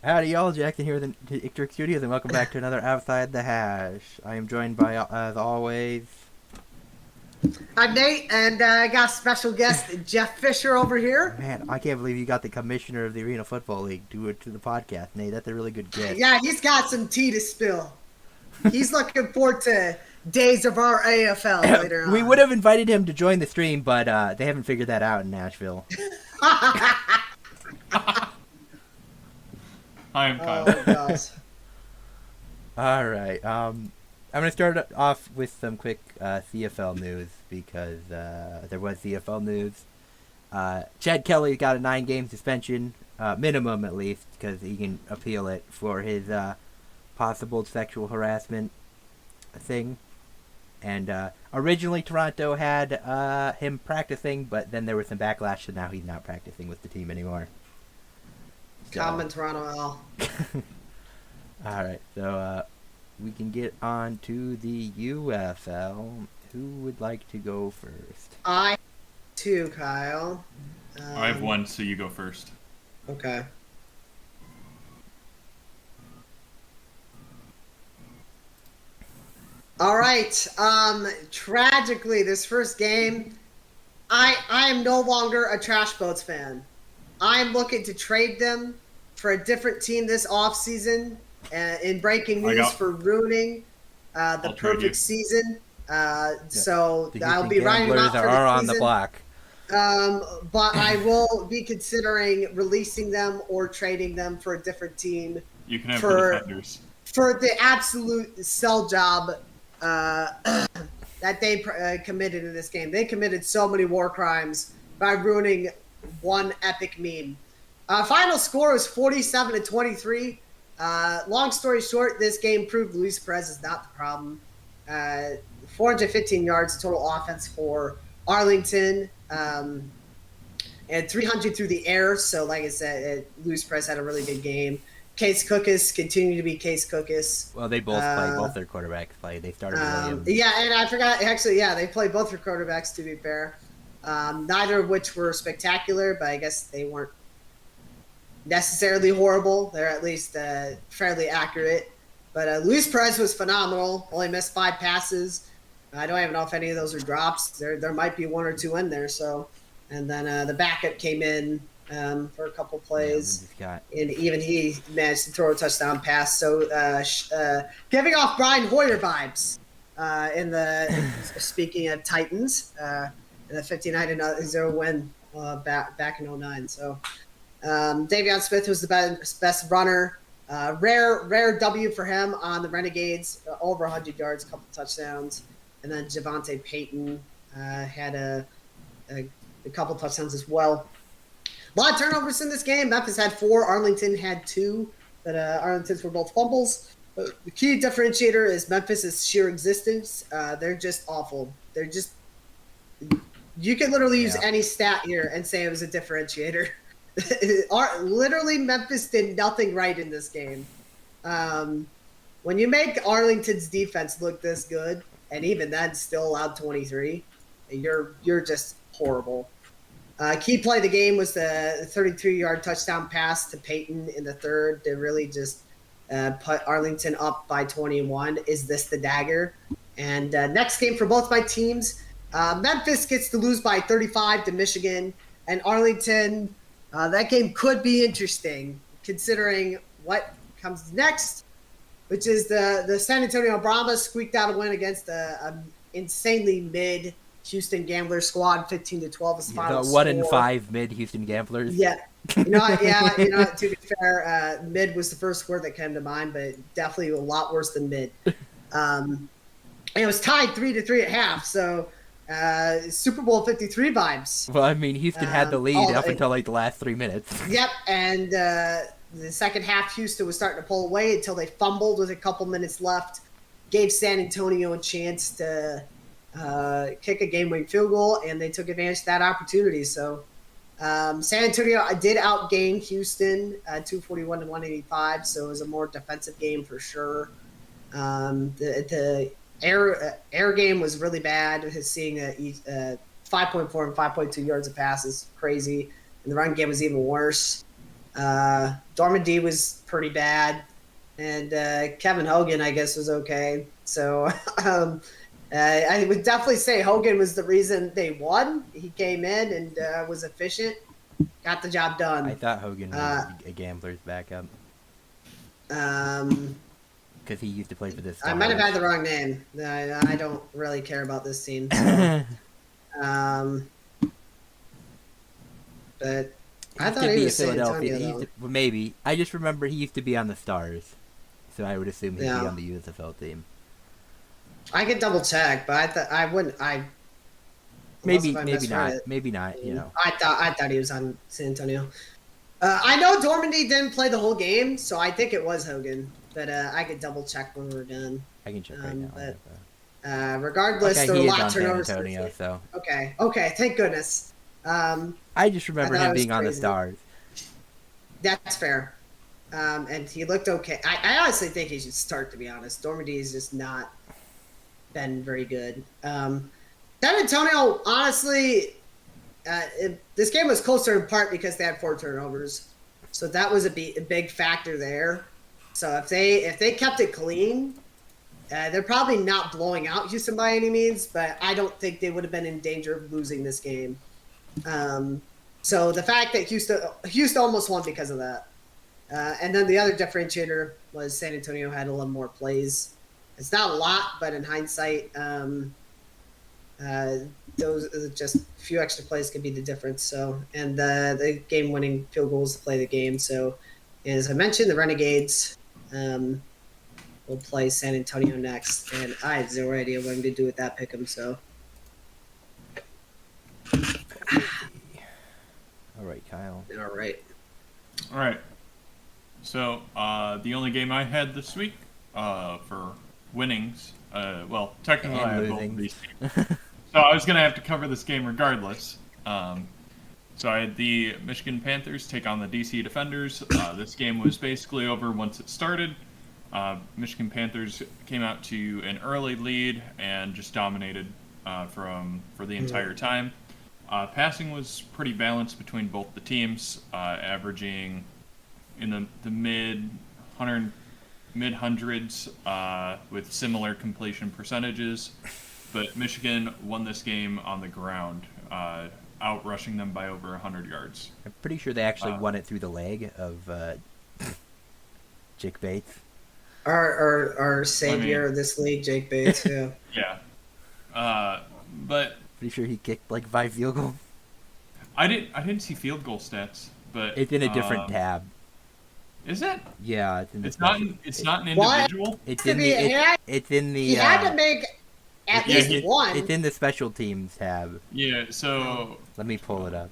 Howdy y'all, Jackson here with the Ictric Studios, and welcome back to another Outside the Hash. I am joined by, as always... I'm Nate, and I got special guest Jeff Fisher over here. Man, I can't believe you got the commissioner of the Arena Football League to the podcast, Nate. That's a really good guess. Yeah, he's got some tea to spill. He's looking forward to days of our AFL later on. We would have invited him to join the stream, but they haven't figured that out in Nashville. Hi, I'm Kyle. Oh, gosh. Alright, I'm going to start off with some quick CFL news, because there was CFL news. Chad Kelly got a 9-game suspension, minimum at least, because he can appeal it for his possible sexual harassment thing. And originally Toronto had him practicing, but then there was some backlash, so now he's not practicing with the team anymore. Common Toronto L. Alright, so we can get on to the UFL. Who would like to go first? I, too, Kyle. I have one, so you go first. Okay. All right. Tragically, this first game, I am no longer a Trash Boats fan. I'm looking to trade them for a different team this offseason. In breaking news for ruining the perfect season. So I'll be writing them out for the on season. The block. But I will be considering releasing them or trading them for a different team. You can have the defenders. For the absolute sell job that they committed in this game. They committed so many war crimes by ruining one epic meme. Final score was 47-23. Long story short, this game proved Luis Perez is not the problem. 415 yards total offense for Arlington, and 300 through the air. So, like I said, Luis Perez had a really good game. Case Cookus continue to be Case Cookus. Well, they both play. Both their quarterbacks play. They started Williams. Yeah, and I forgot. Actually, yeah, they played both their quarterbacks, to be fair. Neither of which were spectacular, but I guess they weren't necessarily horrible. They're at least fairly accurate. But Luis Perez was phenomenal. Only missed 5 passes. I don't even know if any of those are drops. There might be 1 or 2 in there. So, and then the backup came in for a couple plays, and even he managed to throw a touchdown pass. So, giving off Brian Hoyer vibes in the speaking of Titans in the 59-0 win back in 2009. So. Davion Smith was the best runner. Rare W for him on the Renegades, over 100 yards, a couple touchdowns. And then Javonte Payton had a couple touchdowns as well. A lot of turnovers in this game. Memphis had 4, Arlington had 2, but Arlington's were both fumbles. The key differentiator is Memphis' sheer existence. They're just awful. They're just – you could literally use any stat here and say it was a differentiator. Literally, Memphis did nothing right in this game. When you make Arlington's defense look this good, and even then still allowed 23, you're just horrible. Key play of the game was the 33-yard touchdown pass to Peyton in the third to really just put Arlington up by 21. Is this the dagger? And next game for both my teams, Memphis gets to lose by 35 to Michigan, and Arlington. That game could be interesting considering what comes next, which is the San Antonio Brahmas squeaked out a win against an insanely mid Houston Gamblers squad, 15-12 is the final score. 1-5 mid Houston Gamblers. Yeah. To be fair, mid was the first word that came to mind, but definitely a lot worse than mid. And it was tied 3-3 at half, so Super Bowl 53 vibes. Well, I mean, Houston had the lead up until like the last 3 minutes. Yep, and the second half, Houston was starting to pull away until they fumbled with a couple minutes left, gave San Antonio a chance to kick a game-winning field goal, and they took advantage of that opportunity. So San Antonio did outgain Houston 241-185, so it was a more defensive game for sure. The air game was really bad. Seeing 5.4 and 5.2 yards of pass is crazy, and the run game was even worse. Dormandy was pretty bad, and Kevin Hogan, I guess, was okay. So I would definitely say Hogan was the reason they won. He came in and was efficient, got the job done. I thought Hogan was a gambler's backup because he used to play for this. I might have had the wrong name. I don't really care about this team. So. But I thought he was San Antonio, maybe. I just remember he used to be on the Stars, so I would assume he'd be on the USFL team. I could double check, but I thought I wouldn't. Maybe not. Maybe not. You know. I thought he was on San Antonio. I know Dormandy didn't play the whole game, so I think it was Hogan. But I could double check when we're done. I can check right now. But regardless, there were a lot of turnovers. San Antonio, so. Okay. Thank goodness. I just remember him being on the Stars. That's fair. And he looked okay. I honestly think he should start, to be honest. Dormandy has just not been very good. San Antonio, honestly, this game was closer in part because they had 4 turnovers. So that was a big factor there. So if they kept it clean, they're probably not blowing out Houston by any means, but I don't think they would have been in danger of losing this game. So the fact that Houston almost won because of that. And then the other differentiator was San Antonio had a little more plays. It's not a lot, but in hindsight, those just a few extra plays could be the difference. So, and the game-winning field goals to play the game. So, as I mentioned, the Renegades will play San Antonio next, and I have zero idea what I'm going to do with that pick'em. So. All right, Kyle. All right. So the only game I had this week for winnings, well, technically I had both of these teams. So I was going to have to cover this game regardless. So I had the Michigan Panthers take on the DC Defenders. This game was basically over once it started. Michigan Panthers came out to an early lead and just dominated for the entire time. Passing was pretty balanced between both the teams, averaging in the mid hundreds with similar completion percentages. But Michigan won this game on the ground, out-rushing them by over 100 yards. I'm pretty sure they actually won it through the leg of Jake Bates. Our savior of this league, Jake Bates. Yeah. Yeah. But pretty sure he kicked like 5 field goals. I didn't see field goal stats, but it's in a different tab. Is it? Yeah, it's not an individual. It's in the. He had to make at least one. It's in the special teams tab. Yeah. So let me pull it up.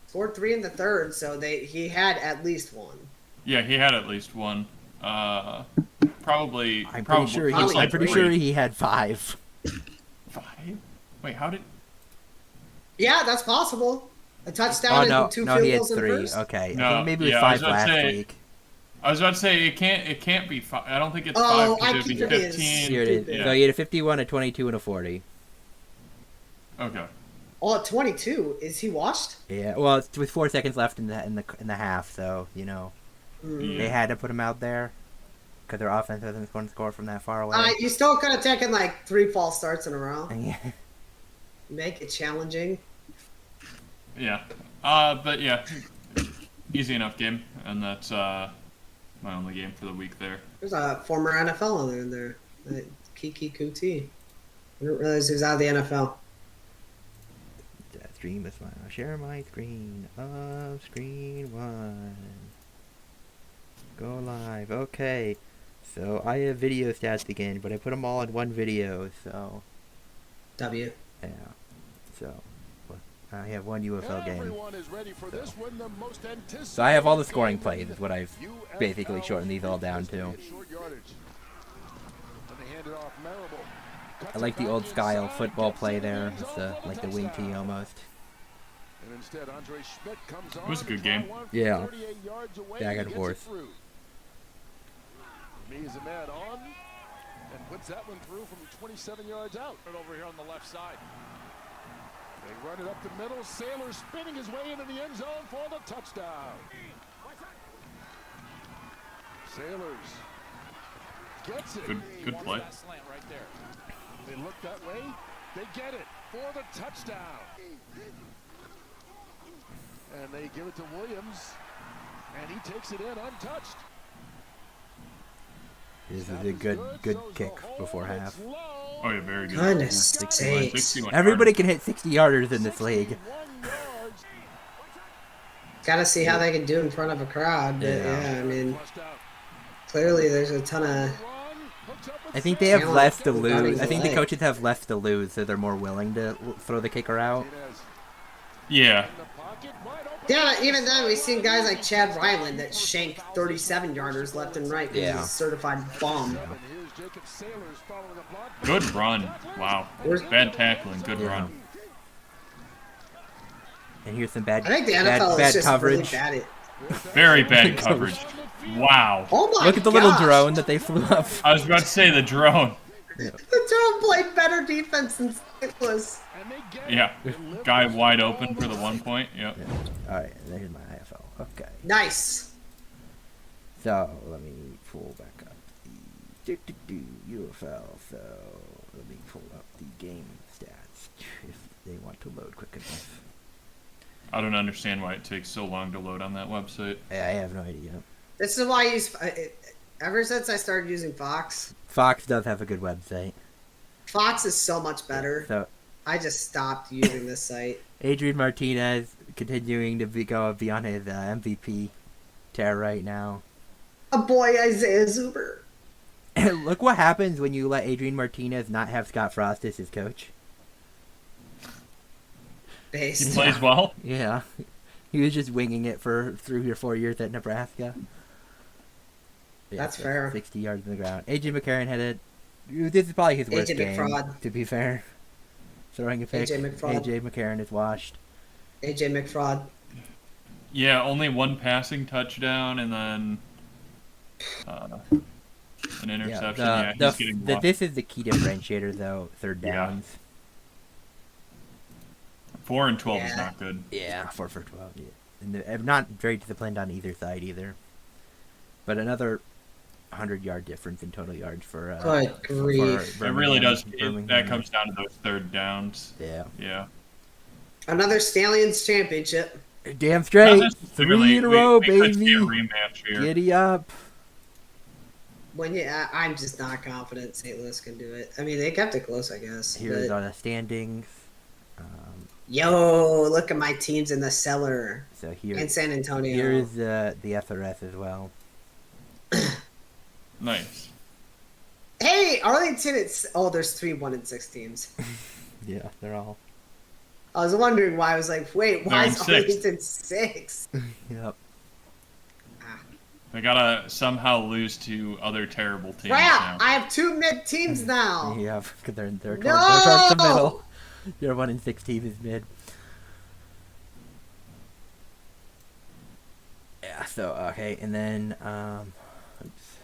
Scored 3 in the third, so he had at least one. Yeah, he had at least one. I'm pretty sure he had 5. 5? Wait, how did? Yeah, that's possible. A touchdown and 2 field he had goals 3. in the first. Okay, I think maybe it was 5 last week. I was about to say it can't be 5. I don't think it's 5. I it'd be think 15. Here it is. Yeah. So he had a 51, a 22, and a 40. Okay. Oh, at 22, is he washed? Yeah. Well, it's with 4 seconds left in the half, so they had to put him out there because their offense wasn't going to score from that far away. You still could have taken like 3 false starts in a row. Yeah. Make it challenging. Yeah. But yeah, easy enough game, and that's my only game for the week there. There's a former NFL in there, Kiki Kuti. I didn't realize he was out of the NFL. Stream is mine. I'll share my screen. Screen 1. Go live. Okay. So I have video stats again, but I put them all in one video. So. W. Yeah. So. I have one UFL game. So I have all the scoring plays, is what I've basically shortened these all down to. I like the old style football play there. It's like the wing tee almost. It was a good game. Yeah. Back and forth. He's a man on and puts that one through from 27 yards out. Over here on the left side. They run it up the middle. Sailor spinning his way into the end zone for the touchdown. Sailors gets it. Good play. They look that way. They get it for the touchdown. And they give it to Williams. And he takes it in untouched. This is a good kick before half. Oh, yeah, very good. Goodness sakes. 61 Everybody yards. can hit 60-yarders in this league. Gotta see how they can do in front of a crowd. But Yeah. yeah, I mean, clearly there's a ton of. I think they have Talent less to regarding lose. the I think the leg. coaches have less to lose, so they're more willing to throw the kicker out. Yeah. Yeah, even then, we've seen guys like Chad Ryland that shank 37-yarders left and right because Yeah. he's a certified bum. Good run. Wow. Bad tackling. Good Yeah. run. And here's some bad, I think the NFL bad is just coverage. really bad at. Very bad coverage. Wow. Oh my Look at the little gosh. drone that they flew up. I was about to say the drone. The drone played better defense than it was. Yeah. Guy wide open for the 1 point. Yep. All right, there's my AFL. Okay, Nice. so let me pull back up the UFL. So let me pull up the game stats if they want to load quick enough. I don't understand why it takes so long to load on that website. I have no idea. This is why I use. Ever since I started using Fox, Fox does have a good website. Fox is so much better. So I just stopped using this site. Adrian Martinez continuing to be on his MVP tear right now. A boy Isaiah Zuber. Look what happens when you let Adrian Martinez not have Scott Frost as his coach. He Based. plays well. Yeah. He was just winging it for 3 or 4 years at Nebraska. Yeah, That's so fair. 60 yards on the ground. AJ McCarron had it. This is probably his worst AJ game, McFraud. to be fair. Throwing a pick. AJ McFraud. AJ McCarron is washed. AJ McFraud. Yeah, only one passing touchdown and then an interception. Yeah, he's getting washed. This is the key differentiator, though. Third Yeah. downs. 4 and 12 is Yeah. not good. Yeah, 4 for 12. Yeah. And I'm not very disciplined on either side either. But another 100-yard difference in total yards for. Good grief. It really does. Birmingham. That comes down to those third downs. Yeah. Yeah. Another Stallions championship. Damn straight. Not necessarily. 3 in a row, we could see a baby. rematch here. Giddy up. I'm just not confident St. Louis can do it. I mean, they kept it close, I guess. Here's but- all the standings. Yo, look at my teams in the cellar. So here, And San Antonio. here's the SRS as well. Nice. Hey, Arlington, there's 3 1-6 teams. Yeah, they're all. I was wondering why. I was like, wait, why They're in is sixth. Arlington 6? Yep. They gotta somehow lose to other terrible teams Crap! now. I have 2 mid teams now. Yeah, because they're No! towards the middle. Your 1-6 team is mid. Yeah. So okay, and then oops.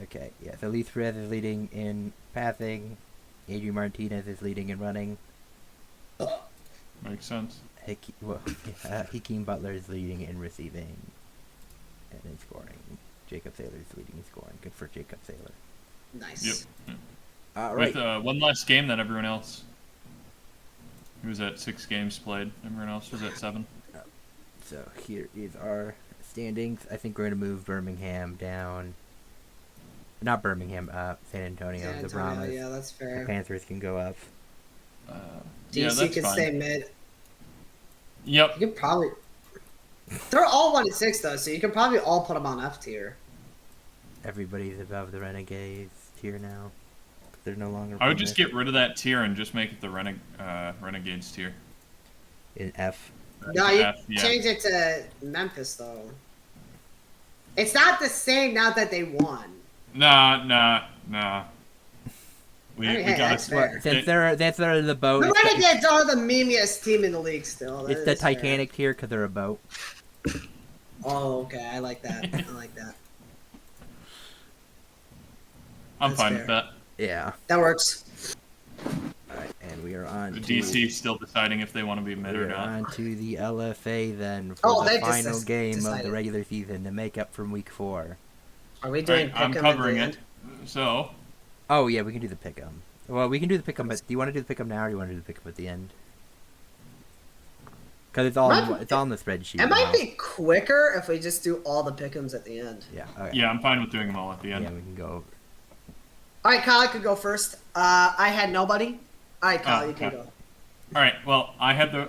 Okay, yeah. So Lee Perez is leading in passing. Adrian Martinez is leading in running. Makes sense. Hakeem Butler is leading in receiving and in scoring. Jacob Saylor is leading in scoring. Good for Jacob Saylor. Nice. Yep. Right. With one less game than everyone else. He was at 6 games played. Everyone else was at 7. So here is our standings. I think we're going to move Birmingham down. Not Birmingham, San Antonio. San The Antonio, Brahmas. yeah, that's The fair. Panthers can go up. Yeah, DC that's can fine. stay mid. Yep. You could probably. They're all 1-6 though, so you could probably all put them on F tier. Everybody's above the Renegades tier now. They're no longer. I would just permitted get rid of that tier and just make it the Renegades tier. in F. No, you F, yeah. change it to Memphis though. It's not the same now that they won. Nah. We Hey, gotta. that's fair. Since they're the boat. The It's Renegades are the memeiest team in the league still. it's That the is fair. Titanic tier because they're a boat. Oh, okay. I like that. I like that. I'm That's fine fair. with that. Yeah. That works. Alright, and we We are on. DC still deciding if they want to be mid or We are not. on to the LFA then for the they final just game of decided. the regular season to make up from week 4. Are we All doing right, I'm pick'em covering at it. the end? So, Oh yeah, we can do the pick'em. Well, we can do the pick'em, but do you want to do the pick'em now, or do you want to do the pick'em at the end? Because it's all it's all in the spreadsheet. It might be quicker if we just do all the pick'ems at the end. Yeah. Okay. yeah, I'm fine with doing them all at the end. Yeah, we can go over. All right, Kyle, I could go first. I had nobody. All right, Kyle, you can okay. go. All right. Well, I had the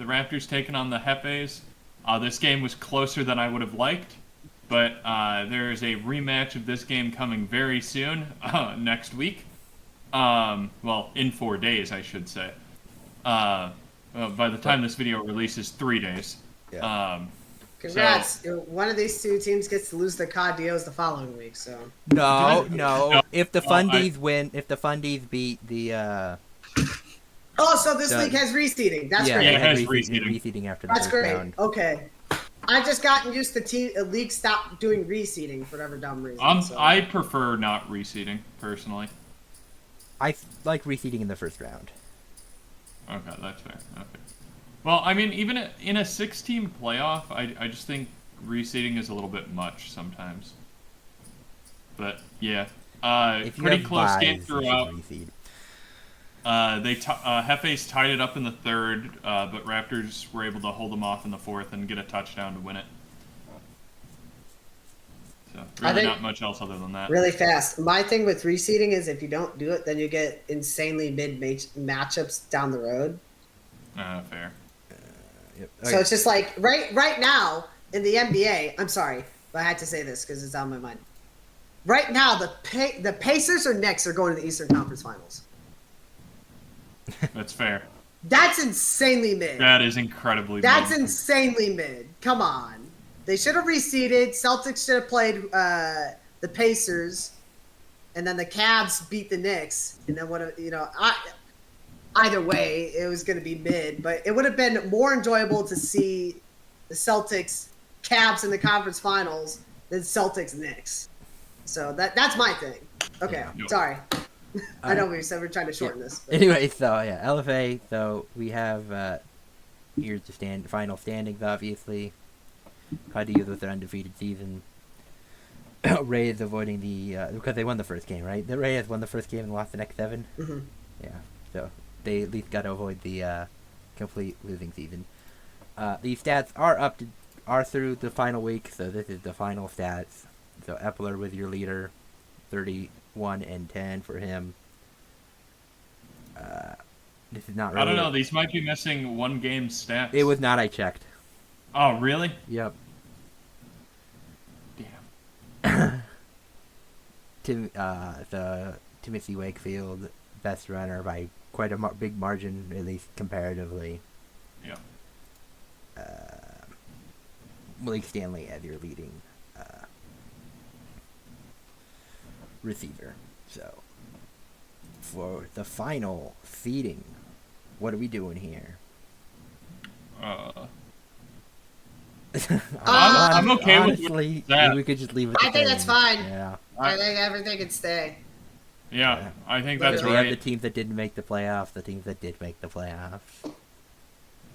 Raptors taking on the Hefes. This game was closer than I would have liked, but there is a rematch of this game coming very soon, next week. Well, in 4 days, I should say. By the time this video releases, 3 days. Yeah. Congrats. One of these two teams gets to lose their COD-DOs the following week, so. No. No. If the Fundies win, if the Fundies beat the. Oh, so this league has reseeding. That's yeah, great. Yeah, it it has has reseeding. reseeding after the That's first great. round. Okay. I've just gotten used to league stop doing reseeding for whatever dumb reason. So. I prefer not reseeding, personally. I like reseeding in the first round. Okay, that's fair. Okay. Well, I mean, even in a 6-team playoff, I just think reseeding is a little bit much sometimes. But, yeah. If you Pretty have close buys, game you should throughout. reseed. Hefe's tied it up in the third, but Raptors were able to hold them off in the fourth and get a touchdown to win it. So really not much else other than that. Really fast. My thing with reseeding is if you don't do it, then you get insanely mid matchups down the road. Fair. Yep. So it's just like right now in the NBA. I'm sorry, but I had to say this because it's on my mind. Right now, the Pacers or Knicks are going to the Eastern Conference Finals. That's fair. That's insanely mid. That is incredibly That's mid. insanely mid. Come on. They should have reseeded. Celtics should have played the Pacers, and then the Cavs beat the Knicks. And then either way, it was going to be mid. But it would have been more enjoyable to see the Celtics Cavs in the conference finals than Celtics Knicks. So that's my thing. Okay, Yeah. sorry. I know we said we're trying to shorten this. But. Anyway, so yeah, LFA. So we have here's the final standings. Obviously, Cadiz with their undefeated season. Reyes avoiding the because they won the first game, right? The Reyes won the first game and lost the next 7. Mm-hmm. Yeah, so they at least got to avoid the complete losing season. These stats are through the final week, so this is the final stats. So Epler was your leader, 31-10 for him. This is not really. I don't know. These might be missing one game stats. It was not. I checked. Oh, really? Yep. Damn. The Timothy Wakefield, best runner by quite a big margin, at least comparatively. Yeah. Malik Stanley as your leading receiver. So, for the final seeding, what are we doing here? I'm okay honestly, with that. we could just leave it. I think that's fine. Yeah. I think everything can stay. Yeah, I think that's We have the right. teams that didn't make the playoffs, the teams that did make the playoffs.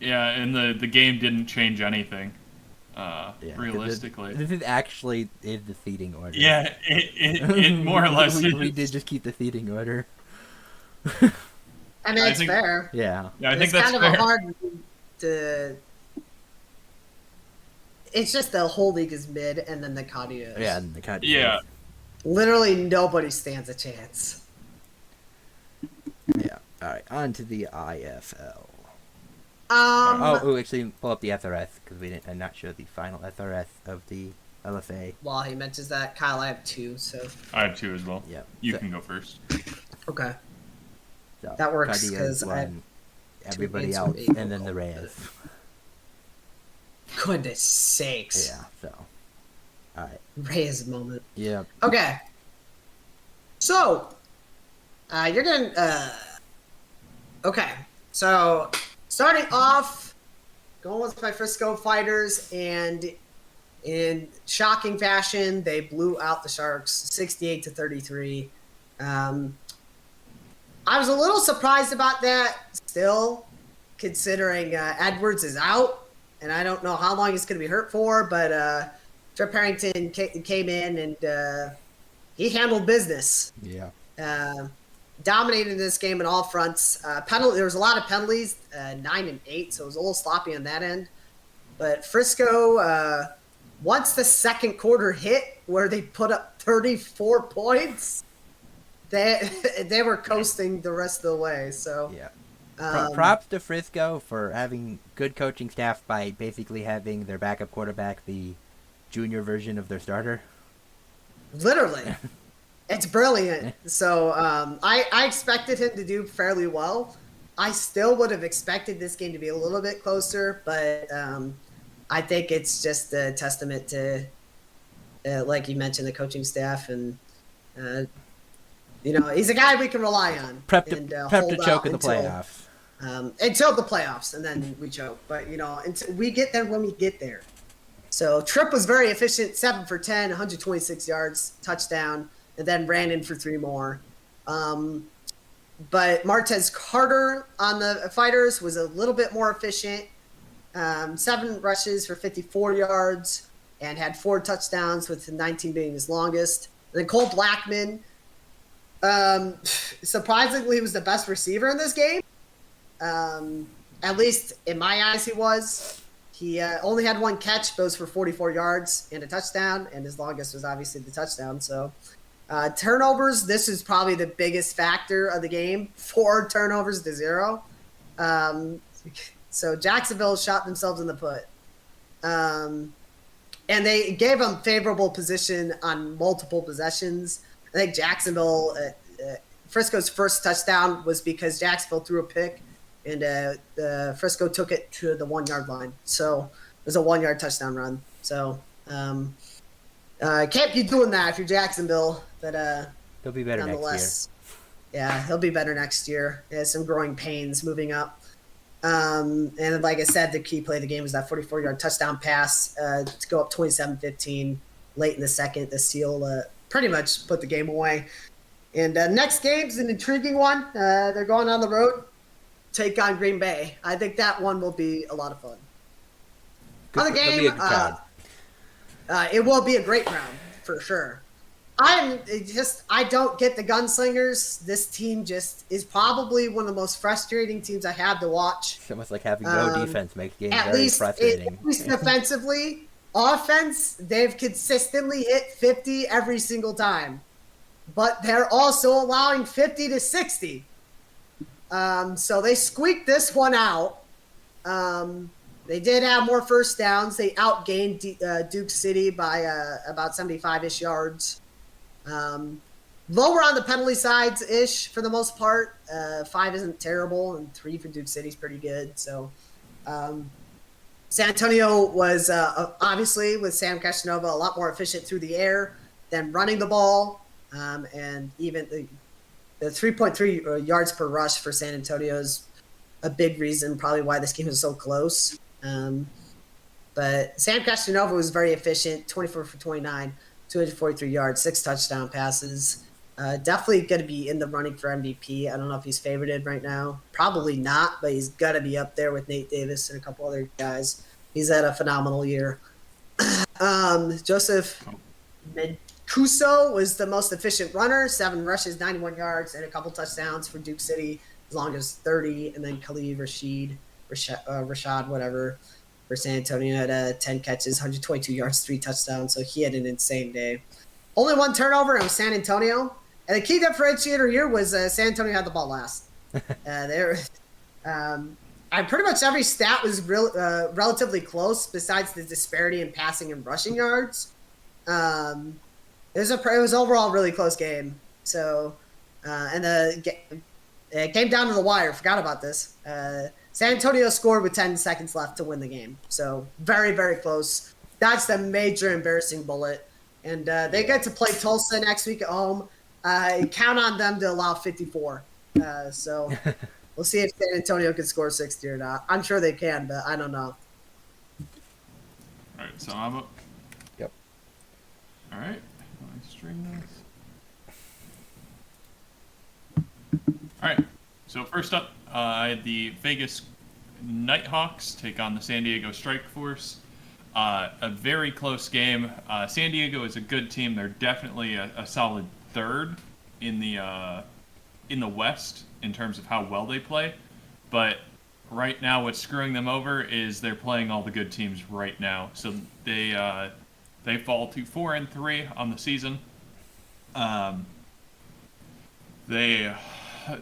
Yeah, and the game didn't change anything. Yeah, Realistically. This is actually the seeding order. Yeah, it more or less we is. did just keep the seeding order. I mean, it's think- fair. Yeah. Yeah, I think It's that's kind of fair. a hard to. It's just the whole league is mid, and then the Cadios. Yeah, and the cut. Yeah. Literally nobody stands a chance. Yeah. All right, on to the IFL. Actually, pull up the SRS because I'm not sure the final SRS of the LFA. While he mentions that, Kyle, I have 2, so I have 2 as well. Yeah. You So- can go first. okay. So, That works, Cadiz 'cause I- won everybody wins else, would equal and then the goal, Reyes. Goodness sakes. Yeah. So. All right. Reyes moment. Yeah. Okay. So, you're gonna. Okay. So, starting off, going with my Frisco Fighters, and in shocking fashion, they blew out the Sharks 68-33. I I was a little surprised about that still, considering Edwards is out, and I don't know how long he's going to be hurt for, but Trip Harrington came in and he handled business. Yeah. Dominated this game in all fronts. There was a lot of penalties, 9 and 8, so it was a little sloppy on that end. But Frisco, once the second quarter hit, where they put up 34 points, they were coasting the rest of the way. So yeah, props to Frisco for having good coaching staff by basically having their backup quarterback the junior version of their starter. Literally. It's brilliant. So I expected him to do fairly well. I still would have expected this game to be a little bit closer, but I think it's just a testament to, like you mentioned, the coaching staff. And, he's a guy we can rely on. Prep to choke in the playoffs. Until the playoffs, and then we choke. But, until we get there when we get there. So Tripp was very efficient, 7 for 10, 126 yards, touchdown, and then ran in for 3 more. But Martez Carter on the Fighters was a little bit more efficient. 7 rushes for 54 yards and had 4 touchdowns, with 19 being his longest. And then Cole Blackman, surprisingly, was the best receiver in this game. At least in my eyes, he was. He only had 1 catch, but it was for 44 yards and a touchdown, and his longest was obviously the touchdown. So turnovers, this is probably the biggest factor of the game. 4 turnovers to 0. So Jacksonville shot themselves in the foot. And they gave them favorable position on multiple possessions. I think Jacksonville, Frisco's first touchdown was because Jacksonville threw a pick, and Frisco took it to the 1-yard line. So it was a 1-yard touchdown run. So can't be doing that if you're Jacksonville. But he'll be better next year. Yeah, he'll be better next year. He has some growing pains moving up. And like I said, the key play of the game was that 44-yard touchdown pass to go up 27-15 late in the second. The seal pretty much put the game away. And next game's an intriguing one. They're going on the road, take on Green Bay. I think that one will be a lot of fun. On the game, it will be a great round for sure. I don't get the gunslingers. This team just is probably one of the most frustrating teams I have to watch. It's almost like having no defense makes games very frustrating. At least defensively. Offense, they've consistently hit 50 every single time. But they're also allowing 50 to 60. So they squeaked this one out. They did have more first downs. They outgained Duke City by about 75-ish yards. Lower on the penalty sides-ish for the most part. 5 isn't terrible, and 3 for Duke City is pretty good. So San Antonio was obviously, with Sam Castanova, a lot more efficient through the air than running the ball. And even the 3.3 yards per rush for San Antonio is a big reason probably why this game was so close. But Sam Castanova was very efficient, 24 for 29, 243 yards, 6 touchdown passes. Definitely going to be in the running for MVP. I don't know if he's favorited right now. Probably not, but he's got to be up there with Nate Davis and a couple other guys. He's had a phenomenal year. Joseph Mancuso was the most efficient runner, 7 rushes, 91 yards, and a couple touchdowns for Duke City, as long as 30. And then Khalid Rashad, whatever, for San Antonio had 10 catches, 122 yards, 3 touchdowns. So he had an insane day. Only 1 turnover, and it was San Antonio. And the key differentiator here was San Antonio had the ball last. Pretty much every stat was relatively close, besides the disparity in passing and rushing yards. It was overall a really close game. So, it came down to the wire. Forgot about this. San Antonio scored with 10 seconds left to win the game. So very, very close. That's the major embarrassing bullet. And they get to play Tulsa next week at home. Count on them to allow 54. So we'll see if San Antonio can score 60 or not. I'm sure they can, but I don't know. All right, so I'm up. Yep. All right. Let me stream this. All right. So first up, I had the Vegas Nighthawks take on the San Diego Strike Force. A very close game. San Diego is a good team. They're definitely a solid third in the West in terms of how well they play. But right now, what's screwing them over is they're playing all the good teams right now. So they fall to 4-3 on the season. They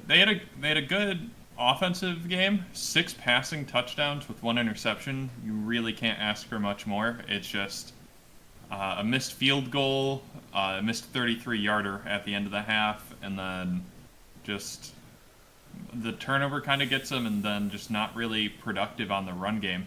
had a good offensive game, 6 passing touchdowns with 1 interception. You really can't ask for much more. It's just a missed field goal, a missed 33-yarder at the end of the half, and then just the turnover kind of gets them, and then just not really productive on the run game.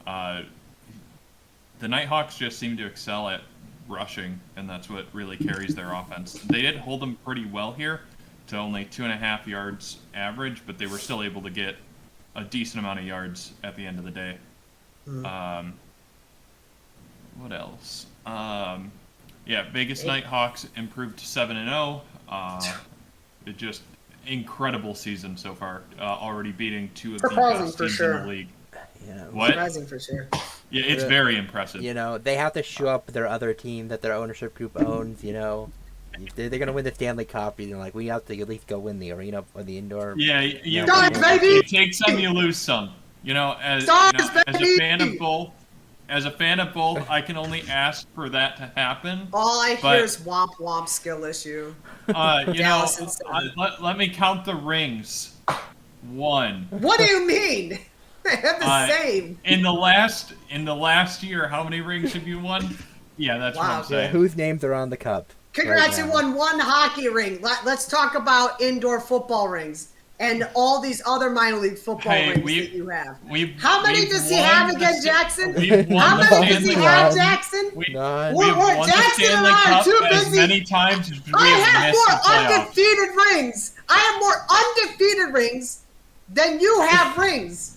The Nighthawks just seem to excel at rushing, and that's what really carries their offense. They did hold them pretty well here to only 2.5 yards average, but they were still able to get a decent amount of yards at the end of the day. What else? Vegas Nighthawks improved to 7-0. It just incredible season so far. Already beating 2 of the best teams in the league. Yeah, what? Surprising for sure. Yeah, it's very impressive. You know, they have to show up their other team that their ownership group owns. You know, they're going to win the Stanley Cup. You know, like we have to at least go win the arena or the indoor. Yeah, baby! You take some, you lose some. You know, as a fan of both. As a fan of both, I can only ask for that to happen. All I hear is womp womp skill issue. Let me count the rings. 1. What do you mean? They have the same. In the last year, how many rings have you won? Yeah, that's what I'm saying. Yeah, whose names are on the cup? Congrats, right you won 1 hockey ring. Let's talk about indoor football rings and all these other minor league football rings that you have. How many does he have again, Jackson? How many does he have, Jackson? We've won the Stanley Cup as many times as we have missed the more playoffs. undefeated rings. I have more undefeated rings than you have rings.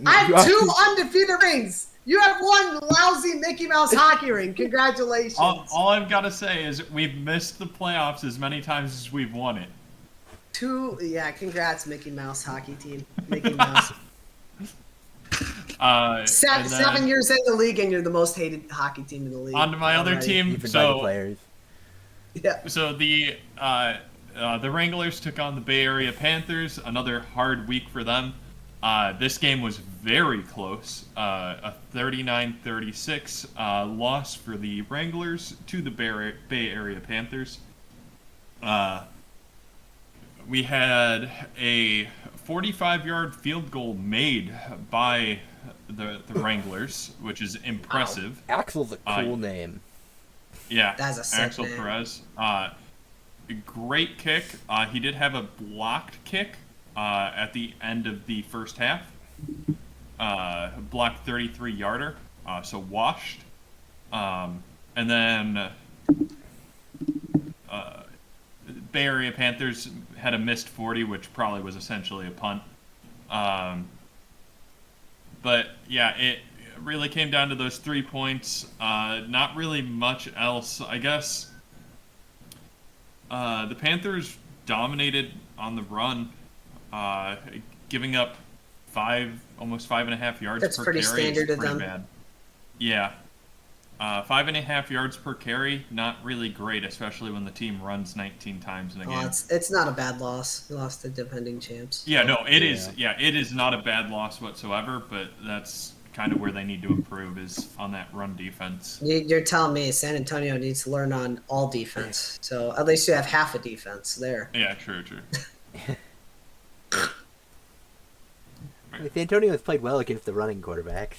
I have 2 undefeated rings. You have 1 lousy Mickey Mouse hockey ring. Congratulations. All I've got to say is we've missed the playoffs as many times as we've won it. 2, yeah, congrats, Mickey Mouse hockey team. Mickey Mouse. 7 years in the league, and you're the most hated hockey team in the league. On to my other team. So, players. Yeah. So the Wranglers took on the Bay Area Panthers. Another hard week for them. This game was very close. A 39-36 loss for the Wranglers to the Bay Area Panthers. We had a 45-yard field goal made by the Wranglers, which is impressive. Wow. Axel's a cool name. Yeah, that's a sick Axel name. Perez. Great kick. He did have a blocked kick at the end of the first half. Blocked 33-yarder, so washed. And then Bay Area Panthers had a missed 40, which probably was essentially a punt. But yeah, it really came down to those 3 points. Not really much else. I guess the Panthers dominated on the run, giving up almost 5.5 yards That's per pretty carry. standard It's of pretty them. bad. Yeah. 5.5 yards per carry, not really great, especially when the team runs 19 times in a game. It's not a bad loss. You lost to defending champs. Yeah, no, it is. Yeah, it is not a bad loss whatsoever, but that's kind of where they need to improve is on that run defense. You're telling me San Antonio needs to learn on all defense. So at least you have half a defense there. Yeah, true. San Antonio has played well against the running quarterbacks.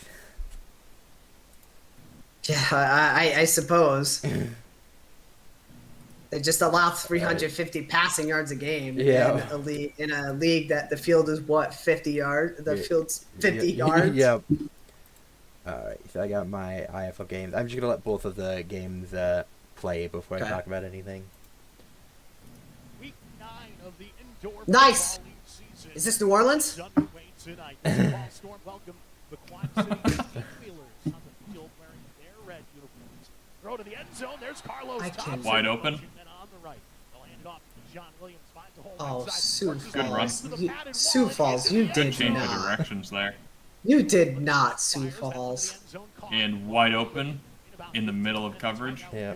Yeah, I suppose. They just allow 350 passing yards a game in a league that the field is 50 yards. The field's 50 yards. Yep. All right, so I got my IFL games. I'm just gonna let both of the games play before I talk about anything. Week 9 of the indoor Nice. football league season. Is this New Orleans? Underway tonight. The Ball Storm welcome the Quad City Wheelers on the field wearing their red uniforms. Throw to the end zone. There's Carlos. I can't- Wide open. And on the right, they'll hand it off to John Williams. 5 Oh, Sioux Good run. Falls. Sioux Falls, you Good did change of not. directions there. You did not, Sioux Falls. And wide open in the middle of coverage. Yeah.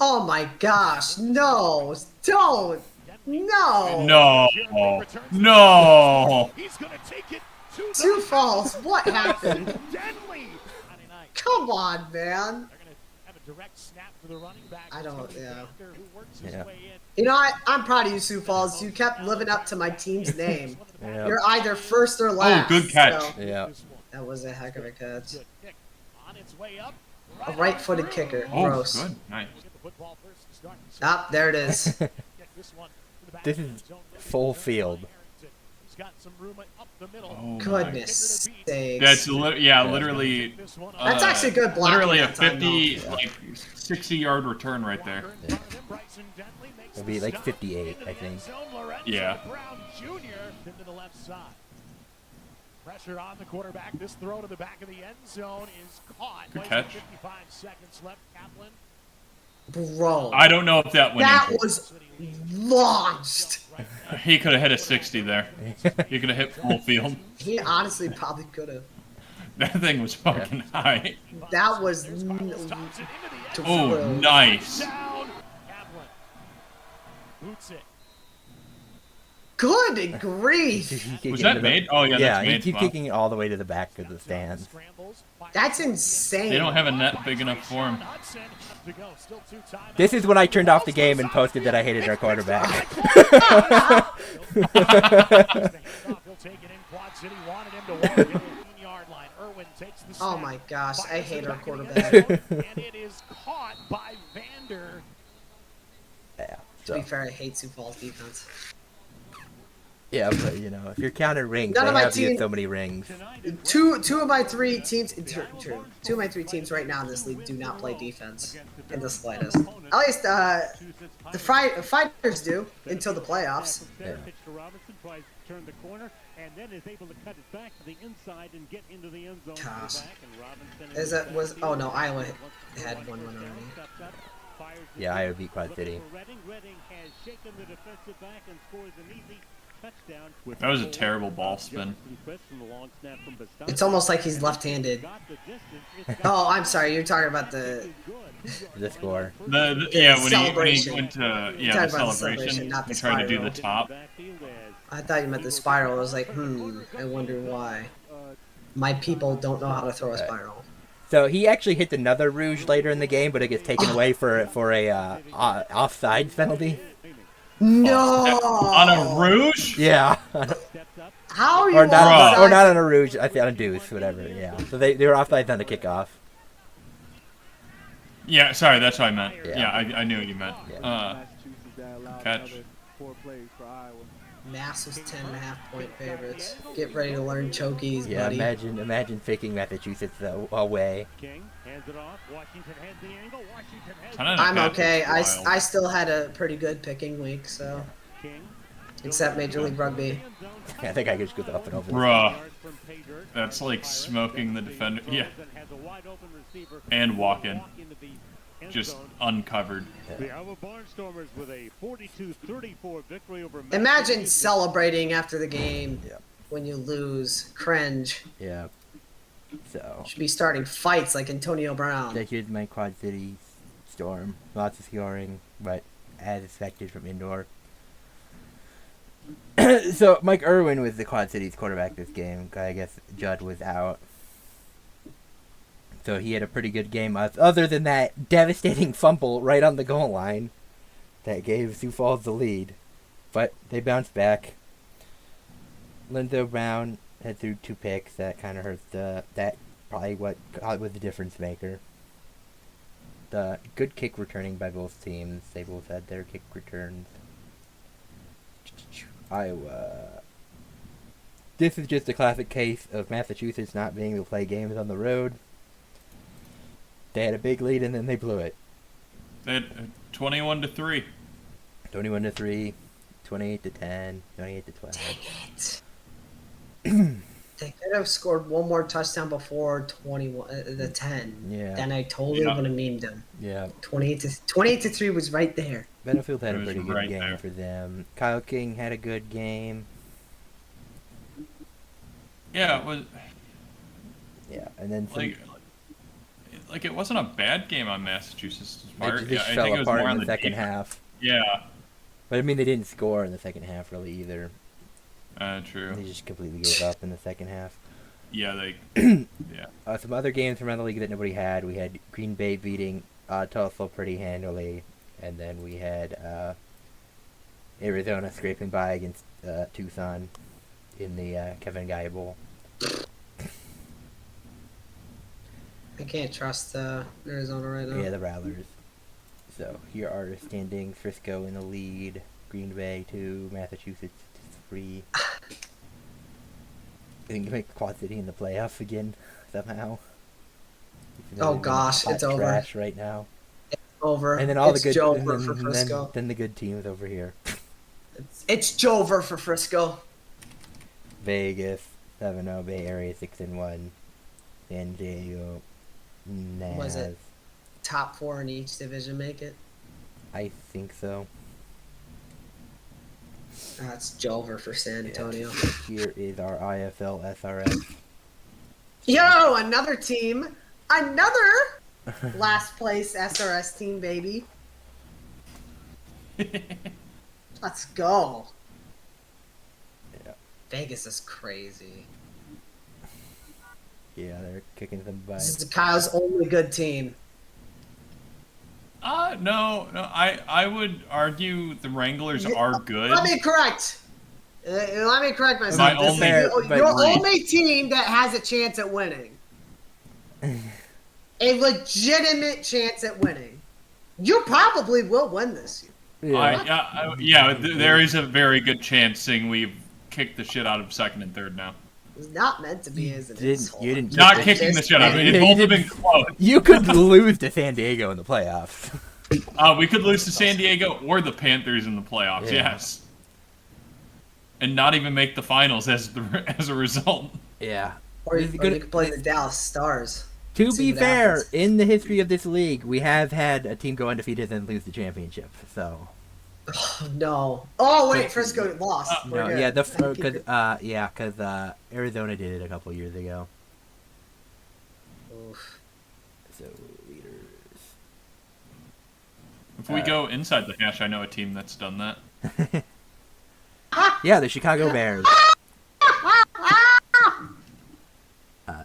Oh my gosh, no, don't, no. No. No. Sioux Falls, what happened? Come on, man. I don't, yeah. Yeah. You know, I'm proud of you, Sioux Falls. You kept living up to my team's name. Yeah. You're either first or last. good catch. so- Yeah. That was a heck of a catch. A right-footed kicker. Oh, Gross. good. Nice. Ah, there it is. This is full field. Oh, my. Goodness sakes. That's literally. That's actually good blocking Literally a that time, 50, like 60-yard return right there. It'll be like 58, I think. Yeah. Pressure on the quarterback. This throw to the back of the end zone is caught. Good catch. 55 seconds left. Kaplan. Bro. I don't know if that went That in. was launched. He could have hit a 60 there. He could have hit full field. He honestly probably could have. That thing was fucking high. That was. Oh, nice. Down. Kaplan. Boots it. Good grief. Was that made? Oh, yeah, Yeah, that's he made. keeps Wow. kicking it all the way to the back of the stands. That's insane. They don't have a net big enough for him. This is when I turned off the game and posted that I hated our quarterback. Oh my gosh, I hate our quarterback. And it is caught by Vander. Yeah. To be So, fair, I hate Sioux Falls defense. yeah, but you know, if you're counting rings, None they of my have you team- so many rings. Two of my three teams, true. Two of my three teams right now in this league do not play defense in the slightest. At least the fighters do until the playoffs. Yeah. Turn the corner and then is able to cut it back to the inside and get into the end zone. Gosh. Oh no, Iowa had one already. Yeah, I would beat Quad City. Redding has shaken the defensive back and scores an easy touchdown. That was a terrible ball spin. It's almost like he's left-handed. Oh, I'm sorry, you're talking about the The score. Yeah, when he celebration. went to Talking the about the celebration, celebration, not the he tried to do spiral. the top. I thought you meant the spiral. I was like, I wonder why. My people don't know how to throw a spiral. So he actually hit another rouge later in the game, but it gets taken away for a offsides penalty. No! On a rouge? Yeah. How are you Or not, offside? or not on a rouge, I think on a deuce, whatever. Yeah. So they were offsides on the kickoff. Yeah, sorry, that's what I meant. Yeah. Yeah, I knew what you meant. Catch. Massive 10.5-point favorites. Get ready to learn chokies, Yeah. buddy. Imagine faking Massachusetts away. King hands it off. Washington has the angle. Washington has Kinda I'm catch okay. is wild. I still had a pretty good picking week, so King. except Major League Rugby. I think I could just go up and over. Bruh. That's like smoking the defender. Yeah. And walk in. Just uncovered. The Iowa Barnstormers with a 42-34 victory over Imagine celebrating after the game Yeah. when you lose. Cringe. Yeah. So Should be starting fights like Antonio Brown. that here's my Quad City Storm. Lots of scoring, but as expected from indoor. So Mike Irwin was the Quad City's quarterback this game. I guess Judd was out. So he had a pretty good game, other than that devastating fumble right on the goal line that gave Sioux Falls the lead. But they bounced back. Linzo Brown had threw 2 picks. That kind of hurts that probably what was the difference maker. The good kick returning by both teams. They both had their kick returns. Iowa. This is just a classic case of Massachusetts not being able to play games on the road. They had a big lead and then they blew it. They had 21-3. 21-3, 28-10, 28-12. Dang it. They could have scored one more touchdown before 21, the 10. Yeah. Then I totally would have memed them. Yeah. 28-3 was right there. Battlefield had It a was pretty good right game there. for them. Kyle King had a good game. Yeah, it was Yeah, and then some, like it wasn't a bad game on Massachusetts' part. they Yeah, just I fell think it was apart more in on the second defense. half. Yeah, But I mean, they didn't score in the second half really either. true. They just completely gave up in the second half. Yeah, Some other games around the league that nobody had. We had Green Bay beating Tulsa pretty handily, and then we had Arizona scraping by against Tucson in the Kevin Guy Bowl. I can't trust Arizona right now. Yeah, the Rattlers. So here are the standings: Frisco in the lead, Green Bay 2, Massachusetts 3. I think you make Quad City in the playoffs again somehow. Even though Oh they've been gosh, hot it's over. trash right now. Over. And then all it's the good, Jover and for then, Frisco. then the good teams over here. It's Jover for Frisco. Vegas 7-0, Bay Area 6-1, San Diego, Was Naz. it? Top 4 in each division make it. I think so. That's Jover for San Antonio. Here is our IFL SRS. Yo, another team. Another last place SRS team, baby. Let's go. Yeah. Vegas is crazy. Yeah, they're kicking some butt. This is Kyle's only good team. no. I would argue the Wranglers are good. Let me correct. Let me correct myself. My This is only- your but- only team that has a chance at winning. A legitimate chance at winning. You probably will win this year. There is a very good chance seeing we've kicked the shit out of second and third now. It's not meant to be as an insult. You didn't Not kick kicking the shit out of it. You It's both have didn't- been close. You could lose to San Diego in the playoffs. We could lose to San Diego or the Panthers in the playoffs. Yeah. Yes, and not even make the finals as a result. Yeah. Or This is you gonna- could play the Dallas Stars. To See be what fair, happens. in the history of this league, we have had a team go undefeated and lose the championship. So Oh, no. Oh, wait. Frisco lost. We're no, good. yeah, Keep because Arizona did it a couple years ago. Oof. So leaders. If we go inside the hash, I know a team that's done that. Yeah, the Chicago Bears.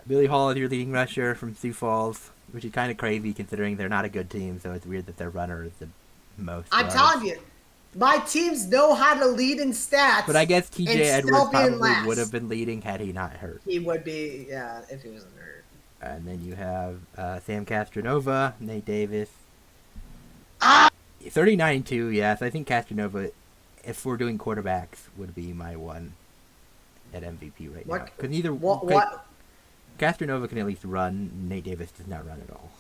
Billy Hall is your leading rusher from Sioux Falls, which is kind of crazy considering they're not a good team. So it's weird that their runner is the most. I'm yards. telling you, my teams know how to lead in stats. But I guess and TJ still Edwards being probably last. would have been leading had he not hurt. He would be, yeah, if he wasn't hurt. And then you have Sam Castronova, Nate Davis. 39-2, yes. I think Castronova, if we're doing quarterbacks, would be my one at MVP right now. What- Because neither What? Castronova can at least run. Nate Davis does not run at all.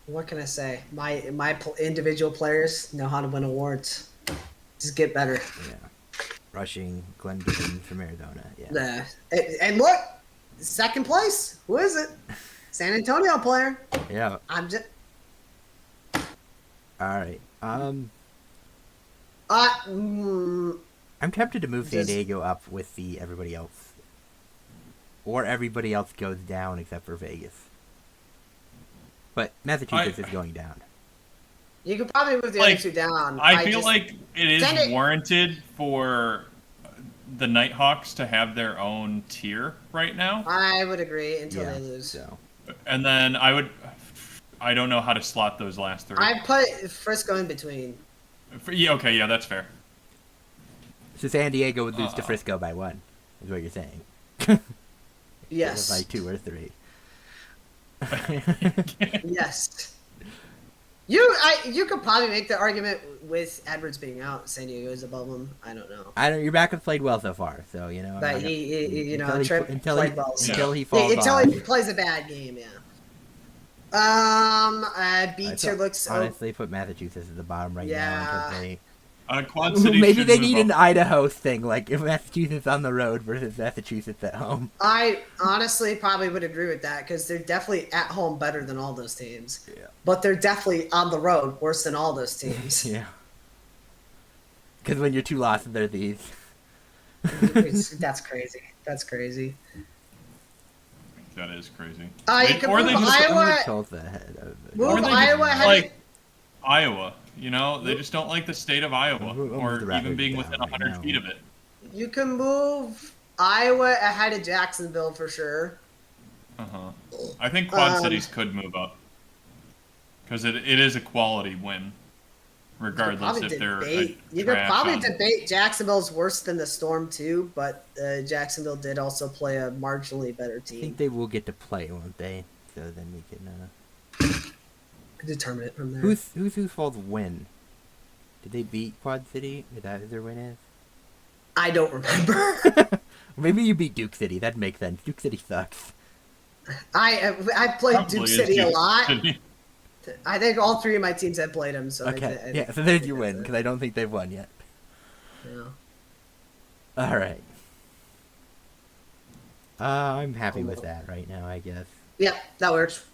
What can I say? My individual players know how to win awards. Just get better. Yeah. Rushing, Glenn Gibbons from Arizona. Yeah. And look, second place. Who is it? San Antonio player. Yeah. I'm just. All right. Mm, I'm tempted to move San Just- Diego up with everybody else. Or everybody else goes down except for Vegas. But Massachusetts is going down. you could probably move the other two down. I feel just- like it Send is it- warranted for the Nighthawks to have their own tier right now. I would agree until Yeah. they lose. So And then I don't know how to slot those last three. I put Frisco in between. Yeah, that's fair. So San Diego would lose to Frisco by 1, is what you're saying. Yes. By 2 or 3. Yes. You could probably make the argument with Edwards being out. San Diego is above him. I don't know. Your backup played well so far, so But he until Trip until played well. until he falls Until off. he plays a bad game, yeah. B tier looks. Honestly, put Massachusetts at the bottom right now Yeah. until they. Quad City. Maybe should they move need up. an Idaho thing, like if Massachusetts on the road versus Massachusetts at home. I honestly probably would agree with that because they're definitely at home better than all those teams. Yeah. But they're definitely on the road worse than all those teams. Yeah. Because when you're 2 losses, they're these. That's crazy. That's crazy. That is crazy. You can or move they just Iowa. Tulsa ahead of it. Move or they Iowa just ahead. like Iowa. You know, they just don't like the state of Iowa, We'll move or the Raptors even being down within right 100 now. feet of it. You can move Iowa ahead of Jacksonville for sure. I think Quad Cities could move up because it is a quality win, regardless if they're You could probably debate Jacksonville's worse than the Storm too, but Jacksonville did also play a marginally better I think team. they will get to play, won't they? So then we can Determine it from there. who's Falls win? Did they beat Quad City? Is that who their win is? I don't remember. Maybe you beat Duke City. That'd make sense. Duke City sucks. I played Probably Duke is City a Duke lot. City. I think all 3 of my teams have played them. So Okay, I so there's think your that's win, it. because I don't think they've won yet. Yeah. Alright. I'm happy with that right now, I guess. Yeah, that works.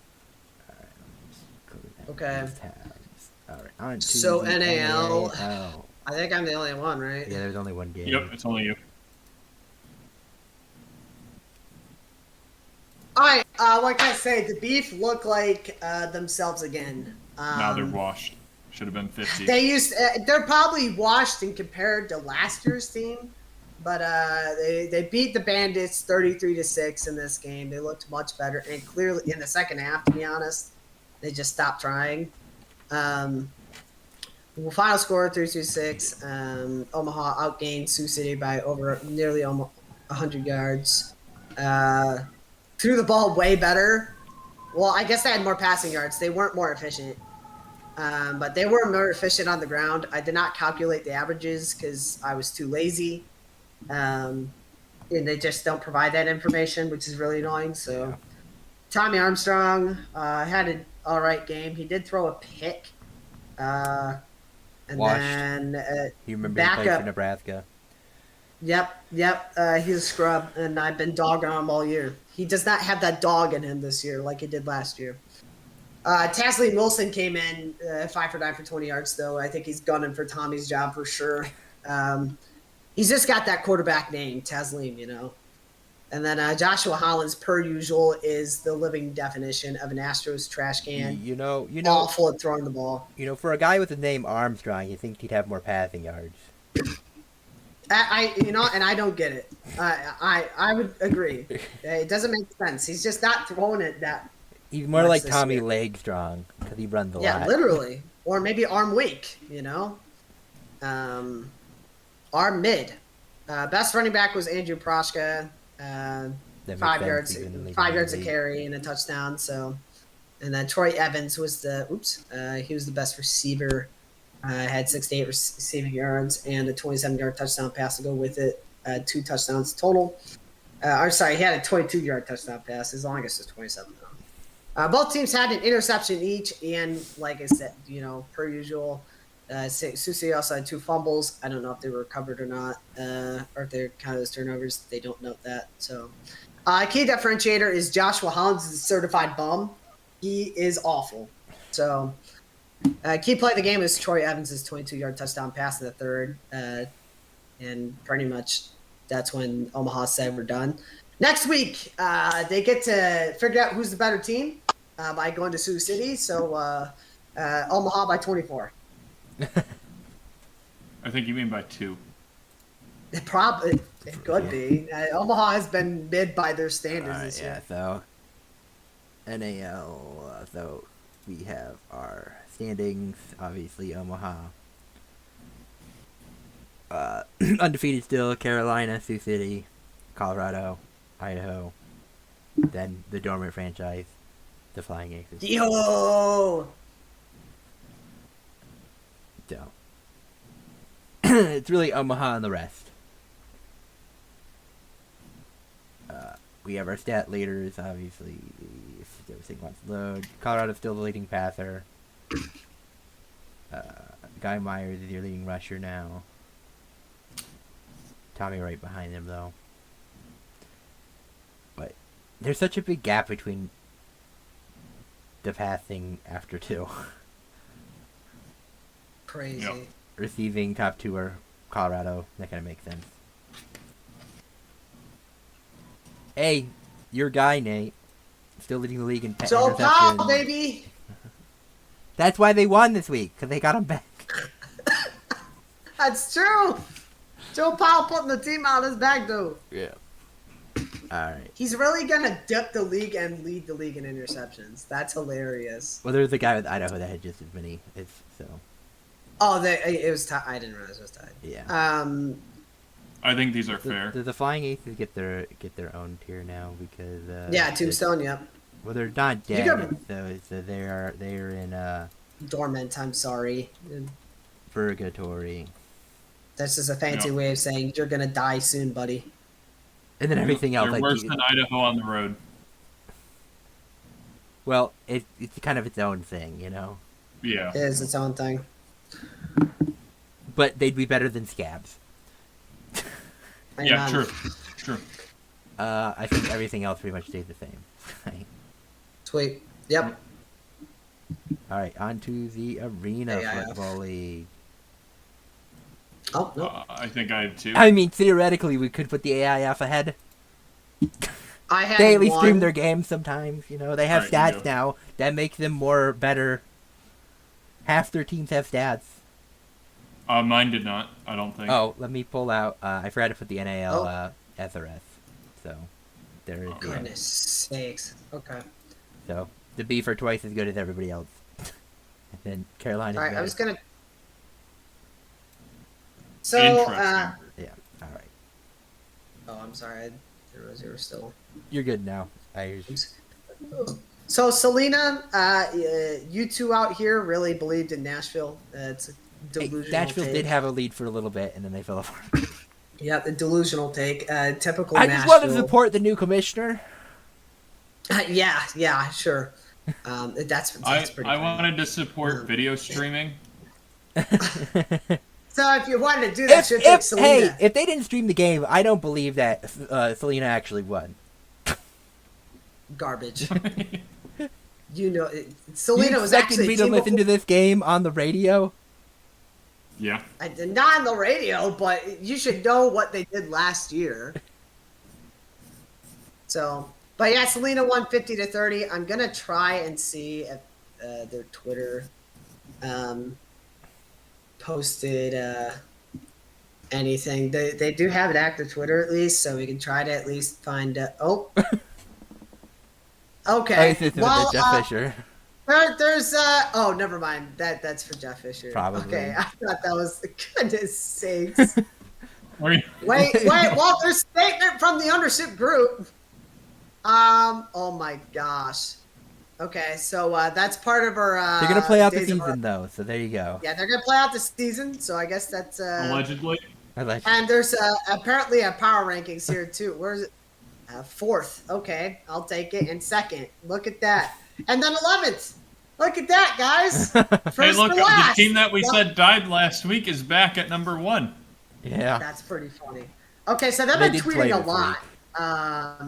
Alright, let me just go to Okay. those tabs. Alright, on to So the NAL. NAL. I think I'm the only one, right? Yeah, there's only one game. Yep, it's only you. All right. Like I say, the Beef look like themselves again. Now they're washed. Should have been 50. They're probably washed in compared to last year's team, but they beat the Bandits 33-6 in this game. They looked much better, and clearly in the second half, to be honest, they just stopped trying. Final score 3-2-6. Omaha outgained Sioux City by nearly almost 100 yards. Threw the ball way better. Well, I guess they had more passing yards. They weren't more efficient. But they were more efficient on the ground. I did not calculate the averages because I was too lazy. And they just don't provide that information, which is really annoying. So, Yeah. Tommy Armstrong had an all right game. He did throw a pick. And Washed. then You remember he played for Nebraska? Yep. He's a scrub, and I've been dogging on him all year. He does not have that dog in him this year like he did last year. Tasleen Wilson came in 5 for 9 for 20 yards, though. I think he's gunning for Tommy's job for sure. He's just got that quarterback name, Tasleen, you know. And then Joshua Hollins, per usual, is the living definition of an Astros trash can. You know, Awful at throwing the ball. You know, for a guy with the name Armstrong, you think he'd have more passing yards. And I don't get it. I would agree. It doesn't make sense. He's just not throwing it that. He's more much like this Tommy year. Legstrong because he runs a Yeah, lot. literally, or maybe arm weak. You know, arm mid. Best running back was Andrew Proshka. That makes 5 sense, yards, even in the 5 yards a league. carry and a touchdown. So, and then Troy Evans was he was the best receiver. Had 68 receiving yards and a 27-yard touchdown pass to go with it. 2 touchdowns total. He had a 22-yard touchdown pass. As long as it's 27 though. Both teams had an interception each, and like I said, you know, per usual, Sioux City also had 2 fumbles. I don't know if they were recovered or not, or if they're kind of those turnovers. They don't note that. So, key differentiator is Joshua Hollins is a certified bum. He is awful. So, key play of the game is Troy Evans' 22-yard touchdown pass in the third, and pretty much that's when Omaha said we're done. Next week, they get to figure out who's the better team by going to Sioux City. So Omaha by 24. I think you mean by 2. It could be. Omaha has been mid by their standards this year. So NAL. So we have our standings. Obviously, Omaha. Undefeated still. Carolina, Sioux City, Colorado, Idaho. Then the dormant franchise, the Flying Aces. Yo! So it's really Omaha and the rest. We have our stat leaders, obviously. Everything wants to load. Colorado's still the leading passer. Guy Myers is your leading rusher now. Tommy right behind him, though. But there's such a big gap between the passing after 2. Crazy. Yep. Receiving top 2 are Colorado. That kind of makes sense. Hey, your guy, Nate. Still leading the league in So interception. Powell, baby. That's why they won this week, because they got him back. That's true. Joe Powell putting the team on his back, though. Yeah. All right. He's really gonna dip the league and lead the league in interceptions. That's hilarious. Well, there's a guy with Idaho that had just as many. So. Oh, it was tied. I didn't realize it was tied. Yeah. I think these are fair. The Flying Aces get their own tier now because. Yeah, Tombstone. Yep. Well, they're not You dead, so they're in Dormant. I'm sorry. purgatory, This is a fancy way of saying you're gonna die soon, buddy. and then everything else. They're worse than Idaho on the road. Well, it's kind of its own thing, you know. Yeah. It is its own thing. But they'd be better than Scabs. Yeah, Amen. true. I think everything else pretty much stays the same. Sweet. Yep. All right, on to the Arena AIF. Football League. Oh no. I think I had 2. I mean, theoretically, we could put the AIF ahead. I had They at least one. stream their games sometimes, you know. They have Right, you stats do. now that make them better. Half their teams have stats. Mine did not, I don't think. Oh, let me pull out. I forgot to put the NAL Oh. SRS. So there is. Goodness sakes. Okay. So the Beef are twice as good as everybody else. And then Carolina's All right. better. I was gonna. So. Interesting. Yeah. All right. Oh, I'm sorry. I didn't realize you were still. You're good now. So Selena, you two out here really believed in Nashville. It's a Hey, delusional Nashville take. did have a lead for a little bit, and then they fell apart. Yeah, the delusional take. Typical I Nashville. just want to support the new commissioner. Yeah, sure. That's pretty I funny. wanted to support video streaming. So if you wanted to do that, should take Selena. Hey, if they didn't stream the game, I don't believe that Selena actually won. Garbage. You know, Selena You was expected actually me to team listen to this game on the radio? Yeah. not on the radio, but you should know what they did last year. So, but yeah, Selena won 50-30. I'm gonna try and see if their Twitter posted anything. They do have an active Twitter at least, so we can try to at least find. Okay. It's Well, Jeff Fisher. there's oh, never mind. That's for Jeff Fisher. Probably. Okay, I thought that was goodness sakes. Wait. Wait. Well, there's a statement from the ownership group. Oh my gosh. Okay, so that's part of our. They're gonna play out the days of season though, so there you go. Yeah, they're gonna play out the season. So I guess that's. Allegedly. And there's apparently a power rankings here too. Where's it? 4th. Okay, I'll take it. And 2nd. Look at that. And then 11th. Look at that, guys. First Hey, look, to the last. team that we Well, said died last week is back at number 1. Yeah. That's pretty funny. Okay, so they've They been did play tweeting a this lot.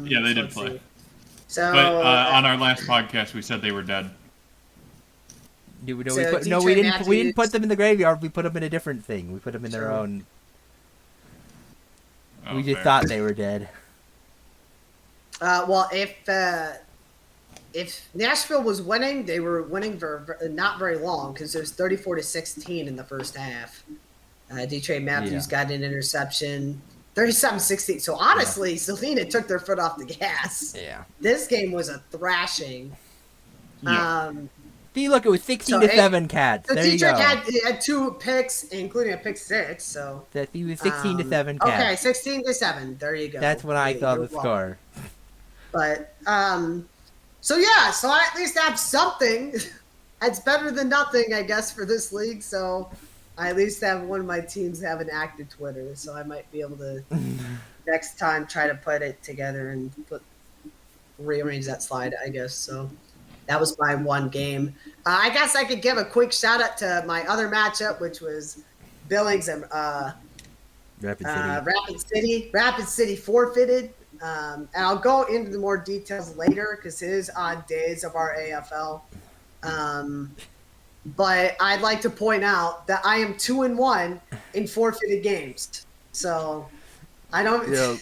Yeah, they did let's play. see. So But on our last podcast, we said they were dead. We So didn't. DJ We Matthews- didn't put them in the graveyard. We put them in a different thing. We put them in their Sure. own. Oh, We just fair. thought they were dead. well, if Nashville was winning, they were winning for not very long because it was 34-16 in the first half. Detroit Matthews got an interception, 37-16. So honestly, Selena took their foot off the gas. Yeah. This game was a thrashing. Yeah. See, look, it was 16-7 Cats. So There you Detroit go. had 2 picks, including a pick 6. So He was 16-7 okay, Cats. 16-7. There you go. That's when I saw You're the welcome. score. But so yeah, so I at least have something. It's better than nothing, I guess, for this league. So I at least have one of my teams have an active Twitter, so I might be able to next time try to put it together and rearrange that slide, I guess. So That was my one game. I guess I could give a quick shout out to my other matchup, which was Billings and Rapid City. Rapid City forfeited. And I'll go into the more details later because it is on days of our AFL. But I'd like to point out that I am 2-1 in forfeited games. So I don't. Yeah.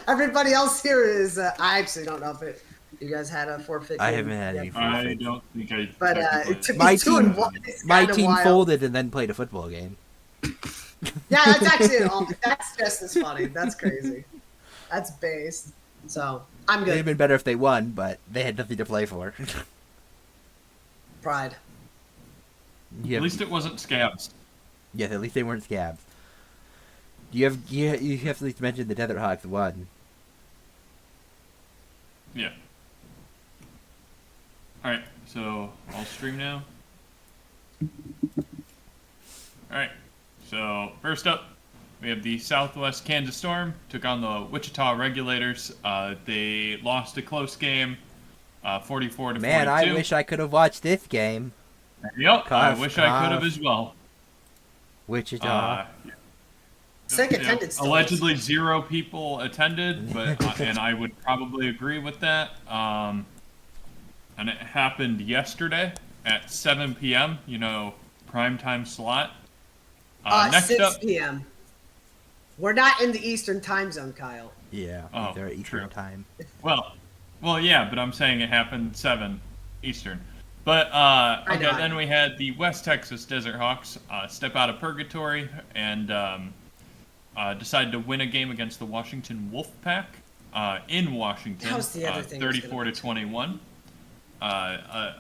Everybody else here is. I actually don't know if you guys had a forfeit. I game haven't had any yet. forfeits. I don't think I. But to be My 2-1 is My kinda team wild. folded and then played a football game. Yeah, that's actually that's just as funny. That's crazy. That's based. So I'm It'd have good. been better if they won, but they had nothing to play for. Pride. You At have- least it wasn't scabs. Yes, at least they weren't scabs. You have to at least mention the Desert Hawks won. Yeah. Alright, so I'll stream now. Alright, so first up, we have the Southwest Kansas Storm, took on the Wichita Regulators. They lost a close game, 44-42. Man, I wish I could have watched this game. Yep, I Cough, wish I could have cough. as well. Wichita. Sick Yeah, attendance. totals. allegedly 0 people attended, but and I would probably agree with that. And it happened yesterday at 7 p.m. You know, primetime slot. Next 6 up, p.m. We're not in the Eastern time zone, Kyle. Yeah, Oh, they're Eastern true. time. well, yeah, but I'm saying it happened 7 Eastern. But okay, know. then we had the West Texas Desert Hawks step out of purgatory and decided to win a game against the Washington Wolfpack in Washington, That was the other thing I was gonna 34-21.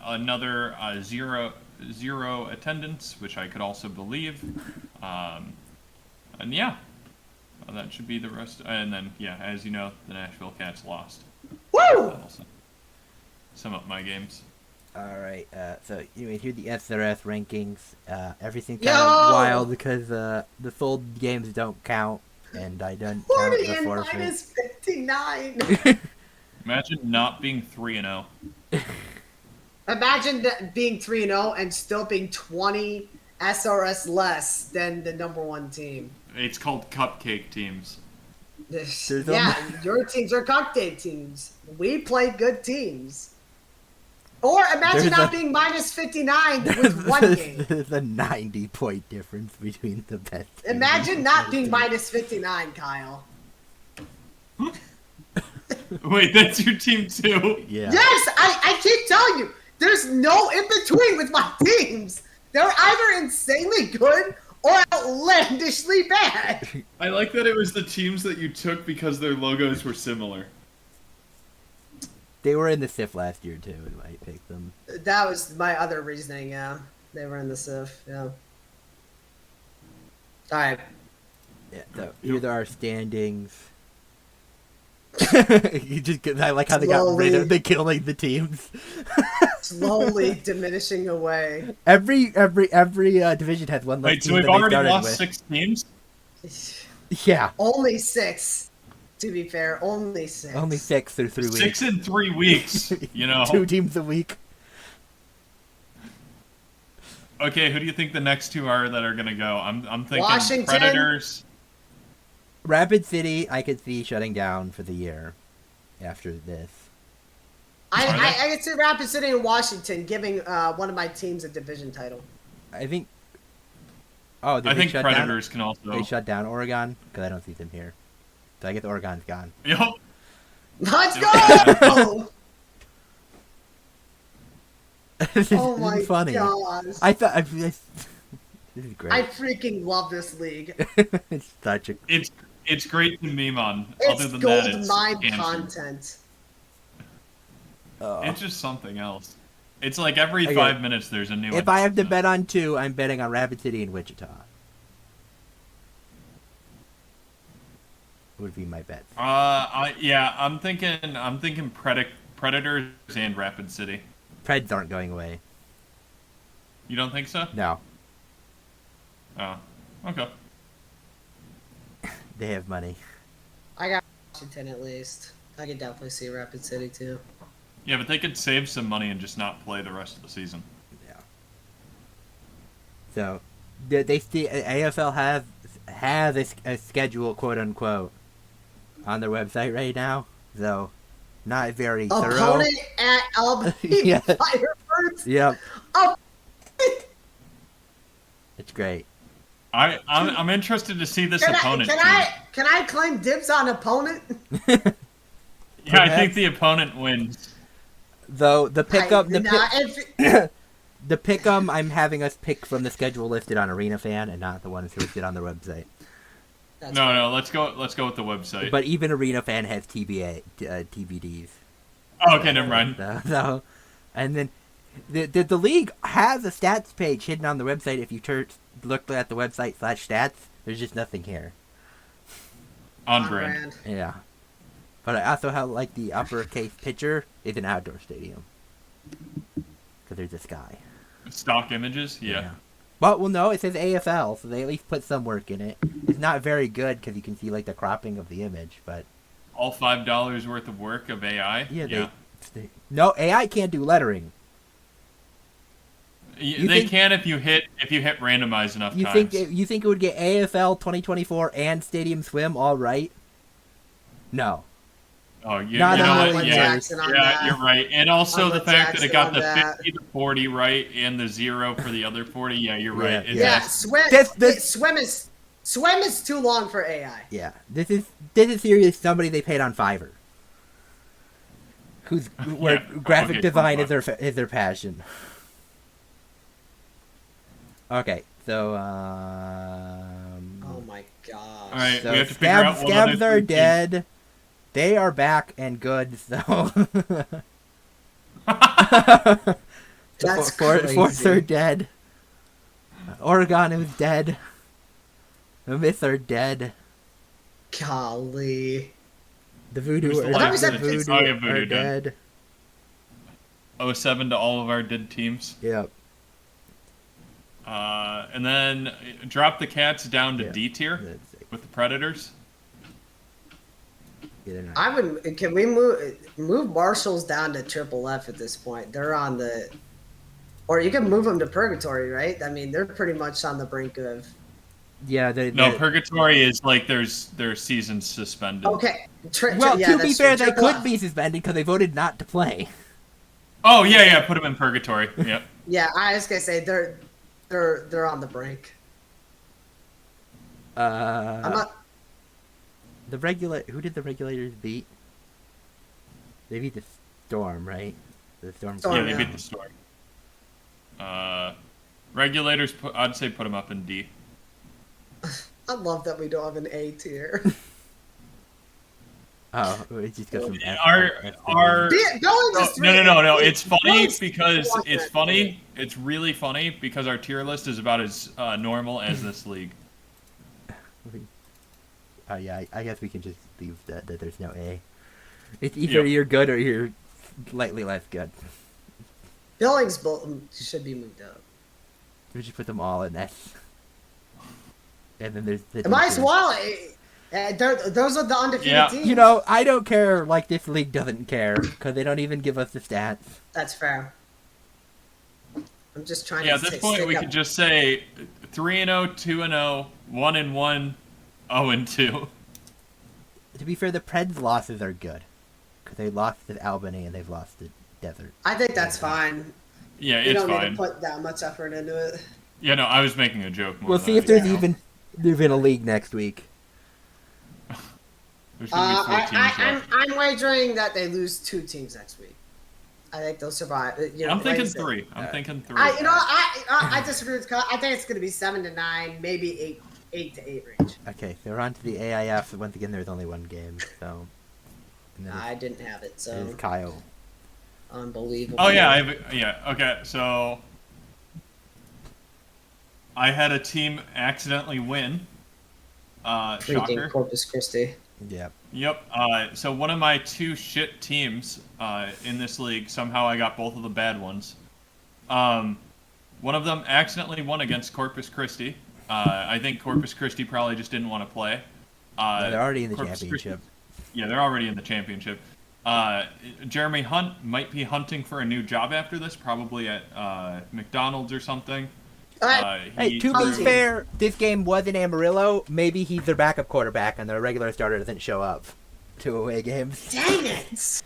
Another zero attendance, which I could also believe. And yeah, that should be the rest. And then yeah, as you know, the Nashville Cats lost. Woo! That'll sum up my games. All right, so you hear the SRS rankings. Everything kind Yo! of wild because the sold games don't count, and I don't count 40 the and forfeit. minus 59. Imagine not being 3-0. Imagine being 3-0 and still being 20 SRS less than the number one team. It's called cupcake teams. Yeah, your teams are cupcake teams. We play good teams. Or imagine There's not a- being minus 59 with one game. There's a 90-point difference between the best. teams. Imagine not being minus 59, Kyle. Wait, that's your team too? Yeah. Yes, I keep telling you, there's no in between with my teams. They're either insanely good or outlandishly bad. I like that it was the teams that you took because their logos were similar. They were in the SIF last year too. I picked them. That was my other reasoning, yeah. They were in the SIF, yeah. Alright. Yeah. So here are our standings. I like how they got rid of the killing the teams. Slowly diminishing away. Every division has one less Wait, so team we've than they already started lost with. 6 teams? Yeah, Only 6. To be fair, only 6. only 6 through 3 weeks. 6 in 3 weeks, you know. 2 teams a week. Okay, who do you think the next 2 are that are gonna go? I'm thinking Washington. Predators. Rapid City, I could see shutting down for the year after this. I could see Rapid City and Washington giving one of my teams a division title. I think. Oh, did I they think shut Predators can also. Down? They shut down Oregon because I don't see them here. So I guess Oregon's gone. Yup. Let's go! This Oh is my funny. gosh. I thought this is great. I freaking love this league. It's such a. It's great to meme on. It's Other than gold that, it's mine cancer. content. It's just something else. It's like every Okay. 5 minutes there's a new. If I have to bet on 2, I'm betting on Rapid City and Wichita. Would be my bet. I'm thinking Predators and Rapid City. Preds aren't going away. You don't think so? No, Oh, okay. they have money. I got Washington at least. I could definitely see Rapid City too. Yeah, but they could save some money and just not play the rest of the season. Yeah. So, they see AFL have a schedule, quote unquote, on their website right now. So, not very thorough. Opponent at Albany Yeah. Firebirds. Yep. Oh. It's great. I'm interested to see this opponent. Can I claim dibs on opponent? Yeah, I think the opponent wins. Though the pickup, the pick'em, I'm having us pick from the schedule listed on Arena Fan and not the ones listed on their website. No, let's go with the website. But even Arena Fan has TBDs. Oh, okay, never mind. So, and then the league has a stats page hidden on the website. If you look at the website /stats, there's just nothing here. On brand. Yeah. But I also like the uppercase picture is an outdoor stadium. Because there's a sky. Stock images? Yeah. Well, no, it says AFL, so they at least put some work in it. It's not very good because you can see like the cropping of the image, but... All $5 worth of work of AI? Yeah. No, AI can't do lettering. They can if you hit randomize enough times. You think it would get AFL 2024 and Stadium Swim all right? No. Oh, you know what? Yeah, you're right. And also the fact that it got the 50 to 40 right and the 0 for the other 40. Yeah, you're right. Yeah, swim is too long for AI. Yeah, this is seriously somebody they paid on Fiverr, where graphic design is their passion. Okay, so oh my god. All right, so we have to figure out what Scabs are dead. They are back and good, so... That's crazy. Force are dead. Oregon is dead. The Myths are dead. Golly. The Voodoo are dead. 07 to all of our dead teams. Yep. And then drop the Cats down to D tier with the Predators. I would. Can we move Marshalls down to Triple F at this point? They're on the, or you can move them to Purgatory, right? I mean, they're pretty much on the brink of. Yeah. Purgatory is like their season's suspended. Okay. To be fair, they could be suspended because they voted not to play. Oh yeah, put them in Purgatory. Yep. Yeah, I was gonna say they're on the brink. I'm not. Who did the Regulators beat? They beat the Storm, right? The Storm. Yeah, they beat the Storm. Regulators, I'd say put them up in D. I love that we don't have an A tier. Oh, we just got some. No. It's funny because it's funny. It's really funny because our tier list is about as normal as this league. Yeah, I guess we can just leave that there's no A. It's either you're good or you're slightly less good. Billings should be moved up. We just put them all in S. And then there's the. Might as well. Those are the undefeated teams. You know, I don't care. Like this league doesn't care because they don't even give us the stats. That's fair. I'm just trying. Yeah, at this point we could just say 3-0, 2-0, 1-1. 0-2. To be fair, the Preds losses are good because they lost to Albany and they've lost to Desert. I think that's fine. Yeah, it's fine. You don't need to put that much effort into it. Yeah, no, I was making a joke. We'll see if there's even a league next week. I'm wagering that they lose 2 teams next week. I think they'll survive. I'm thinking 3. I'm thinking 3. I disagree with. I think it's going to be 7 to 9, maybe 8 to 8 range. Okay, so we're on to the AIF. Once again, there's only one game, so. I didn't have it, so. It's Kyle. Unbelievable. Oh yeah, okay, so I had a team accidentally win. Shocker. Corpus Christi. Yep. Yep. So one of my 2 shit teams in this league, somehow I got both of the bad ones. One of them accidentally won against Corpus Christi. I think Corpus Christi probably just didn't want to play. They're already in the championship. Yeah, they're already in the championship. Jeremy Hunt might be hunting for a new job after this, probably at McDonald's or something. Hey, to be fair, this game was in Amarillo. Maybe he's their backup quarterback and their regular starter doesn't show up to away games. Dang it! It's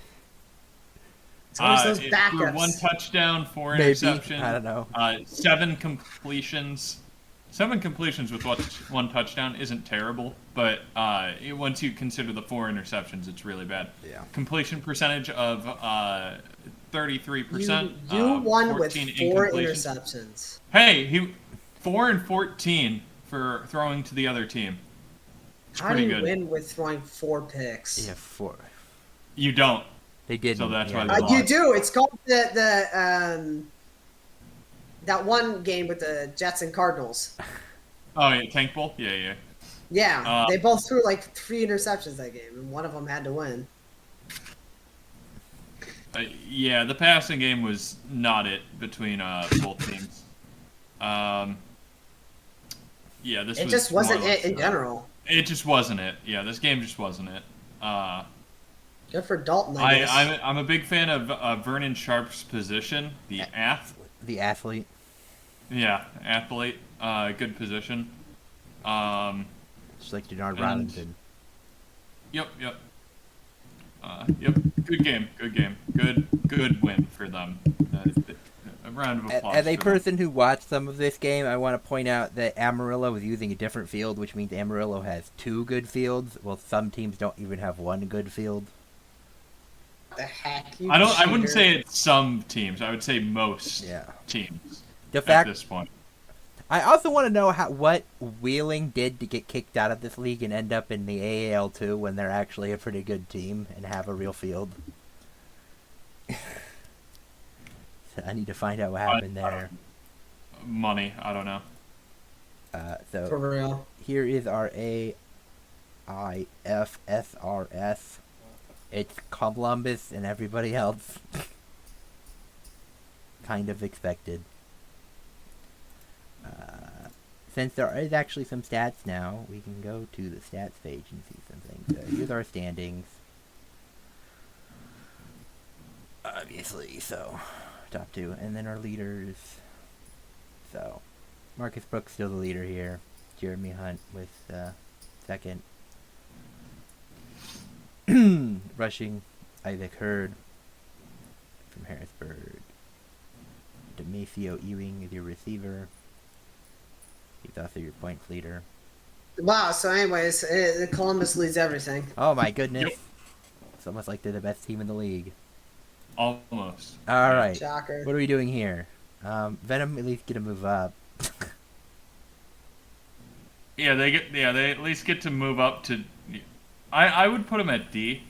always those backups. For 1 touchdown, 4 Maybe. interceptions. I don't know. 7 completions. 7 completions with 1 touchdown isn't terrible, but once you consider the 4 interceptions, it's really bad. Yeah. Completion percentage of 33%. You won with 14 4 incompletions. interceptions. Hey, he 4 and 14 for throwing to the other team. It's How do pretty you good. win with throwing 4 picks? Yeah, 4. You don't. They didn't. So that's yeah. why they lost. You do. It's called that one game with the Jets and Cardinals. Oh, yeah, Tank Bowl? Yeah. Yeah, they both threw like 3 interceptions that game, and one of them had to win. Yeah, the passing game was not it between both teams. Yeah, this It was just wasn't more or it in less, general. It just wasn't it. Yeah, this game just wasn't it. Good for Dalton, I guess. I'm a big fan of Vernon Sharp's position, the The athlete. Yeah, athlete. Good position. Just like Denard Robinson. Yep. Good game. Good win for them. A round of applause. As a for them. person who watched some of this game, I want to point out that Amarillo was using a different field, which means Amarillo has 2 good fields. Well, some teams don't even have 1 good field. What the heck? I wouldn't say it's some teams. I would say most teams The fact, at this point. I also want to know what Wheeling did to get kicked out of this league and end up in the AAL2 when they're actually a pretty good team and have a real field. So I need to find out what happened there. Money, I don't know. So For real. here is our AIFSRS. It's Columbus and everybody else. Kind of expected. Since there is actually some stats now, we can go to the stats page and see some things. So here's our standings. Obviously, so top 2, and then our leaders. So Marcus Brooks still the leader here. Jeremy Hunt with second. Rushing, Isaac Hurd from Harrisburg. Demasio Ewing is your receiver. He's also your points leader. Wow, so anyways, Columbus leads everything. Oh my goodness. Yep. It's almost like they're the best team in the league. Almost. Alright. Shocker. What are we doing here? Venom at least get to move up. Yeah, they at least get to move up to. I would put them at D.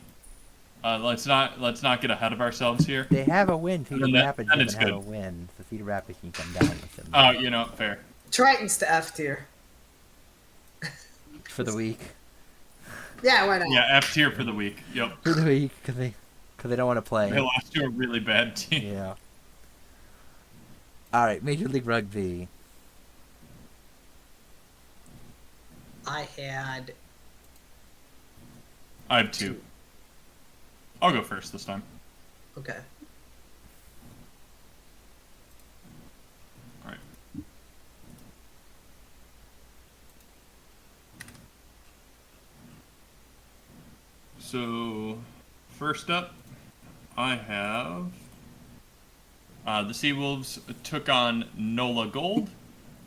Let's not get ahead of ourselves here. They have a win. Cedar And that- Rapids and doesn't it's have a good. win. So Cedar Rapids can come down with them. Oh, fair. Triton's to F tier. For the week. Yeah, why not? Yeah, F tier for the week. Yep. For the week, because they don't want to play. They lost to a really bad team. Yeah. Alright, Major League Rugby. I have 2. I'll go first this time. Okay. All right. So, first up, I have the Seawolves took on NOLA Gold.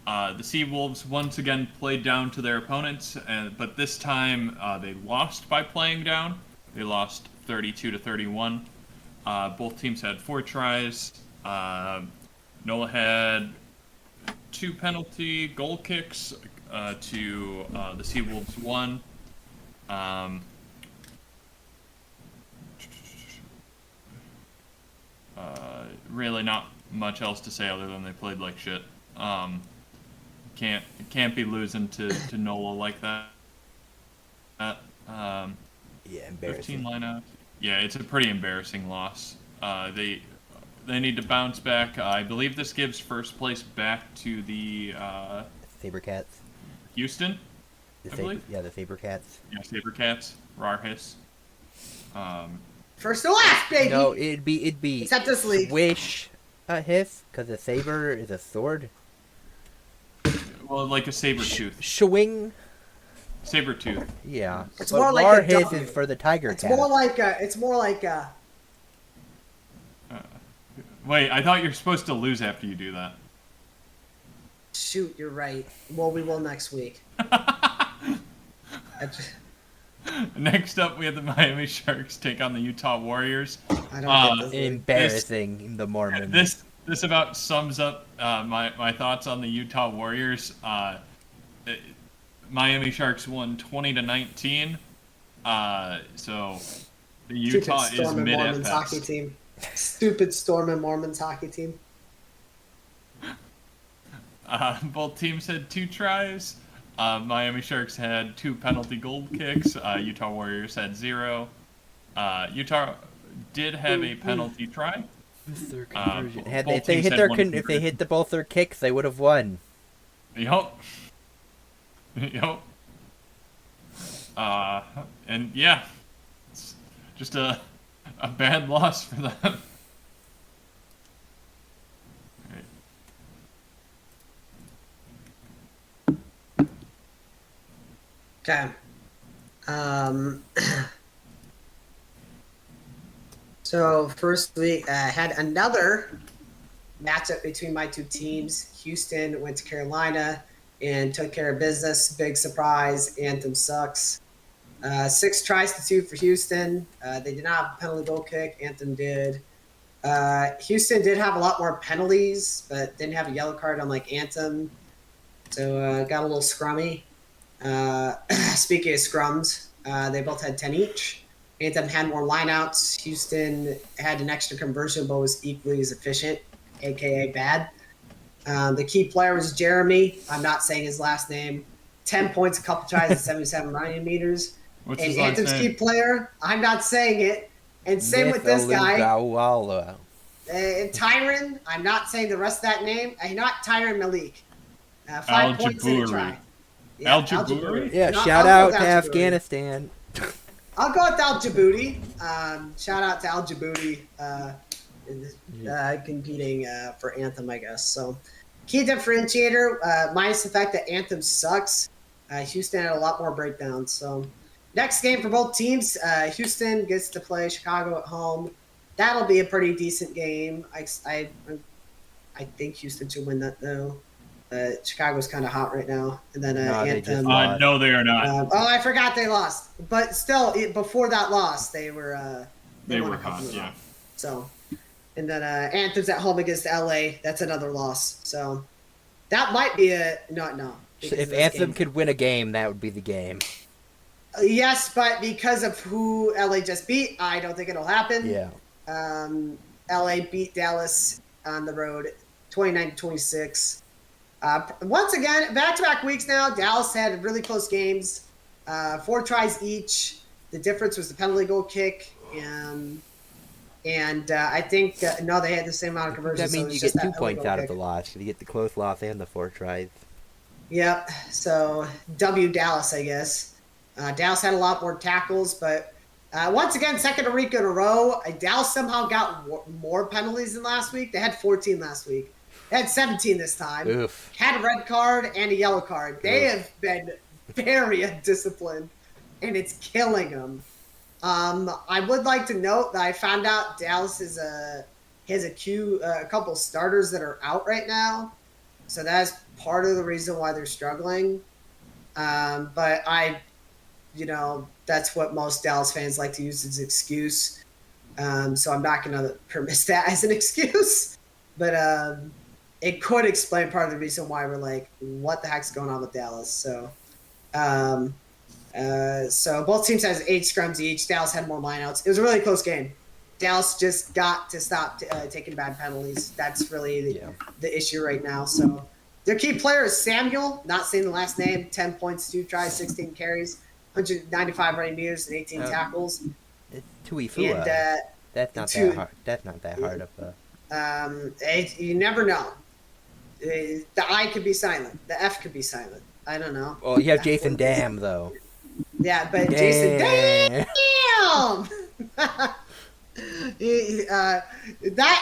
The Seawolves once again played down to their opponents, but this time they lost by playing down. They lost 32-31. Both teams had 4 tries. NOLA had 2 penalty goal kicks to the Seawolves 1. Really not much else to say other than they played like shit. Can't be losing to NOLA like that. Yeah, embarrassing. 15 lineouts. Yeah, it's a pretty embarrassing loss. They need to bounce back. I believe this gives first place back to the Sabercats. Houston. I believe. Yeah, the Sabercats. Yeah, Sabercats. Rarhis. First to last, baby. No, it'd be Except this league. Swish a hiss, because a saber is a sword. Well, like a saber tooth. Swing. Saber tooth. Yeah. It's but more like war a hiss W. is for the tiger It's cat. more like Wait, I thought you're supposed to lose after you do that. shoot, you're right. Well, we will next week. Next up, we have the Miami Sharks take on the Utah Warriors. I don't get this. Embarrassing, the Mormons. This about sums up my thoughts on the Utah Warriors. Miami Sharks won 20-19. So the Utah Stupid is Storm and mid Mormons at hockey best. team. Stupid Storm and Mormons hockey team. Both teams had 2 tries. Miami Sharks had 2 penalty goal kicks. Utah Warriors had 0. Utah did have a penalty try. Their conversion. Both teams had one If they hit both their kicks, they would have won. Yup. Yup. And yeah, it's just a bad loss for them. Alright. Okay. So first we had another matchup between my two teams. Houston went to Carolina and took care of business. Big surprise. Anthem sucks. 6 tries to 2 for Houston. They did not have a penalty goal kick. Anthem did. Houston did have a lot more penalties, but didn't have a yellow card unlike Anthem. So got a little scrummy. Speaking of scrums, they both had 10 each. Anthem had more lineouts. Houston had an extra conversion, but was equally as efficient, a.k.a. bad. The key player was Jeremy. I'm not saying his last name. 10 points, a couple tries, and 77 running meters. What's And his last Anthem's name? key player, I'm not saying it. And same with this guy. Tyron, I'm not saying the rest of that name. Not Tyron Malik. 5 points in a try. Al Jabouri? Yeah, No, shout I'll out go to with Al Jabouri. Afghanistan. I'll go with Al Jabouri. Shout out to Al Jabouri competing for Anthem, I guess. So, key differentiator, minus the fact that Anthem sucks. Houston had a lot more breakdowns. So, next game for both teams, Houston gets to play Chicago at home. That'll be a pretty decent game. I think Houston should win that, though. Chicago's kind of hot right now. And then No, they just Anthem. lost. No, they are not. I forgot they lost. But still, before that loss, they were They won were a couple hot, of yeah. them. So, and then Anthem's at home against LA. That's another loss. So, that might be a no. because If this Anthem game- could win a game, that would be the game. Yes, but because of who LA just beat, I don't think it'll happen. Yeah. LA beat Dallas on the road, 29-26. Once again, back-to-back weeks now, Dallas had really close games, 4 tries each. The difference was the penalty goal kick, and I think they had the same amount of conversions. That means so you it's get just that 2 penalty points goal out of kick. the loss. You get the close loss and the 4 tries. Yep. So W Dallas, I guess. Dallas had a lot more tackles, but once again, second week in a row, Dallas somehow got more penalties than last week. They had 14 last week. They had 17 this time. Oof. Had a red card and a yellow card. They Oof. have been very undisciplined, and it's killing them. I would like to note that I found out Dallas has a couple starters that are out right now. So that's part of the reason why they're struggling. But that's what most Dallas fans like to use as an excuse. So I'm not going to permit that as an excuse. But it could explain part of the reason why we're like, what the heck's going on with Dallas? So both teams has 8 scrums each. Dallas had more lineouts. It was a really close game. Dallas just got to stop taking bad penalties. That's really the issue right now. So their key player is Samuel, not saying the last name, 10 points, 2 tries, 16 carries, 195 running meters, and 18 tackles. It's Tuifua. And That's not that hard. That's not that hard of a. you never know. The I could be silent. The F could be silent. I don't know. Well, you have Jason Dam though. Yeah, but Jason, damn! That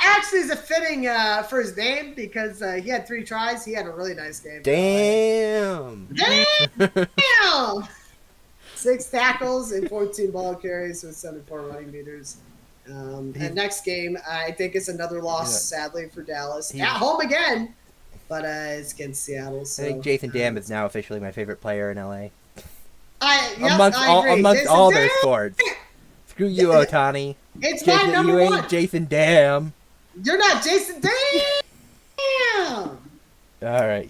actually is a fitting for his name because he had 3 tries. He had a really nice game. Damn. Damn! 6 tackles and 14 ball carries with 74 running meters. And next game, I think it's another loss, sadly, for Dallas. At home again, but it's against Seattle. So, I think Jason Dam is now officially my favorite player in LA. I agree. Amongst Jason all Dam? their sports. Screw you, Otani. It's Jason, my number you ain't one. Jason Dam. You're not Jason Dam. All right.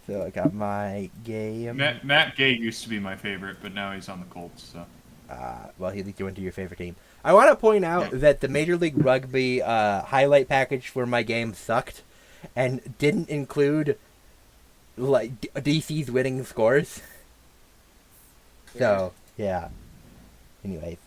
So I got my game. Matt Gay used to be my favorite, but now he's on the Colts. So. Well, he went to your favorite team. I want to point out that the Major League Rugby highlight package for my game sucked, and didn't include like DC's winning scores. So yeah. Anyways.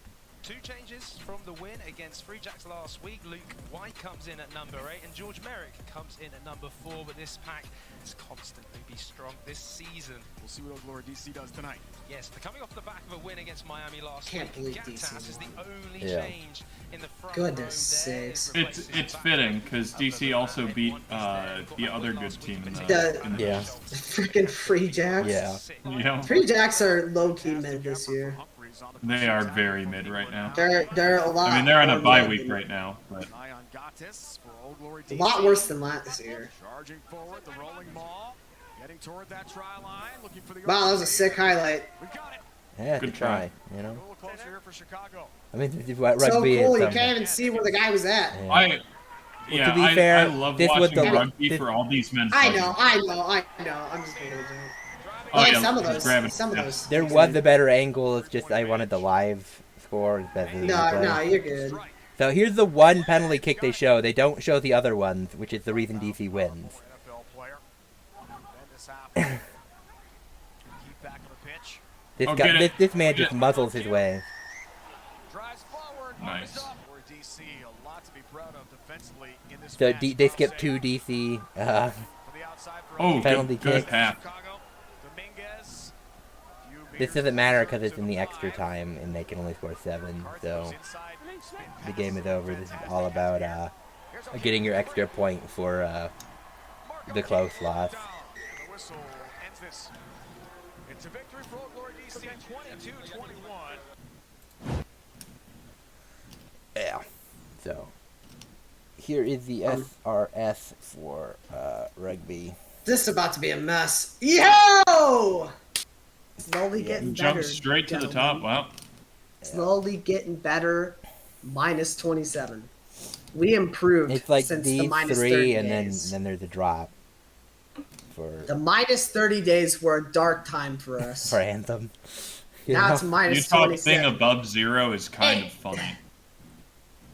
2 changes from the win against Free Jacks last week. Luke White comes in at number 8 and George Merrick comes in at number 4, but this pack has constantly been strong this season. We'll see what Old Glory DC does tonight. Yes, they're coming off the back of a win against Miami last Can't week. believe Gattas DC is the won. only change in the front Goodness row there. sakes. It's fitting because DC also beat the other good team in the Yeah. Freaking Free Jacks. Yeah. You know, Free Jacks are low-key mid this year. they are very mid right now. They're a lot. I mean, they're on a more bye mid week than- right now, but Eye on Gattas for Old Glory A DC. lot worse than last year. Charging forward, the rolling maul. Getting toward that try line, looking for the Wow, that was a sick highlight. We got it. Yeah, Good good try. try. You A know. little closer here for Chicago. I mean, this is what So rugby cool, is. you can't even see where the guy was at. Yeah. Yeah, to be fair, I love this was watching the- rugby this- for all these men. I know. I'm just making a joke. Oh, Yeah, yeah, some of he's those. grabbing- Some of yeah. those. There was a better angle. It's just I wanted the live score better than the replay. No, you're good. So here's the one penalty kick they show. They don't show the other ones, which is the reason DC wins. NFL player. Then this happens. Keep back on the pitch. This Oh, guy, get it. this man Get just it. muzzles his way. Drives forward. Nice. Up. For DC, a lot to be proud of defensively in this So match. they skipped 2 DC. For the outside for Oh, Penalty good kick. half. Chicago. Dominguez. This doesn't matter because it's in the extra time and they can only score 7. So the game is over. This is all about getting your extra point for the close loss. The whistle ends this. It's a victory for Old Glory DC, 22-21. Yeah. So here is the SRS for rugby. This is about to be a mess. Yo! Slowly getting better. Jump straight to the top. Wow. Slowly getting better. Minus 27. We improved It's like since these the minus 3 30 and days. then there's a drop for The minus 30 days were a dark time for us. for Anthem. You Now know? it's minus Utah thing 27. above 0 is kind of funny.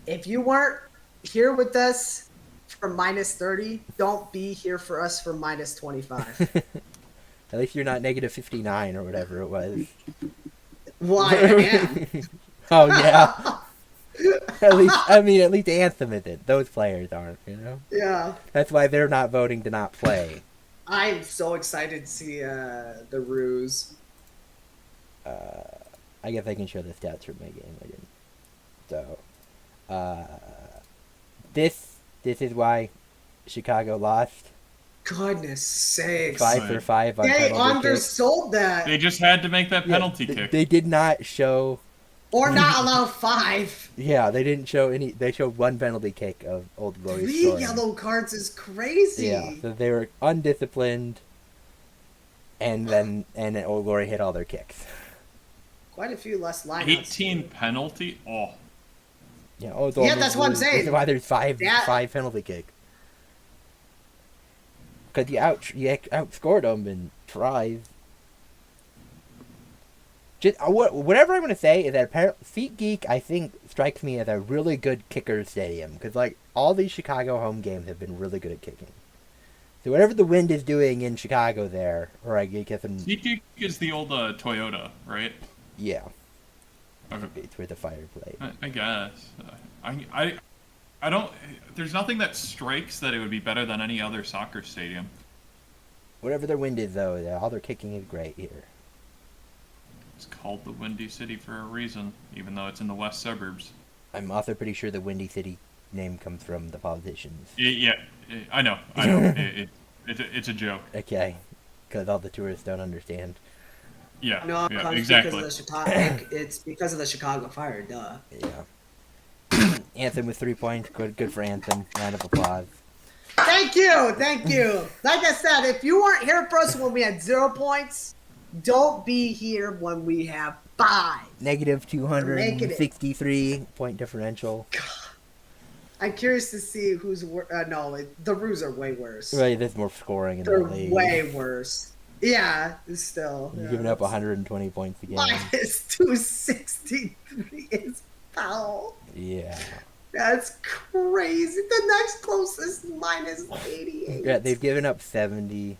If you weren't here with us for minus 30, don't be here for us for minus 25. At least you're not negative 59 or whatever it was. Well, I am. Oh yeah. at least Anthem isn't. Those players aren't. You know. Yeah. That's why they're not voting to not play. I'm so excited to see the ruse. I guess I can show the stats from my game. I didn't. So, this is why Chicago lost. Goodness sakes. 5 for 5 on They penalty kicks. undersold that. They just had to make that penalty kick. They did not show. Or not allow 5. Yeah, they didn't show any. They showed 1 penalty kick of Old Glory 3 scoring. yellow cards is crazy. Yeah, so they were undisciplined, and Old Glory hit all their kicks. Quite a few less lineouts. 18 penalty. Oh, Yeah, Old Yeah, that's what I'm saying. That's why there's 5 That- penalty kicks. Because you outscored them in tries. Just whatever I'm gonna say is that SeatGeek I think strikes me as a really good kicker stadium because like all these Chicago home games have been really good at kicking. So whatever the wind is doing in Chicago there, or I get them. SeatGeek is the old Toyota, right? Yeah, Okay. it's where the fire played. I guess. I don't. There's nothing that strikes that it would be better than any other soccer stadium. Whatever their wind is though, all their kicking is great here. It's called the Windy City for a reason, even though it's in the west suburbs. I'm also pretty sure the Windy City name comes from the politicians. Yeah, I know. It's a joke. Okay, because all the tourists don't understand. Yeah, No, yeah, it's exactly. because of the Chicago. It's because of the Chicago fire. Duh. Yeah. Anthem with 3 points. Good for Anthem. Round of applause. Thank you. Like I said, if you weren't here for us when we had 0 points, don't be here when we have 5. Negative 263 point differential. I'm curious to see who's the Roos are way worse. Right, there's more scoring in They're the league. way worse. Yeah, still. You're giving up 120 points a game. Minus 263 is foul. Yeah. That's crazy. The next closest minus 88. Yeah, they've given up 70.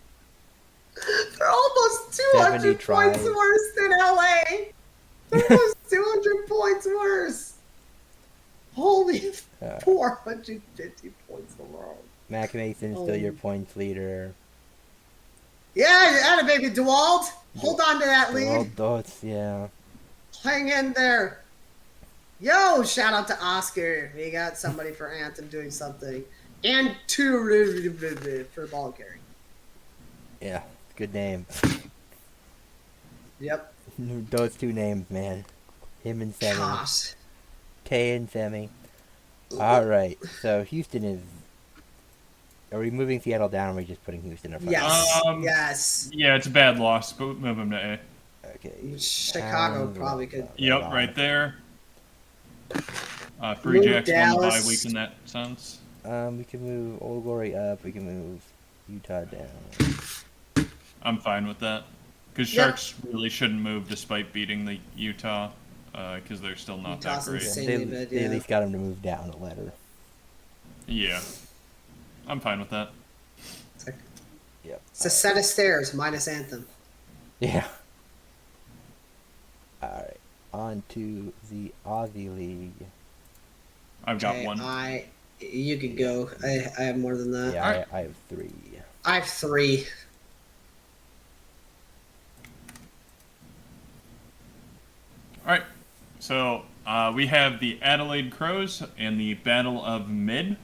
They're almost 70 200 points tries. worse than LA. They're almost 200 points worse. Holy 450 points alone. Mac Mason's still your points leader. Yeah, you had it, baby. DeWald. Hold on to that lead. Yeah. Hang in there. Yo, shout out to Oscar. We got somebody for Anthem doing something. And 2 for ball carry. Yeah, good name. Yep. Those two names, man. Him and Semi. Gosh. K and Semi. Alright, so Houston is... Are we moving Seattle down, or are we just putting Houston up front? Yes. Yes. Yeah, it's a bad loss, but move him to A. Okay. Chicago probably could. Yep, right there. Free Move Jacks won the bye Dallas. week in that sense. We can move Old Glory up. We can move Utah down. I'm fine with that. Because Yep. Sharks really shouldn't move despite beating the Utah, because they're still not Utah's that great. insane. They, Insanely bad, they yeah. at least got him to move down a letter. Yeah. I'm fine with that. Yep. It's a set of stairs minus Anthem. Yeah. Alright. On to the Aussie League. I've got Okay, one. you could go. I have more than that. Yeah, Alright. I have 3. I have 3. Alright. So, we have the Adelaide Crows and the Battle of Mid.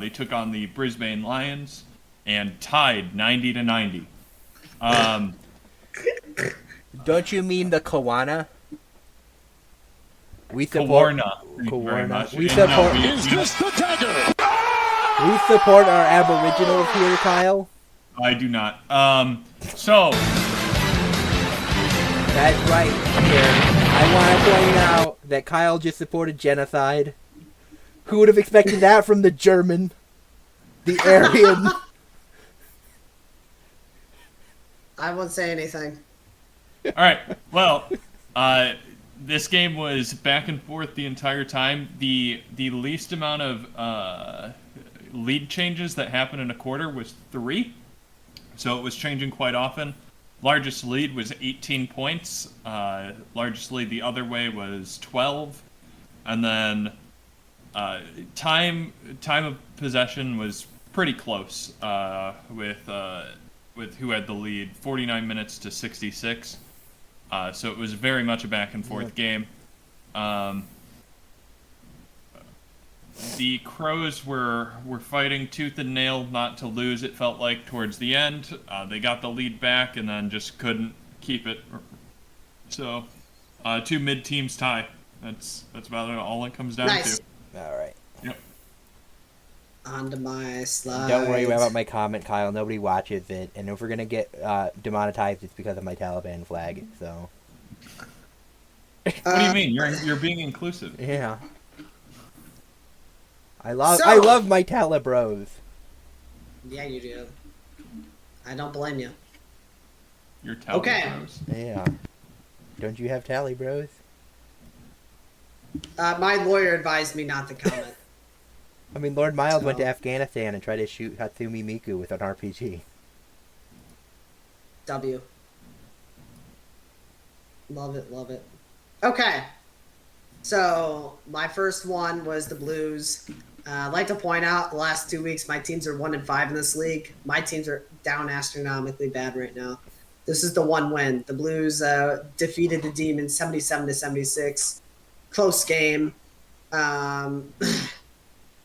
They took on the Brisbane Lions and tied 90-90. Don't you mean the Kawana? We support Kawarna. Thank you very Kawarna. much. We And no, support. We support our Aboriginals here, Kyle. I do not. So, That's right. Here, I want to point out that Kyle just supported genocide. Who would have expected that from the German, the Aryan? I won't say anything. alright. Well, this game was back and forth the entire time. The least amount of lead changes that happened in a quarter was 3. So it was changing quite often. Largest lead was 18 points. Largest lead the other way was 12. And then time of possession was pretty close with who had the lead, 49 minutes to 66. So it was very much a back and forth game. The Crows were fighting tooth and nail not to lose, it felt like, towards the end. They got the lead back and then just couldn't keep it. So, 2 mid-teams tie. That's about all it comes down Nice. to. All right. Yep. On to my slide. Don't worry about my comment, Kyle. Nobody watches it, and if we're gonna get demonetized, it's because of my Taliban flag. So. What do you mean? You're being inclusive. Yeah. I love my Tala bros. Yeah, you do. I don't blame you. You're telling Okay. Bros. Yeah. Don't you have Tally bros? My lawyer advised me not to comment. I mean, Lord Miles went to So- Afghanistan and tried to shoot Hatsumi Miku with an RPG. W. Love it, love it. Okay. So, my first one was the Blues. I'd like to point out the last 2 weeks, my teams are 1-5 in this league. My teams are down astronomically bad right now. This is the one win. The Blues defeated the Demons 77-76. Close game.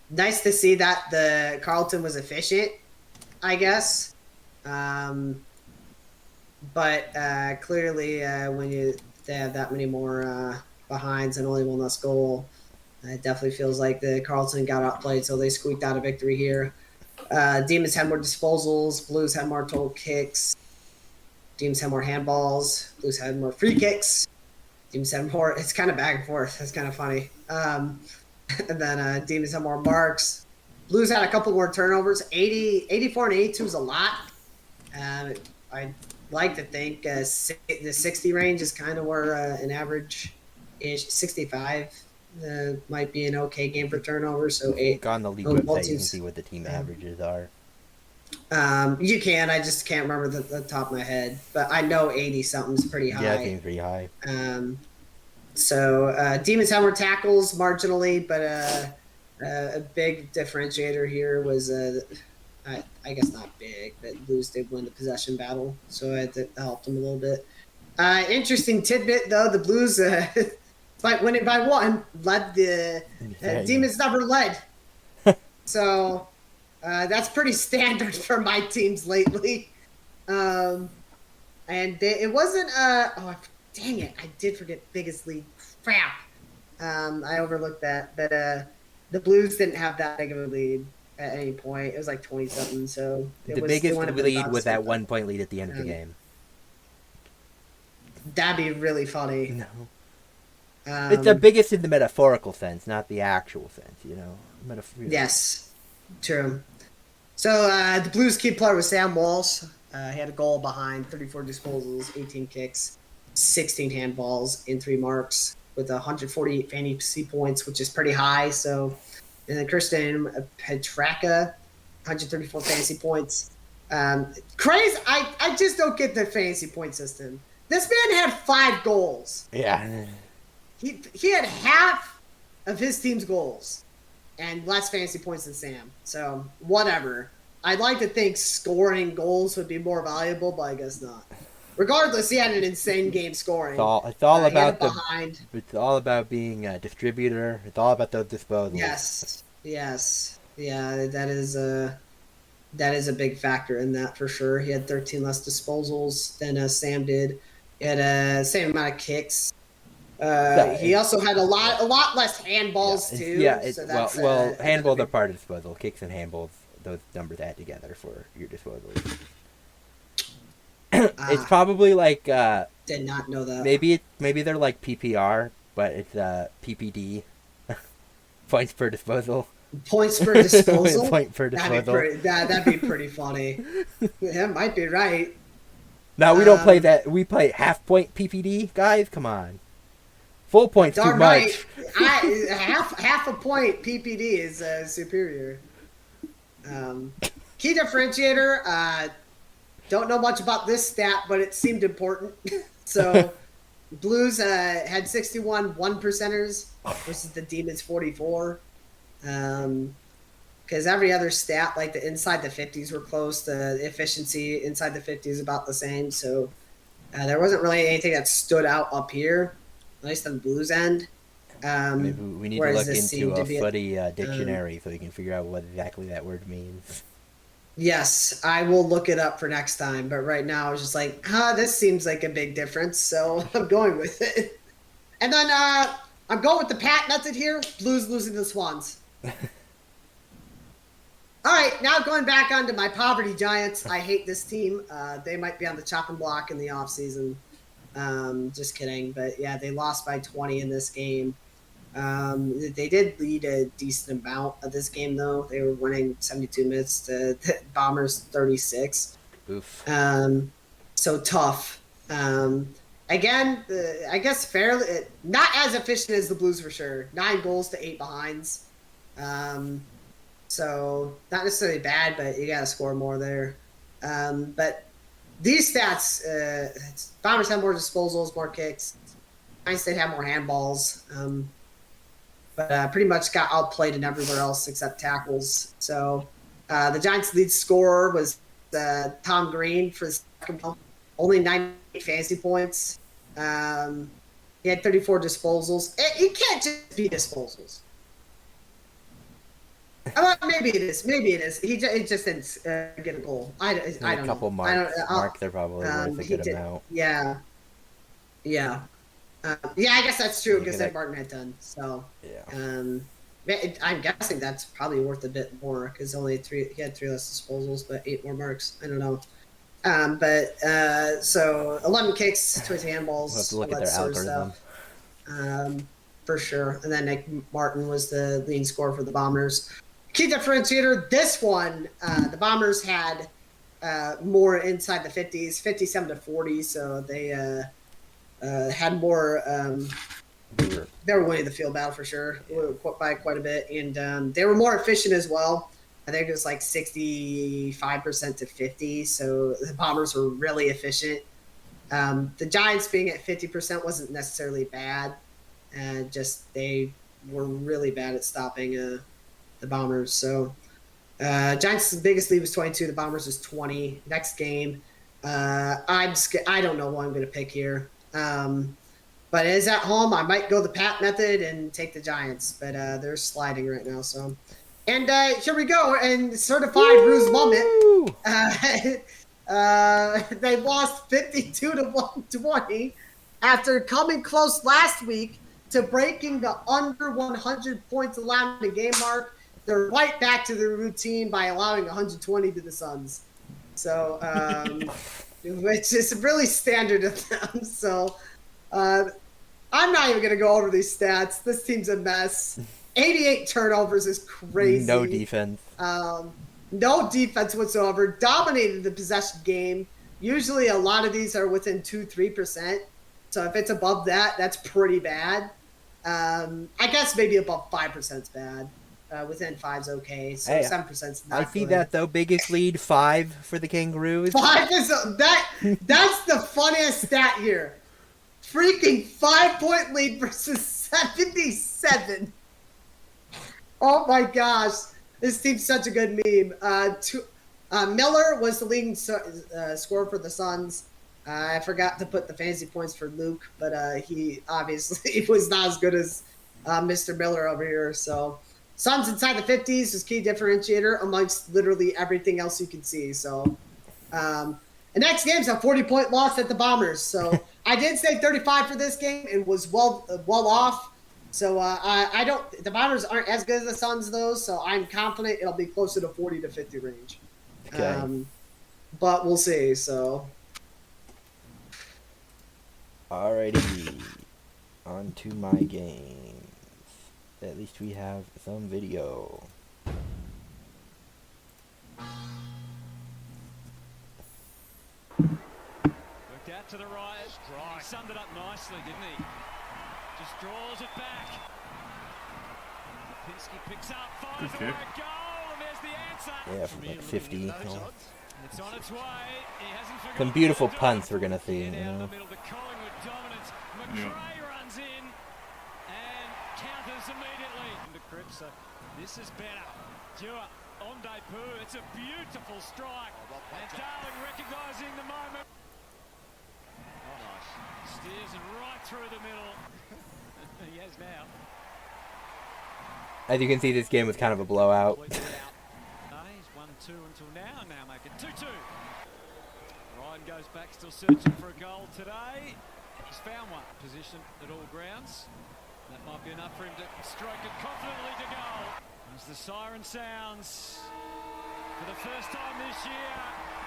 Nice to see that the Carleton was efficient, I guess. But clearly, when they have that many more behinds and only one less goal, it definitely feels like the Carleton got outplayed, so they squeaked out a victory here. Demons had more disposals. Blues had more total kicks. Demons had more handballs. Blues had more free kicks. Demons had more. It's kind of back and forth. It's kind of funny. And then Demons had more marks. Blues had a couple more turnovers. 84 and 82 is a lot. I'd like to think the 60 range is kind of where an average-ish 65 might be an okay game for turnovers. So 8. Go on the league website, you can see what the team averages are. You can. I just can't remember the top of my head, but I know 80 something is pretty high. Yeah, it seems pretty high. So Demons had more tackles marginally, but a big differentiator here was I guess not big, but Blues did win the possession battle, so that helped them a little bit. Interesting tidbit though: the Blues, despite winning by 1, led the Demons never led. So. That's pretty standard for my teams lately. And it wasn't, dang it, I did forget biggest lead. Crap. I overlooked that. But the Blues didn't have that big of a lead at any point. It was like 20-something, so. The biggest lead was that 1-point lead at the end of the game. That'd be really funny. No. It's the biggest in the metaphorical sense, not the actual sense, you know. Yes. True. So the Blues key player was Sam Walsh. He had a goal behind, 34 disposals, 18 kicks, 16 handballs, in 3 marks with 148 fantasy points, which is pretty high. So, and then Kirsten Petraka, 134 fantasy points. Crazy. I just don't get the fantasy point system. This man had 5 goals. Yeah. He had half of his team's goals. And less fantasy points than Sam. So, whatever. I'd like to think scoring goals would be more valuable, but I guess not. Regardless, he had an insane game scoring. It's all about being a distributor. It's all about those disposals. Yes. Yeah, that is a big factor in that for sure. He had 13 less disposals than Sam did. He had the same amount of kicks. He also had a lot less handballs too. Yeah, so that's, handballs are part of disposal. Kicks and handballs, those numbers add together for your disposals. It's probably like did not know that. Maybe they're like PPR, but it's PPD, points per disposal. Points per disposal. Point per disposal. That'd be pretty funny. That might be right. No, we don't play that. We play half point PPD, guys. Come on. Full point's too much. Half a point PPD is superior. Key differentiator. Don't know much about this stat, but it seemed important. So, Blues had 61 1-percenters versus the Demons 44. Because every other stat, like the inside the 50s, were close. The efficiency inside the 50s about the same. So, there wasn't really anything that stood out up here. At least on the Blues end. Maybe we need to look into a footy dictionary so we can figure out what exactly that word means. Yes, I will look it up for next time. But right now, I was just like, this seems like a big difference. So I'm going with it. And then I'm going with the Pat method here. Blues losing to the Swans. All right, now going back onto my poverty Giants. I hate this team. They might be on the chopping block in the offseason. Just kidding. But yeah, they lost by 20 in this game. They did lead a decent amount of this game, though. They were winning 72 minutes to the Bombers 36. Oof. So tough. Again, I guess fairly not as efficient as the Blues for sure. 9 goals to 8 behinds. So not necessarily bad, but you got to score more there. But these stats, Bombers had more disposals, more kicks. Giants did have more handballs. But pretty much got outplayed in everywhere else except tackles. So the Giants' lead scorer was Tom Green for the second goal. Only 98 fantasy points. He had 34 disposals. You can't just be disposals. maybe it is. Maybe it is. He just didn't get a goal. I don't know. A couple marks. Marks are probably worth a good amount. Yeah. Yeah. Yeah, I guess that's true because Ed Martin had done. So, yeah. I'm guessing that's probably worth a bit more because he had 3 less disposals, but 8 more marks. I don't know. So 11 kicks, 20 handballs. We'll have to look at their algorithm. For sure. And then Nick Martin was the leading scorer for the Bombers. Key differentiator, this one, the Bombers had more inside the 50s, 57-40, so they had more. They were winning the field battle for sure by quite a bit, and they were more efficient as well. I think it was like 65% to 50, so the Bombers were really efficient. The Giants being at 50% wasn't necessarily bad, just they were really bad at stopping the Bombers. So Giants' biggest lead was 22. The Bombers was 20. Next game, I don't know who I'm going to pick here. But as at home, I might go the Pat method and take the Giants. But they're sliding right now. So, and here we go. And certified Bruce Mummit. They lost 52-20 after coming close last week to breaking the under 100 points allowed in the game mark. They're right back to their routine by allowing 120 to the Suns. So, which is really standard of them. So, I'm not even going to go over these stats. This team's a mess. 88 turnovers is crazy. No defense. No defense whatsoever. Dominated the possession game. Usually a lot of these are within 2-3%. So if it's above that, that's pretty bad. I guess maybe above 5% is bad. Within 5's okay. So 7% is not I see good. that though. Biggest lead 5 for the Kangaroos. 5 is that's the funniest stat here. Freaking 5-point lead versus 77. Oh my gosh. This team's such a good meme. Miller was the leading scorer for the Suns. I forgot to put the fantasy points for Luke, but he obviously was not as good as Mr. Miller over here. So Suns inside the 50s was key differentiator amongst literally everything else you can see. So the next game's a 40-point loss at the Bombers. So I did say 35 for this game and was well off. So I don't. The Bombers aren't as good as the Suns though. So I'm confident it'll be closer to 40 to 50 range. Okay. But we'll see. So. Alrighty. On to my games. At least we have some video. Worked out to the right. He summed it up nicely, didn't he? Just draws it back. Lipinski picks up, fires away a goal, and there's the answer. Yeah, from like 50. It's on its way. He hasn't forgotten. Some beautiful punts we're gonna see. You Down know? the middle, the Collingwood dominance. McRae runs in and counters immediately. The Cripps, this is better. Dewar on debut. It's a beautiful strike. And Darling recognising the moment. Oh, nice. Steers it right through the middle. He has now. As you can see, this game was kind of a blowout. He's 1-2 until now. Now make it 2-2. Ryan goes back, still searching for a goal today. He's found one. Position at all grounds. That might be enough for him to strike it confidently to goal. As the siren sounds, for the first time this year,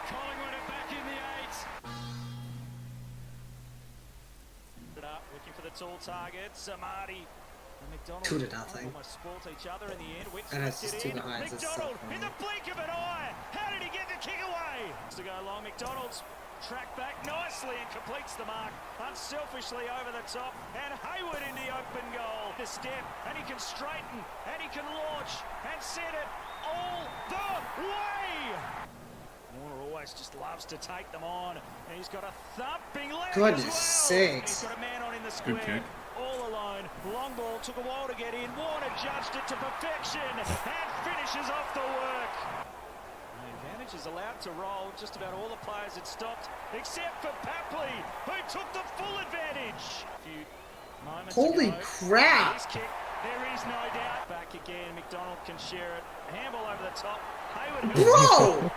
Collingwood are back in the 8. Looking for the tall target, Samadi. McDonald 2-0. almost spoilt each other in the end. And it's just too behind. McDonald in the blink of an eye. How did he get the kick away? To go long, McDonald's tracked back nicely and completes the mark unselfishly over the top. And Hayward in the open goal. The step, and he can straighten, and he can launch and set it all the way. Warner always just loves to take them on. And he's got a thumping leg Goodness as well. sakes. He's got a man on in the square. Good kick. All alone. Long ball took a while to get in. Warner judged it to perfection and finishes off the work. The advantage is allowed to roll. Just about all the players had stopped, except for Papley, who took the full advantage. A few moments Holy ago, crap. his kick There is no doubt. Back again, McDonald can share it. Handball over the top. Hayward. Bro!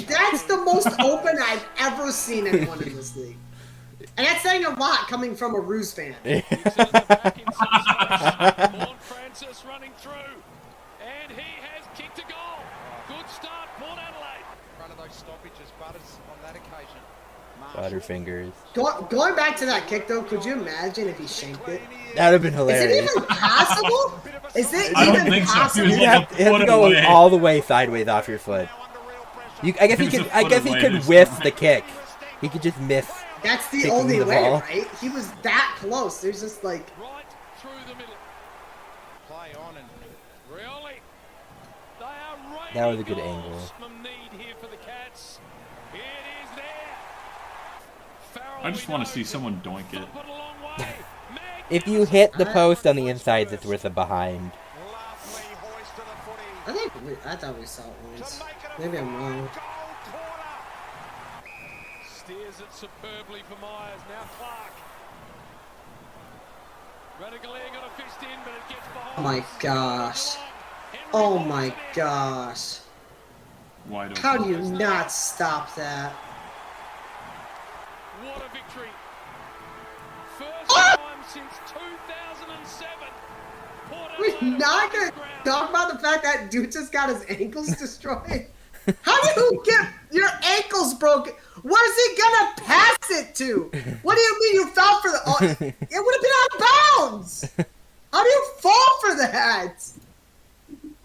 That's the most open I've ever seen anyone in this league. And that's saying a lot coming from a Roos fan. Gives it at the back in some space. Vaughan Francis running through. And he has kicked a goal. Good start, Port Adelaide. Front of those stoppages, Butters on that occasion. Butterfingers. Going back to that kick, though, could you imagine if he shanked it? That would have been Is hilarious. it even possible? Is it I don't even think so. possible? He was You like have to go away. all the way sideways off your foot. I guess he He was could. a I foot guess he away could this whiff time. the kick. He could just miss. That's the Kicking only the way, ball. right? He was that close. There's just like... Right through the middle. Play on and Rioli. They are right. That was a good angle. From need here for the Cats. It is there. Farrell, I just we want know, to see someone doink it. thump a long way. If you hit the post on the inside, it's worth a behind. lovely hoist to the footy. I thought we saw it once. Maybe I'm wrong. Steers it superbly for Myers. Now Clark. Radicalier got a fist in, but it gets behind. Oh my gosh. Oh my gosh. Wide open. How do you not stop that? What a victory. First time since 2007. Port We're Adelaide not have gonna won the ground. talk about the fact that dude just got his ankles destroyed. How do you get your ankles broken? What is he gonna pass it to? What do you mean you fell for the? Oh, it would have been out of bounds. How do you fall for that?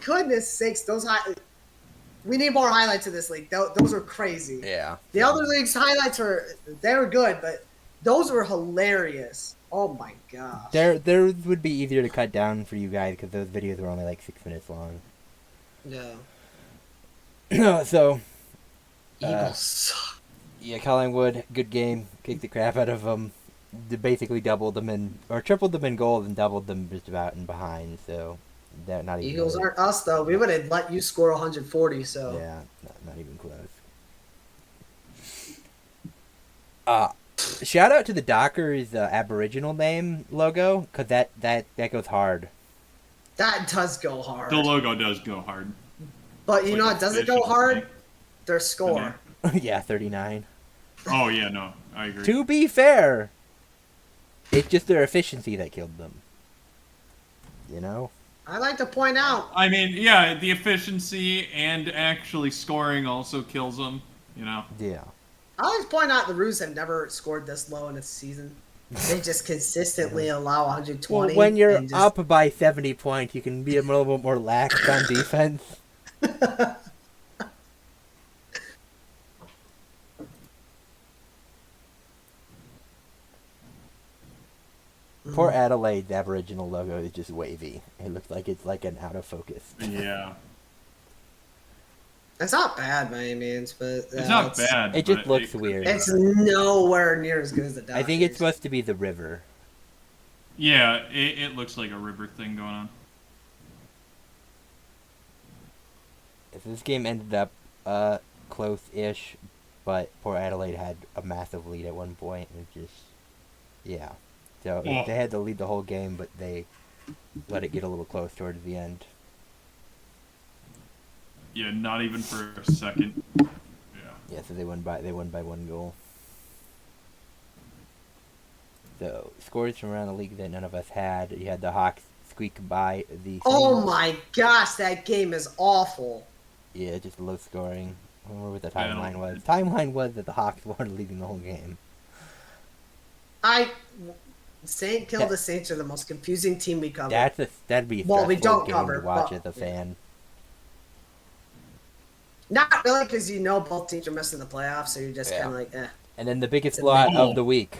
Goodness sakes, we need more highlights of this league. Those were crazy. Yeah. The other leagues' highlights were good, but those were hilarious. Oh my gosh. There would be easier to cut down for you guys because those videos were only like 6 minutes long. Yeah. So. Eagles suck. Yeah, Collingwood, good game. Kicked the crap out of them. They basically doubled them or tripled them in goals and doubled them just about in behind. So they're not even. Eagles really, aren't us though. We would have let you score 140. So Yeah, not even close. Shout out to the Dockers Aboriginal name logo because that goes hard. that does go hard. The logo does go hard. But It's you like know a what doesn't fish go or hard? something. Their score. Yeah, 39. Oh yeah, no, I agree. To be fair, it's just their efficiency that killed them. You know? I like to point out. I mean, yeah, the efficiency and actually scoring also kills them. You know. Yeah. I like to point out the Roos have never scored this low in a season. They just consistently allow 120. Well, when you're and just- up by 70 points, you can be a little bit more lax on defense. Poor Adelaide's Aboriginal logo is just wavy. It looks like it's like an out of focus. Yeah. It's not bad by any means, but It's not bad. It just but looks it- weird. It's nowhere near as good as the Dodgers. I think it's supposed to be the river. Yeah, it looks like a river thing going on. If this game ended up close-ish, but poor Adelaide had a massive lead at one point. It just, yeah. So Yeah. they had to lead the whole game, but they let it get a little close towards the end. Yeah, not even for a second. Yeah. Yeah, so they won by 1 goal. So scores from around the league that none of us had. You had the Hawks squeak by the. Oh Saints. my gosh, that game is awful. Yeah, just low scoring. I don't remember what the Yeah, I timeline don't- was. Timeline was that the Hawks were leading the whole game. Saint killed the Saints are the most confusing team we cover. That'd be a Well, we stressful don't game cover, to watch but- as a fan. Not really, because you know both teams are missing the playoffs, so you're just Yeah. kind of like, eh. And then the biggest It's blowout amazing. of the week.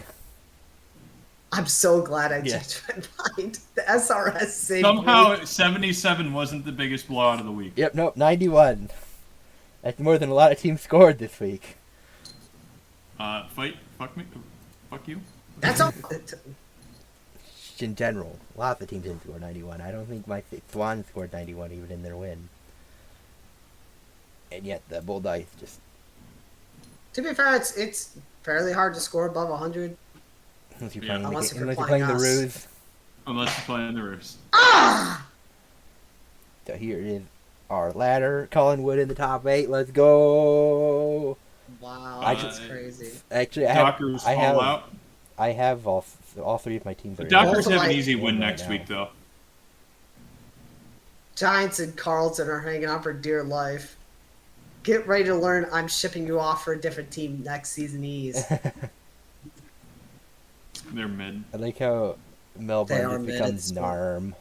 I'm so glad I Yeah. changed my mind. The SRS saved Somehow, me. 77 wasn't the biggest blowout of the week. Yep, nope, 91. That's more than a lot of teams scored this week. Fuck me, fuck you. That's all. In general, lots of teams didn't score 91. I don't think my Swans scored 91 even in their win. And yet the Bulldogs just... To be fair, it's fairly hard to score above 100. Unless you're Yeah. playing, Unless the, if you're unless you're playing the playing us. Ruse. Unless you play in the Roos. Ah! So here is our ladder. Collingwood in the top 8. Let's go. Wow, that's crazy. Actually, Dockers fall out. I have all 3 of my teams. The are Dockers in. have an easy win right next now. week, though. Giants and Carlton are hanging on for dear life. Get ready to learn I'm shipping you off for a different team next season ease. They're mid. I like how Melbourne are just mid, becomes it's Narm.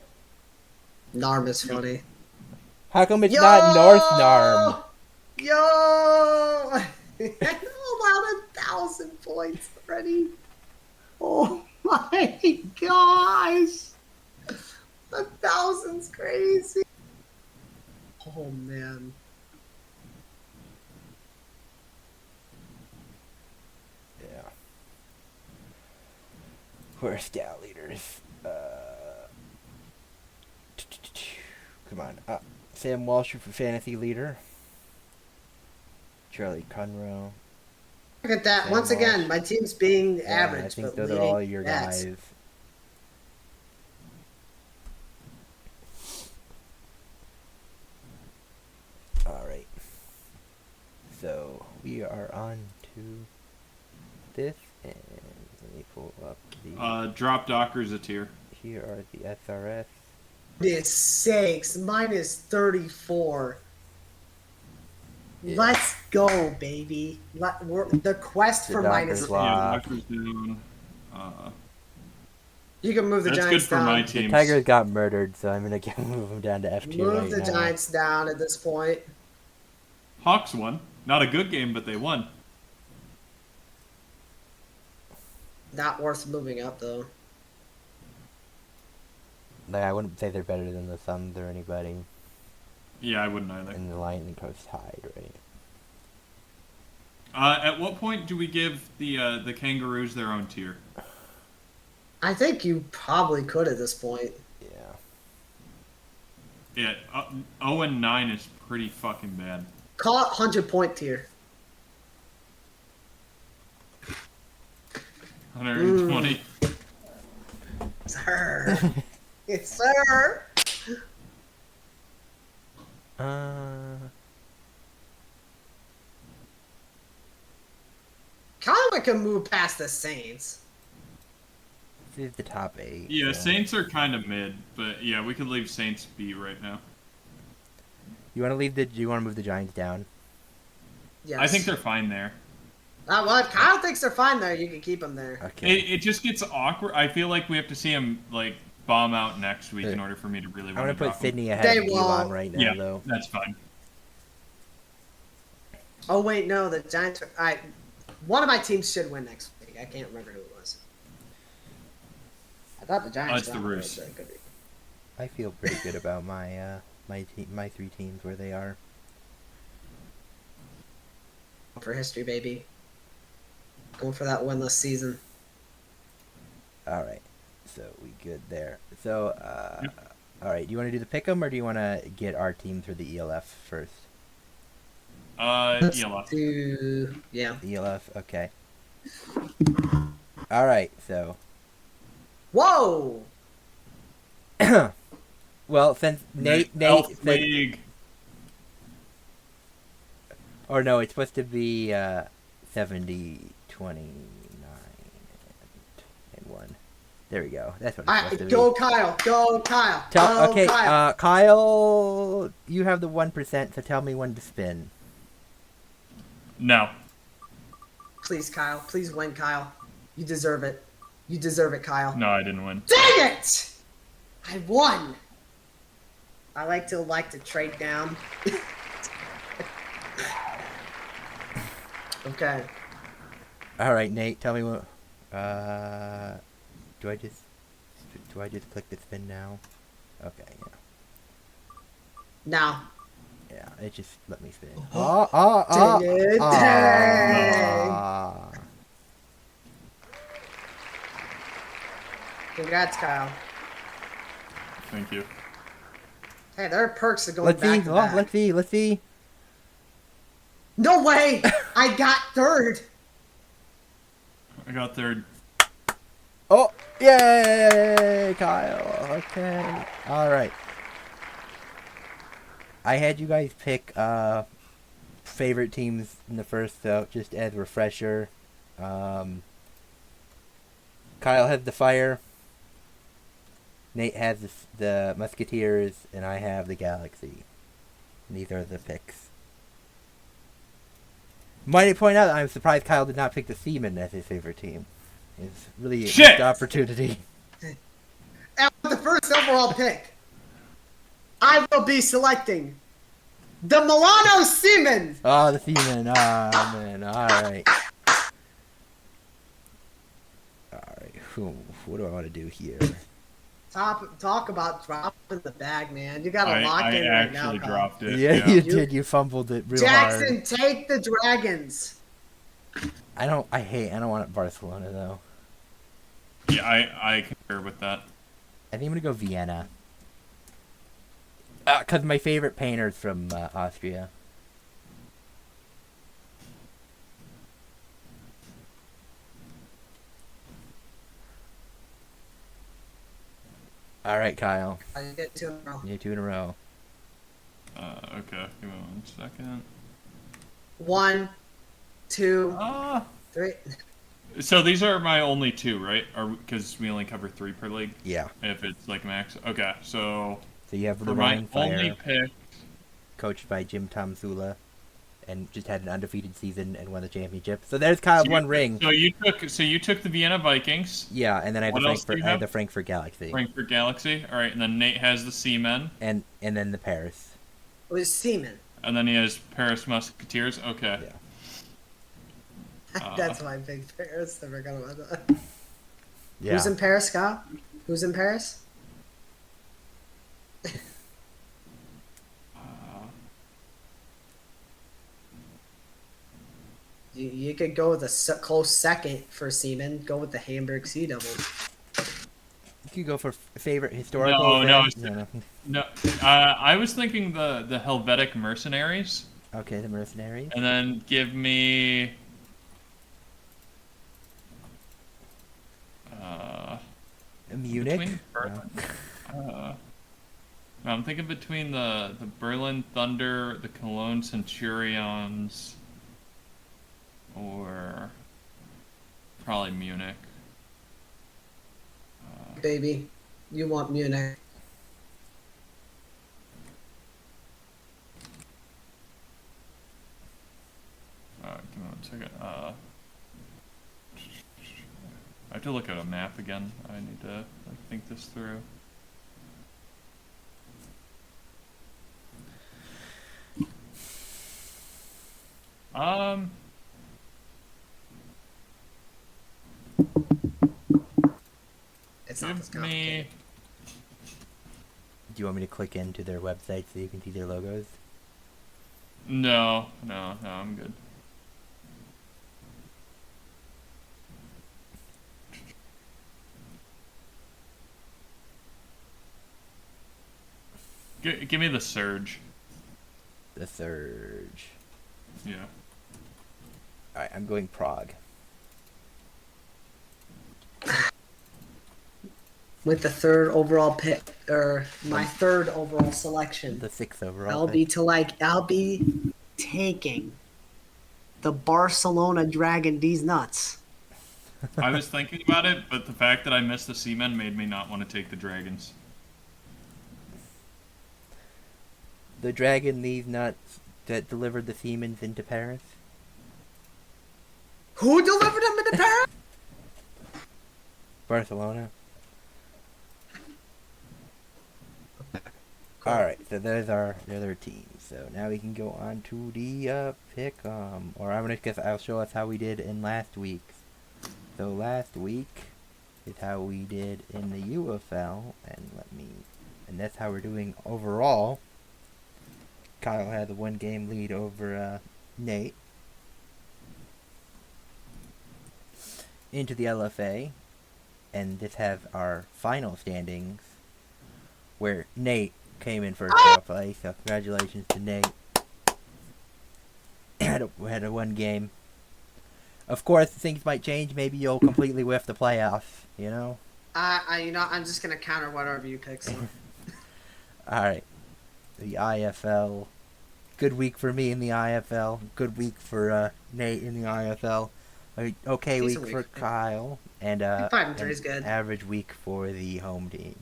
Narm is funny. How come it's not North Narm? Yo! I allowed 1,000 points already. Oh my gosh! 1,000's crazy. Oh man. Yeah. We're scout leaders. Come on. Sam Walsh for fantasy leader. Charlie Conroe. Look at that. Sam Once Walsh. again, my team's being average. I think but those are leading all your bets. guys. Alright. So, we are on to this, and let me pull up the... Drop Dockers a tier. Here are the SRS. Goodness sakes, minus 34. Yeah. Let's go, baby. The quest The for Dockers minus. lost. Yeah, Dockers down. You can move the That's Giants good for down. my The teams. Tigers got murdered, so I'm gonna move them down to F2 Move right the now. Giants down at this point. Hawks won. Not a good game, but they won. Not worth moving up though. Like, I wouldn't say they're better than the Suns or anybody. Yeah, I wouldn't either. And the Lightning Coast tied, right? At what point do we give the Kangaroos their own tier? I think you probably could at this point. Yeah. Yeah, 0-9 is pretty fucking bad. Call it 100-point tier. 120. Sir. Yes, sir. Conway can move past the Saints. This is the top 8. Yeah, so. Saints are kind of mid, but yeah, we could leave Saints B right now. You want to leave the? Do you want to move the Giants down? Yes. I think they're fine there. Well, if Kyle thinks they're fine there, you can keep them there. Okay. It just gets awkward. I feel like we have to see him like bomb out next week in order for me to really I'm want gonna to put drop him. Sydney ahead They of Elon won't. right now, Yeah, though. that's fine. Oh wait, no, the Giants. One of my teams should win next week. I can't remember who it was. I thought the Giants. it's the won, Roos. but it could be. I feel pretty good about my my 3 teams where they are. For history, baby. Going for that winless season. All right, so we good there. So, all right. Do you want to do the pick'em or do you want to get our team through the ELF first? Let's ELF. yeah. ELF, okay. All right, so. Whoa! Well, since Nate, Elf League. or no, it's supposed to be 70, 29, and 1. There we go. That's what it's supposed to be. Go Kyle! Go Kyle! Go Okay, Kyle. Kyle, you have the 1%, so tell me when to spin. No. Please, Kyle. Please win, Kyle. You deserve it. You deserve it, Kyle. No, I didn't win. Dang it! I won. I like to trade down. Okay. All right, Nate, tell me what. Do I just click the spin now? Okay, yeah. Now. Yeah, it just let me spin. Dang it! Dang! Congrats, Kyle. Thank you. Hey, there are perks of going Let's see. back to back. Let's see. No way! I got third. I got third. Oh, yay, Kyle. Okay. All right. I had you guys pick favorite teams in the first, so just as a refresher. Kyle has the Fire. Nate has the Musketeers, and I have the Galaxy. And these are the picks. Might I point out that I'm surprised Kyle did not pick the Seamen as his favorite team. It's really a missed opportunity. And with the first overall pick, I will be selecting the Milano Seamen. Oh, the Seamen. Oh, man. All right. All right. What do I want to do here? Talk about dropping the bag, man. You got to lock in right now. I actually dropped it. Yeah, you did. You fumbled it real Jackson, hard. take the Dragons. I don't want Barcelona, though. Yeah, I concur with that. I think I'm going to go Vienna. Because my favorite painter's from Austria. All right, Kyle. I get 2 in a row. You get 2 in a row. Okay, give me 1 second. 1, 2, 3. So these are my only 2, right? Because we only cover 3 per league? Yeah. If it's like max. Okay, so you have for my only pick, coached by Jim Tomsula, and just had an undefeated season and won the championship. So there's Kyle's one ring. So you took the Vienna Vikings. Yeah, and then I have the Frankfurt Galaxy. Frankfurt Galaxy. All right, and then Nate has the Seamen. And then the Paris. It was Seamen. And then he has Paris Musketeers. Okay. Yeah. That's my big Paris. Never got about that. Yeah. Who's in Paris, Scott? Who's in Paris? You could go with a close second for Seaman. Go with the Hamburg Sea Devils. You could go for favorite historical. No. I was thinking the Helvetic Mercenaries. Okay, the Mercenaries. And then give me. Munich. No, I'm thinking between the Berlin Thunder, the Cologne Centurions, or probably Munich. Baby, you want Munich. Give me 1 second. I have to look at a map again. I need to think this through. It's not this complicated. Do you want me to click into their website so you can see their logos? No, I'm good. Give me the Surge. The Surge. Yeah. Alright, I'm going Prague. With the 3rd overall pick, or my 3rd overall selection. The 6th overall. I'll be taking the Barcelona Dragon. These nuts. I was thinking about it, but the fact that I missed the Seamen made me not want to take the Dragons. The Dragon, these nuts that delivered the Siemens into Paris. Who delivered them into Paris? Barcelona. Alright, so there's our other teams. So now we can go on to the pick. Or I'm gonna guess I'll show us how we did in last week's. So last week is how we did in the UFL, and that's how we're doing overall. Kyle had the 1-game lead over Nate. Into the LFA, and this has our final standings, where Nate came in first place. So congratulations to Nate. We had a 1 game. Of course, things might change. Maybe you'll completely whiff the playoffs. I'm just gonna counter whatever you pick. So. All right, the IFL. Good week for me in the IFL. Good week for Nate in the IFL. Okay week for Kyle, and 5-3 is good. Average week for the home team.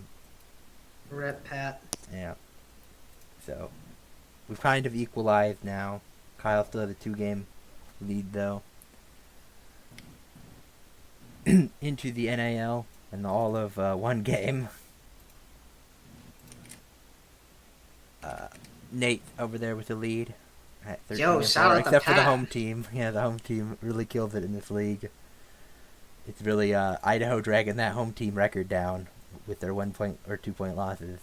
Rip Pat. Yeah. So we've kind of equalized now. Kyle still has a 2-game lead though. Into the NAL and all of 1 game. Nate over there with the lead at 13 shout out except to for the Pat. home team. Yeah, the home team really kills it in this league. It's really Idaho dragging that home team record down with their 1 point or 2 point losses.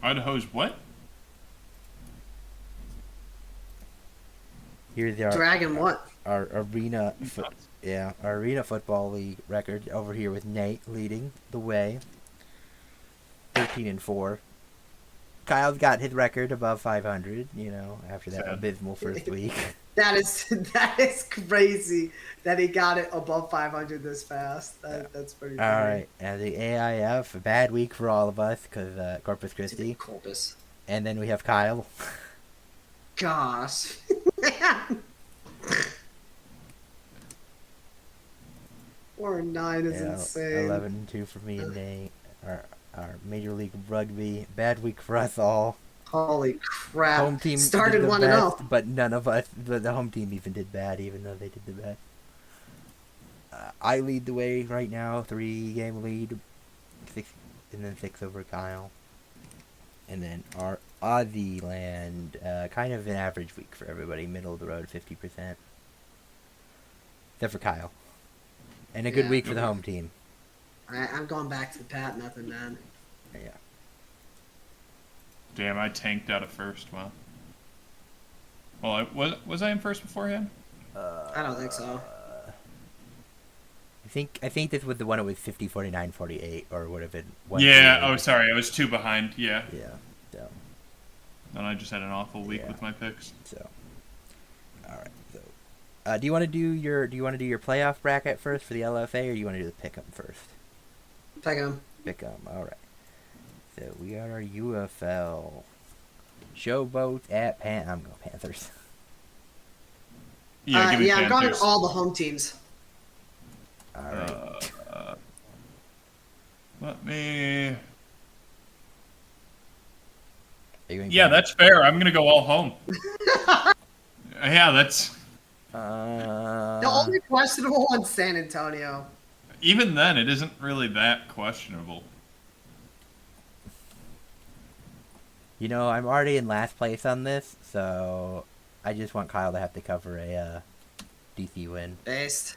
Idaho's what? Here's our Dragon what? Our arena football league record over here with Nate leading the way. 13-4. Kyle's got his record above 500, after that abysmal first week. That is crazy that he got it above 500 this fast. That's pretty funny. All right, and the AIF, a bad week for all of us because Corpus Christi. Corpus. And then we have Kyle. Gosh. 4-9 is insane. 11-2 for me and Nate. Our Major League Rugby, bad week for us all. Holy crap. Home team started did the 1-0. best, but none of us, the home team even did bad, even though they did the best. I lead the way right now, 3-game lead, 6 over Kyle. And then our Aussie land, kind of an average week for everybody, middle of the road, 50%. Except for Kyle. And a good week for the home team. I'm going back to the Pat method, man. Yeah. Damn, I tanked out at first. Wow. Well, was I in first beforehand? I don't think so. I think this was the one. It was 50, 49, 48, or would have been. Yeah. Oh, sorry. I was 2 behind. Yeah. Yeah. So. And I just had an awful week with my picks. So. All right. So. Do you want to do your playoff bracket first for the LFA, or do you want to do the pick'em first? Pick'em. All right. So we got our UFL. Showboat at I'm going Panthers. Yeah, give me I'm Panthers. going all the home teams. All right. Let me. Yeah, that's fair. I'm gonna go all home. Yeah, that's. The only questionable one's San Antonio. Even then, it isn't really that questionable. I'm already in last place on this, so I just want Kyle to have to cover a DC win. Based.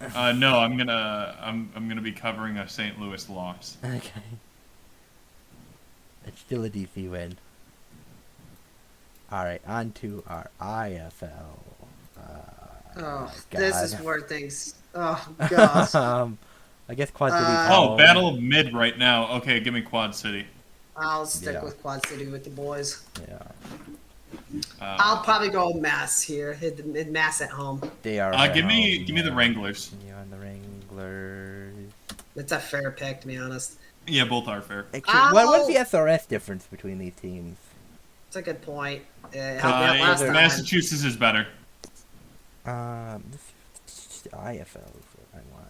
No, I'm gonna be covering a St. Louis loss. Okay. It's still a DC win. All right, on to our IFL. This is where things. Oh gosh. I guess Quad City. Battle of Mid right now. Okay, give me Quad City. I'll stick with Quad City with the boys. Yeah. I'll probably go Mass here. Hit Mass at home. They are. Give me the Wranglers. Yeah, the Wranglers. It's a fair pick, to be honest. Yeah, both are fair. Actually, what's the SRS difference between these teams? It's a good point. Massachusetts is better. This IFL is what I want.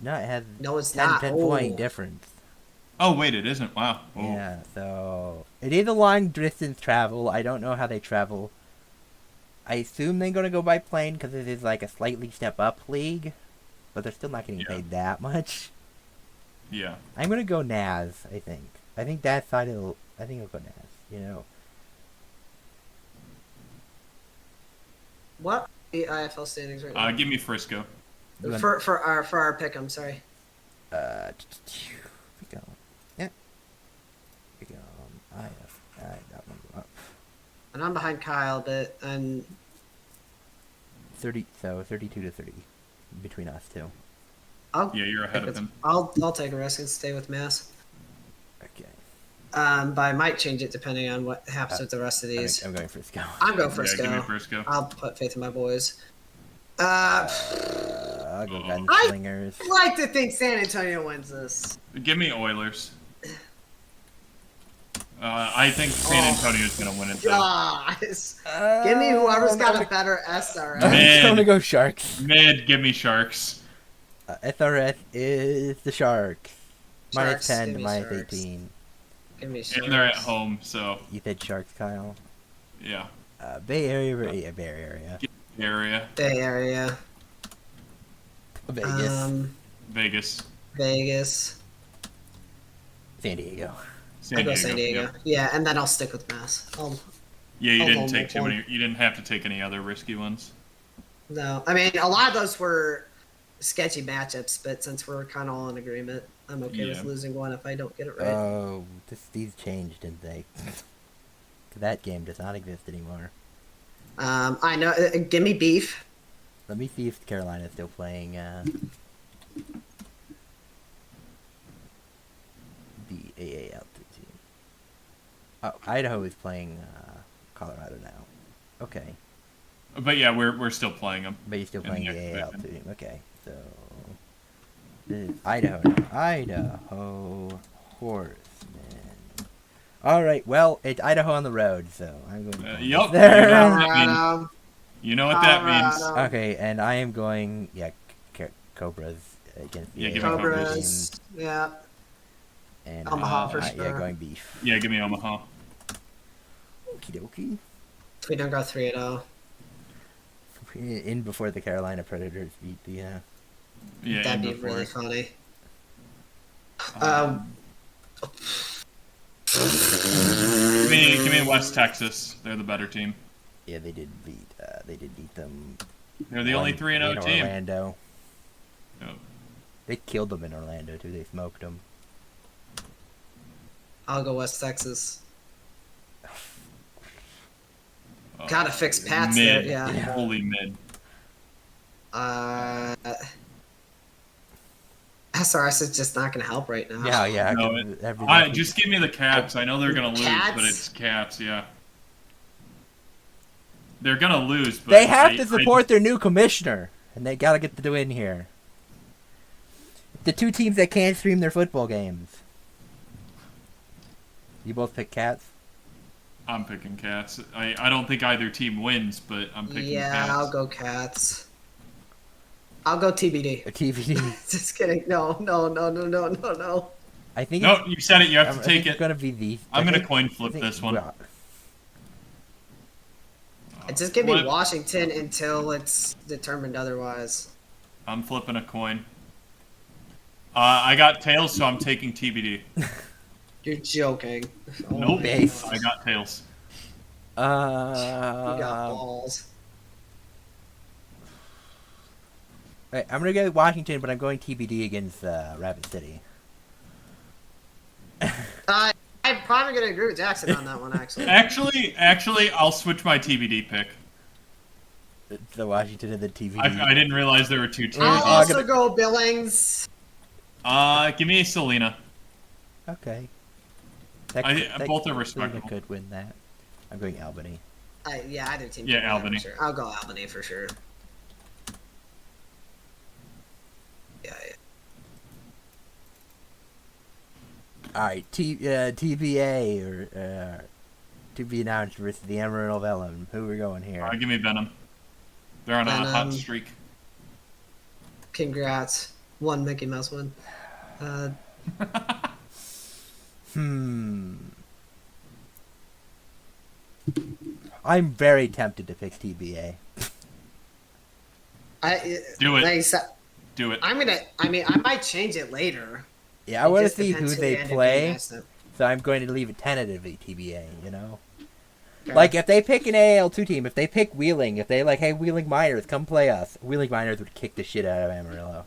No, it has it's 10 point difference. Oh, wait, it isn't. Wow. Oh. Yeah, so it is a long distance travel. I don't know how they travel. I assume they're going to go by plane because it is like a slightly step up league, but they're still not getting paid that much. Yeah. I'm going to go Naz, I think. I think that side of I think I'll go Naz, What are the IFL standings right now? Give me Frisco. For our pick, I'm sorry. And I'm behind Kyle, but I'm 32 to 30 between us two. Yeah, you're ahead of him. I'll take a risk and stay with Mass. Okay. But I might change it depending on what happens with the rest of these. I'm going Frisco. I'm going Frisco. Give me Frisco. I'll put faith in my boys. I'll go Gunslingers. I like to think San Antonio wins this. Give me Oilers. I think San Antonio's going to win it, though. Guys, give me whoever's got a better SRS. I'm going to go Sharks. Give me Sharks. SRS is the Sharks. Sharks, -10 give to me Sharks. -18. Give me Sharks. And they're at home, so You said Sharks, Kyle? yeah. Bay Area, Bay Area. Area. Bay Area. Vegas. Vegas. Vegas. San Diego. I'll go San Diego. Yep. Yeah, and then I'll stick with Mass. Yeah, you I'll didn't hold take that too one. many. You didn't have to take any other risky ones. No, I mean, a lot of those were sketchy matchups, but since we're kind of all in agreement, I'm okay with Yeah. losing one if I don't get it right. Oh, these changed, didn't they? That game does not exist anymore. I know. Give me beef. Let me see if Carolina's still playing the AA altitude team. Oh, Idaho is playing Colorado now. Okay. But yeah, we're still playing them. But you're still In playing the the next AA division. altitude team. Okay, so this is Idaho now. Idaho Horsemen. Alright, well, it's Idaho on the road, so I'm going to Yup. Colorado. You know what that means. Colorado. Okay, and I am going, Cobras against the Yeah, give AA me Cobras. team. Yeah. And Omaha for yeah, sure. going beef. Yeah, give me Omaha. Okie dokie. We don't go 3-0. In before the Carolina Predators beat the. Yeah, That'd and be before. really funny. Give me West Texas. They're the better team. Yeah, they did beat them. They're the only 3-0 in team. Orlando. Yep. They killed them in Orlando too. They smoked them. I'll go West Texas. Gotta fix Pats there, Mid. yeah. Holy mid. SRS is just not gonna help right now. Yeah. No, just give me the Caps. I know they're gonna lose, Cats? but it's Caps. Yeah. They're gonna lose, but They have to support their new commissioner, and they gotta get the win here. The two teams that can't stream their football games. You both pick Cats? I'm picking Cats. I don't think either team wins, but I'm picking Cats. I'll go Cats. I'll go TBD. A TVD. Just kidding. No. I think. No, you said it. You have to I take think it. It's gonna be the. I'm gonna coin flip this one. well, Just give me What? Washington until it's determined otherwise. I'm flipping a coin. I got tails, so I'm taking TBD. You're joking. Oh, Nope. base. I got tails. You got balls. Right, I'm gonna go Washington, but I'm going TBD against Rapid City. I'm probably gonna agree with Jackson on that one, actually. Actually, I'll switch my TBD pick. The Washington and the TBD. I didn't realize there were two teams. I'll also go Billings. Give me Selena. Okay. Both are Selena respectable. could win that. I'm going Albany. Yeah, either team. Yeah, can win, Albany. For sure. I'll go Albany for sure. Yeah. All right, TBA or to be announced versus the Amarillo Vellum. Who we're going here? Give me Venom. They're on a hot streak. Congrats. One Mickey Mouse win. I'm very tempted to pick TBA. Do it. Like, so, Do it. I might change it later. Yeah, I It want to just see depends who who they they end up play, being next time. so I'm going to leave it tentatively TBA. You know, Okay. like if they pick an AL2 team, if they pick Wheeling, if they like, hey Wheeling Miners, come play us. Wheeling Miners would kick the shit out of Amarillo.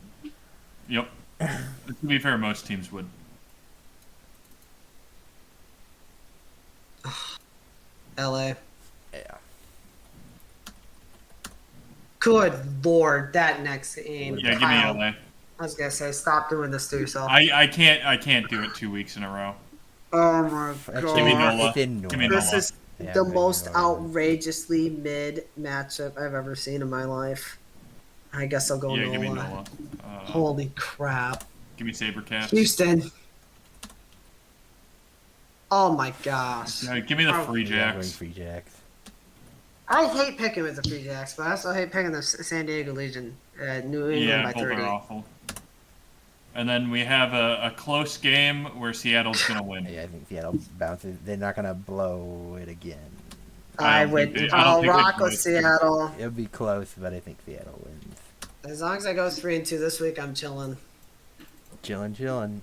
Yep. To be fair, most teams would. LA. Yeah. Good lord, that next game. Yeah, give me Kyle, LA. I was gonna say, stop doing this to yourself. I can't do it 2 weeks in a row. Oh my Actually, Give me god. Nola. it's in Give me Nola. This Nola. is Yeah, the maybe most Nola. outrageously mid matchup I've ever seen in my life. I guess I'll go Yeah, give me Nola. Nola. Holy crap. Give me Sabercats. Houston. Oh my gosh. Give me the Oh. Free Yeah, I'm going Jacks. Free Jacks. I hate picking with the Free Jacks, but I also hate picking the San Diego Legion. New England Yeah, by both 30. are awful. And then we have a close game where Seattle's gonna win. Yeah, I think Seattle bounces. They're not gonna blow it again. I don't think they I'll blow rock it. with Seattle. It'll be close, but I think Seattle wins. As long as I go 3-2 this week, I'm chilling. Chillin'.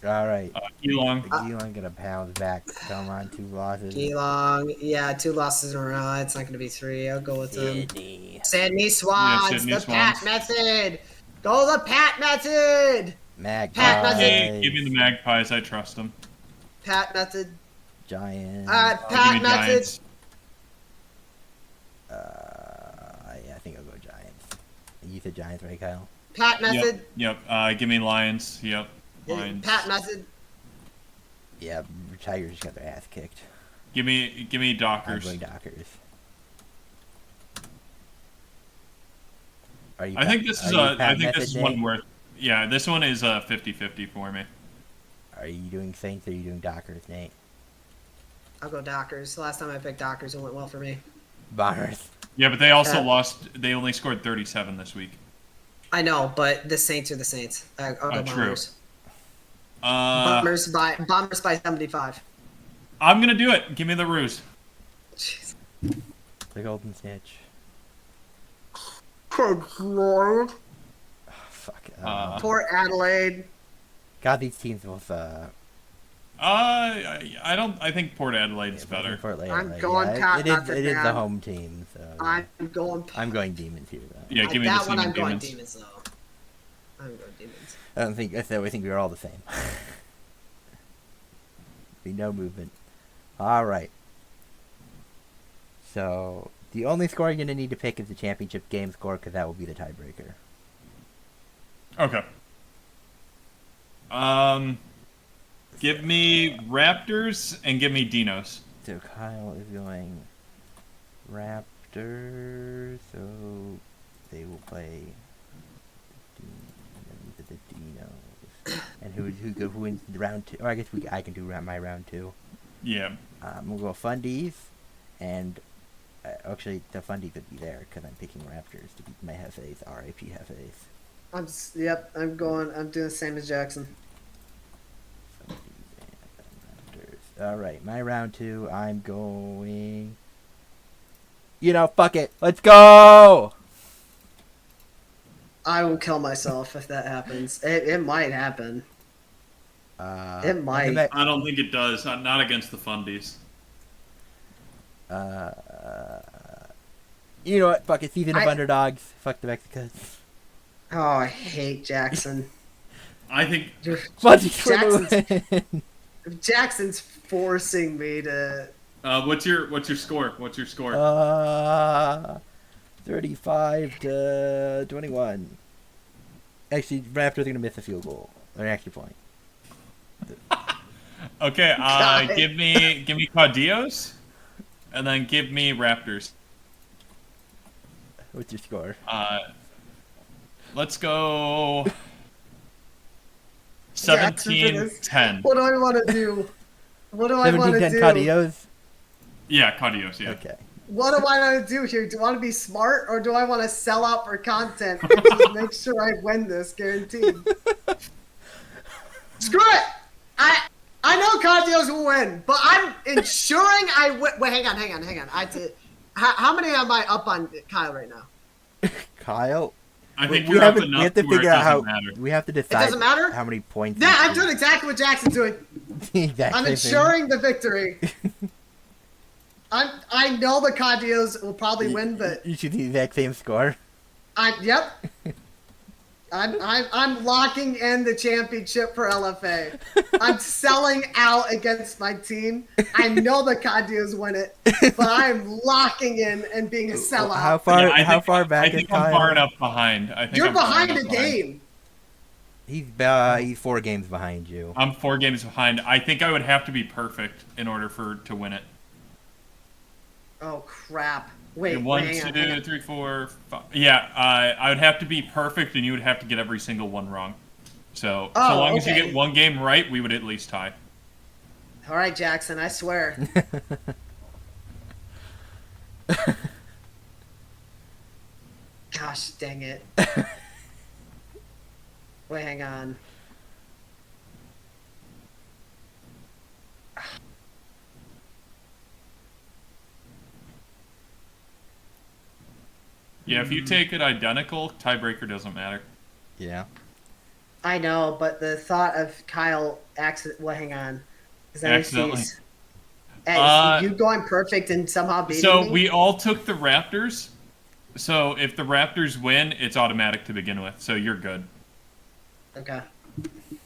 All right. Geelong. Geelong gonna pound back. Come on, 2 losses. Geelong, yeah, 2 losses in a row. It's not going to be 3. I'll go with them. Sydney. Sydney Swans, Yeah, Sydney the Pat Swans. method. Go the Pat method. Magpies. Pat method. Give me the Magpies. I trust them. Pat method. Giants. Pat Give me method. Giants. Yeah, I think I'll go Giants. You said Giants, right, Kyle? Pat method. Yep. Give me Lions. Yep. Lions. Pat method. Yeah, Tigers just got their ass kicked. Give me I'm Dockers. going Dockers. Are you I think this is Method, one Nate? worth. Yeah, this one is 50-50 for me. Are you doing Saints or are you doing Dockers, Nate? I'll go Dockers. The last time I picked Dockers, it went well for me. Bombers. Yeah, but they also lost. They only scored 37 this week. I know, but the Saints are the Saints. I'll go True. Bombers. Bombers by 75. I'm gonna do it. Give me the Roos. Jeez. The Golden Snitch. Good lord. Oh, fuck. Port Adelaide. God, these teams both. I don't. I think Port Adelaide's better. Fort I'm Adelaide. going Pat It is the Nottingham. home team, so. I'm going Demons here, though. Yeah, give me that the one. Seaman I'm going Demons. Demons though. I'm going Demons. I don't think. I think we are all the same. Be no movement. All right. So the only score you're gonna need to pick is the championship game score, because that will be the tiebreaker. Okay. Give me Raptors and give me Dinos. So Kyle is going Raptors. So they will play the Dinos. And who wins the round 2? Or I guess I can do my round 2. Yeah. We'll go Fundies, and actually the Fundies would be there because I'm picking Raptors to beat my Hefes, RIP Hefes. I'm doing the same as Jackson. All right, my round 2. I'm going. Fuck it. Let's go. I will kill myself if that happens. It might happen. It might. I don't think it does. Not against the Fundies. You know what? Fuck it. Season of underdogs. Fuck the Mexicans. Oh, I hate Jackson. I think. Jackson's forcing me to. What's your score? What's your score? 35-21. Actually, Raptors are gonna miss a field goal or an extra point. Okay. Give me Caudillos, and then give me Raptors. What's your score? Let's go. 17-10. What do I want to do? What do I want to 17-10 do? Caudillos? Yeah, Caudillos. Yeah. Okay. What do I want to do here? Do I want to be smart, or do I want to sell out for content and just make sure I win this, guaranteed? Screw it! I know Caudillos will win, but I'm ensuring I win. Wait, hang on. How many am I up on Kyle right now? Kyle? I think we we're up have enough to to where figure it out how. doesn't matter. We have to decide. doesn't matter? How many points? Yeah, I'm doing exactly what Jackson's doing. I'm ensuring the victory. I know the Caudillos will probably win, but you should the exact same score. Yep. I'm locking in the championship for LFA. I'm selling out against my team. I know the Caudillos win it, but I'm locking in and being a sellout. How far? Yeah, how far back I think is Kyle? I'm far enough behind. I think You're I'm far behind enough the game. He's 4 games behind you. I'm 4 games behind. I think I would have to be perfect in order to win it. Oh crap! Wait, One, hang on, two, hang on. 3, 4, 5. Yeah, I would have to be perfect, and you would have to get every single one wrong. So long as you get 1 game right, we would at least tie. All right, Jackson, I swear. Gosh dang it. Wait, hang on. Yeah, if you take it identical, tiebreaker doesn't matter. Yeah. I know, but the thought of Kyle well, hang on. Accidentally. Hey, you going perfect and somehow beating me? So we all took the Raptors. So if the Raptors win, it's automatic to begin with. So you're good. Okay.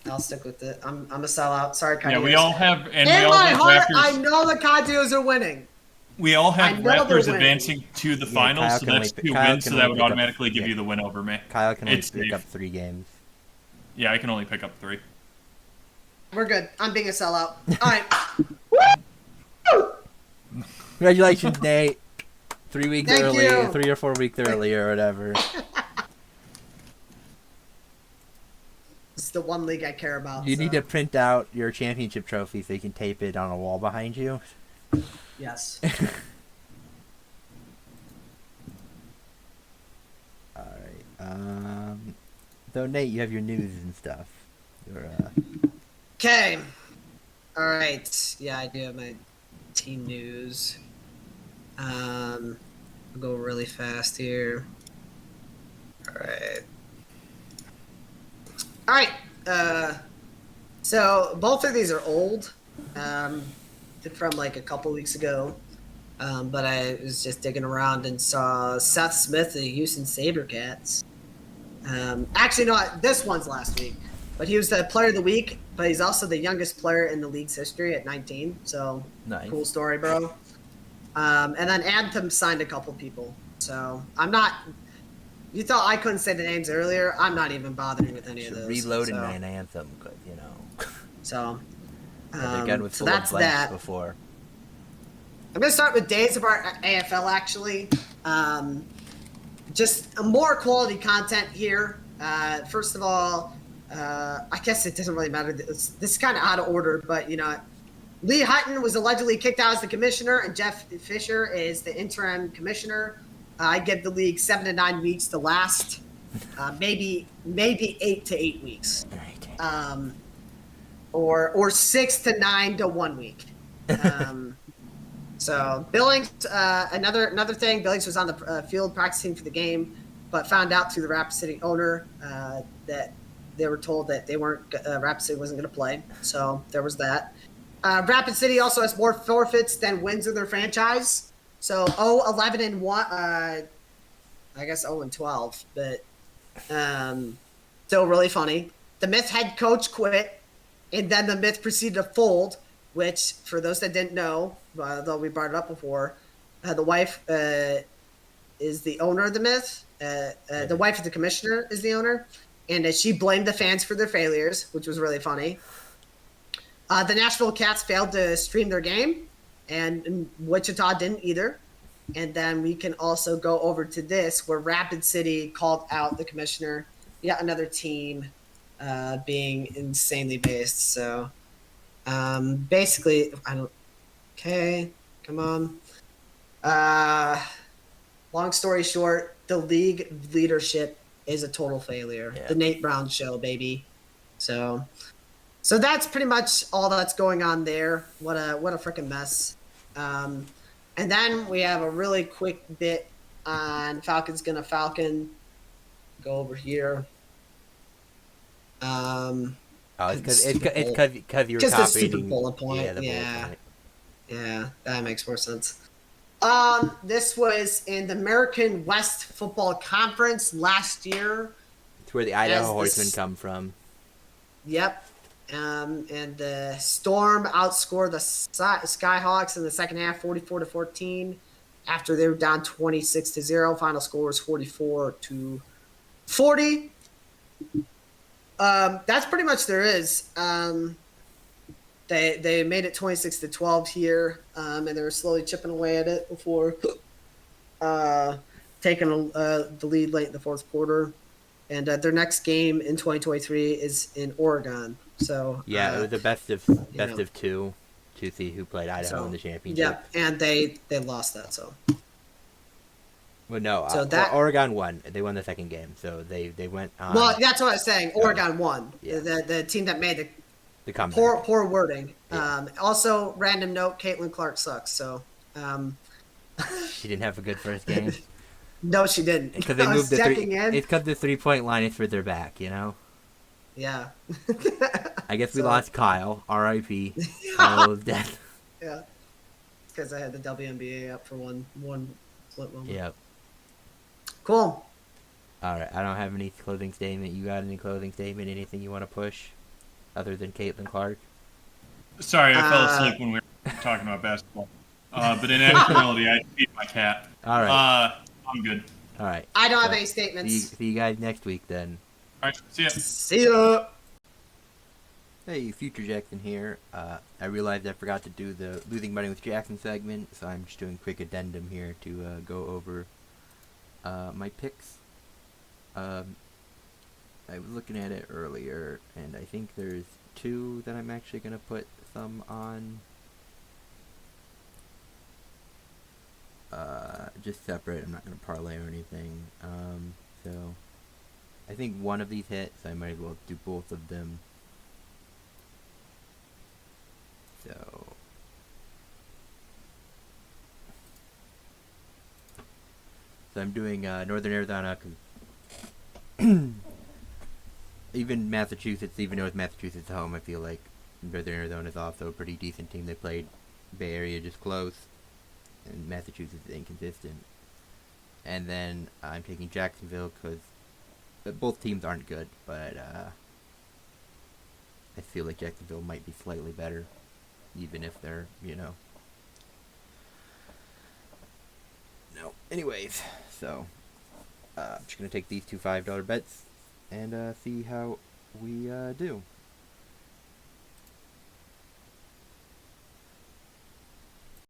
I'll stick with it. I'm a sellout. Sorry, Coyotes. Yeah, we all have, and in we all my have heart, Raptors. I know the Coyotes are winning. We all have I know they're Raptors winning. advancing to the finals, Kyle so can that's only- 2 Kyle wins, can so that only would pick up- automatically give yeah. you the win over me. Kyle can only It's pick safe. up 3 games. Yeah, I can only pick up 3. We're good. I'm being a sellout. All right. Congratulations, Nate. 3 weeks Thank early, you. 3 or 4 weeks early, or whatever. It's the one league I care about. You so. need to print out your championship trophy so you can tape it on a wall behind you. Yes. Alright. So, Nate, you have your news and stuff. Okay. All right. Yeah, I do have my team news. I'll go really fast here. All right. All right. So both of these are old, from like a couple weeks ago. But I was just digging around and saw Seth Smith of the Houston SaberCats. Actually, no, this one's last week. But he was the player of the week, but he's also the youngest player in the league's history at 19. So, Nice. Cool story, bro. And then Anthem signed a couple people. So, I'm not – you thought I couldn't say the names earlier. I'm not even bothering with any of those. Reloading so, an Anthem, because, you know. So, The gun was so full of that's blanks that. before. I'm going to start with days of our AFL, actually. Just more quality content here. First of all, I guess it doesn't really matter. This is kind of out of order, but, you know, Lee Hutton was allegedly kicked out as the commissioner, and Jeff Fisher is the interim commissioner. I give the league 7 to 9 weeks to last, maybe 8 to 8 weeks, or 6 to 9 to 1 week. So Billings, another thing, Billings was on the field practicing for the game, but found out through the Rapid City owner that they were told that they weren't Rapid City wasn't going to play. So there was that. Rapid City also has more forfeits than wins in their franchise. So 11-1, I guess 0-12, but still really funny. The Myth head coach quit, and then the Myth proceeded to fold, which, for those that didn't know, though we brought it up before, the wife is the owner of the Myth. The wife of the commissioner is the owner, and she blamed the fans for their failures, which was really funny. The Nashville Cats failed to stream their game, and Wichita didn't either. And then we can also go over to this, where Rapid City called out the commissioner. Yet another team being insanely based. So basically, okay, come on. Long story short, the league leadership is a total failure. Yeah. The Nate Brown show, baby. So that's pretty much all that's going on there. What a freaking mess. And then we have a really quick bit on Falcons gonna Falcon. Go over here. It's because you were Just a copying. stupid bullet point. Yeah, the bullet Yeah. point. Yeah, that makes more sense. This was in the American West Football Conference last year. It's where the Idaho As Horsemen this- come from. Yep. And the Storm outscored the Skyhawks in the second half, 44-14, after they were down 26-0. Final score was 44-40. That's pretty much there is. They made it 26-12 here, and they were slowly chipping away at it before taking the lead late in the fourth quarter. And their next game in 2023 is in Oregon. So yeah, it was the best of two to see who played Idaho in the championship. Yep, and they lost that. So. Well, no, So that Oregon won. They won the second game, so they went on. Well, that's what I was saying. Oregon won. Yeah. The team that made the comeback. Poor wording. Yeah. Also, random note: Caitlin Clark sucks. So. She didn't have a good first game. No, she didn't. Because they moved the three. It's because the 3-point line is further back. Yeah. I guess we lost Kyle. R.I.P. Kyle is dead. Yeah. Because I had the WNBA up for one split moment. Yep. Cool. All right. I don't have any closing statement. You got any closing statement? Anything you want to push, other than Caitlin Clark? Sorry, I fell asleep when we were talking about basketball. But in actuality, I feed my cat. All right. I'm good. All right. I don't have any statements. See you guys next week then. All right. See ya. See ya. Hey, Future Jackson here. I realized I forgot to do the Losing Money with Jackson segment, so I'm just doing a quick addendum here to go over my picks. I was looking at it earlier, and I think there's 2 that I'm actually going to put some on just separate. I'm not going to parlay or anything. So I think one of these hits, I might as well do both of them. So I'm doing Northern Arizona, because even Massachusetts, even though it's Massachusetts home, I feel like Northern Arizona is also a pretty decent team. They played Bay Area just close, and Massachusetts is inconsistent. And then I'm taking Jacksonville because both teams aren't good, but I feel like Jacksonville might be slightly better, even if they're, No. Anyways, so I'm just going to take these 2 $5 bets and see how we do.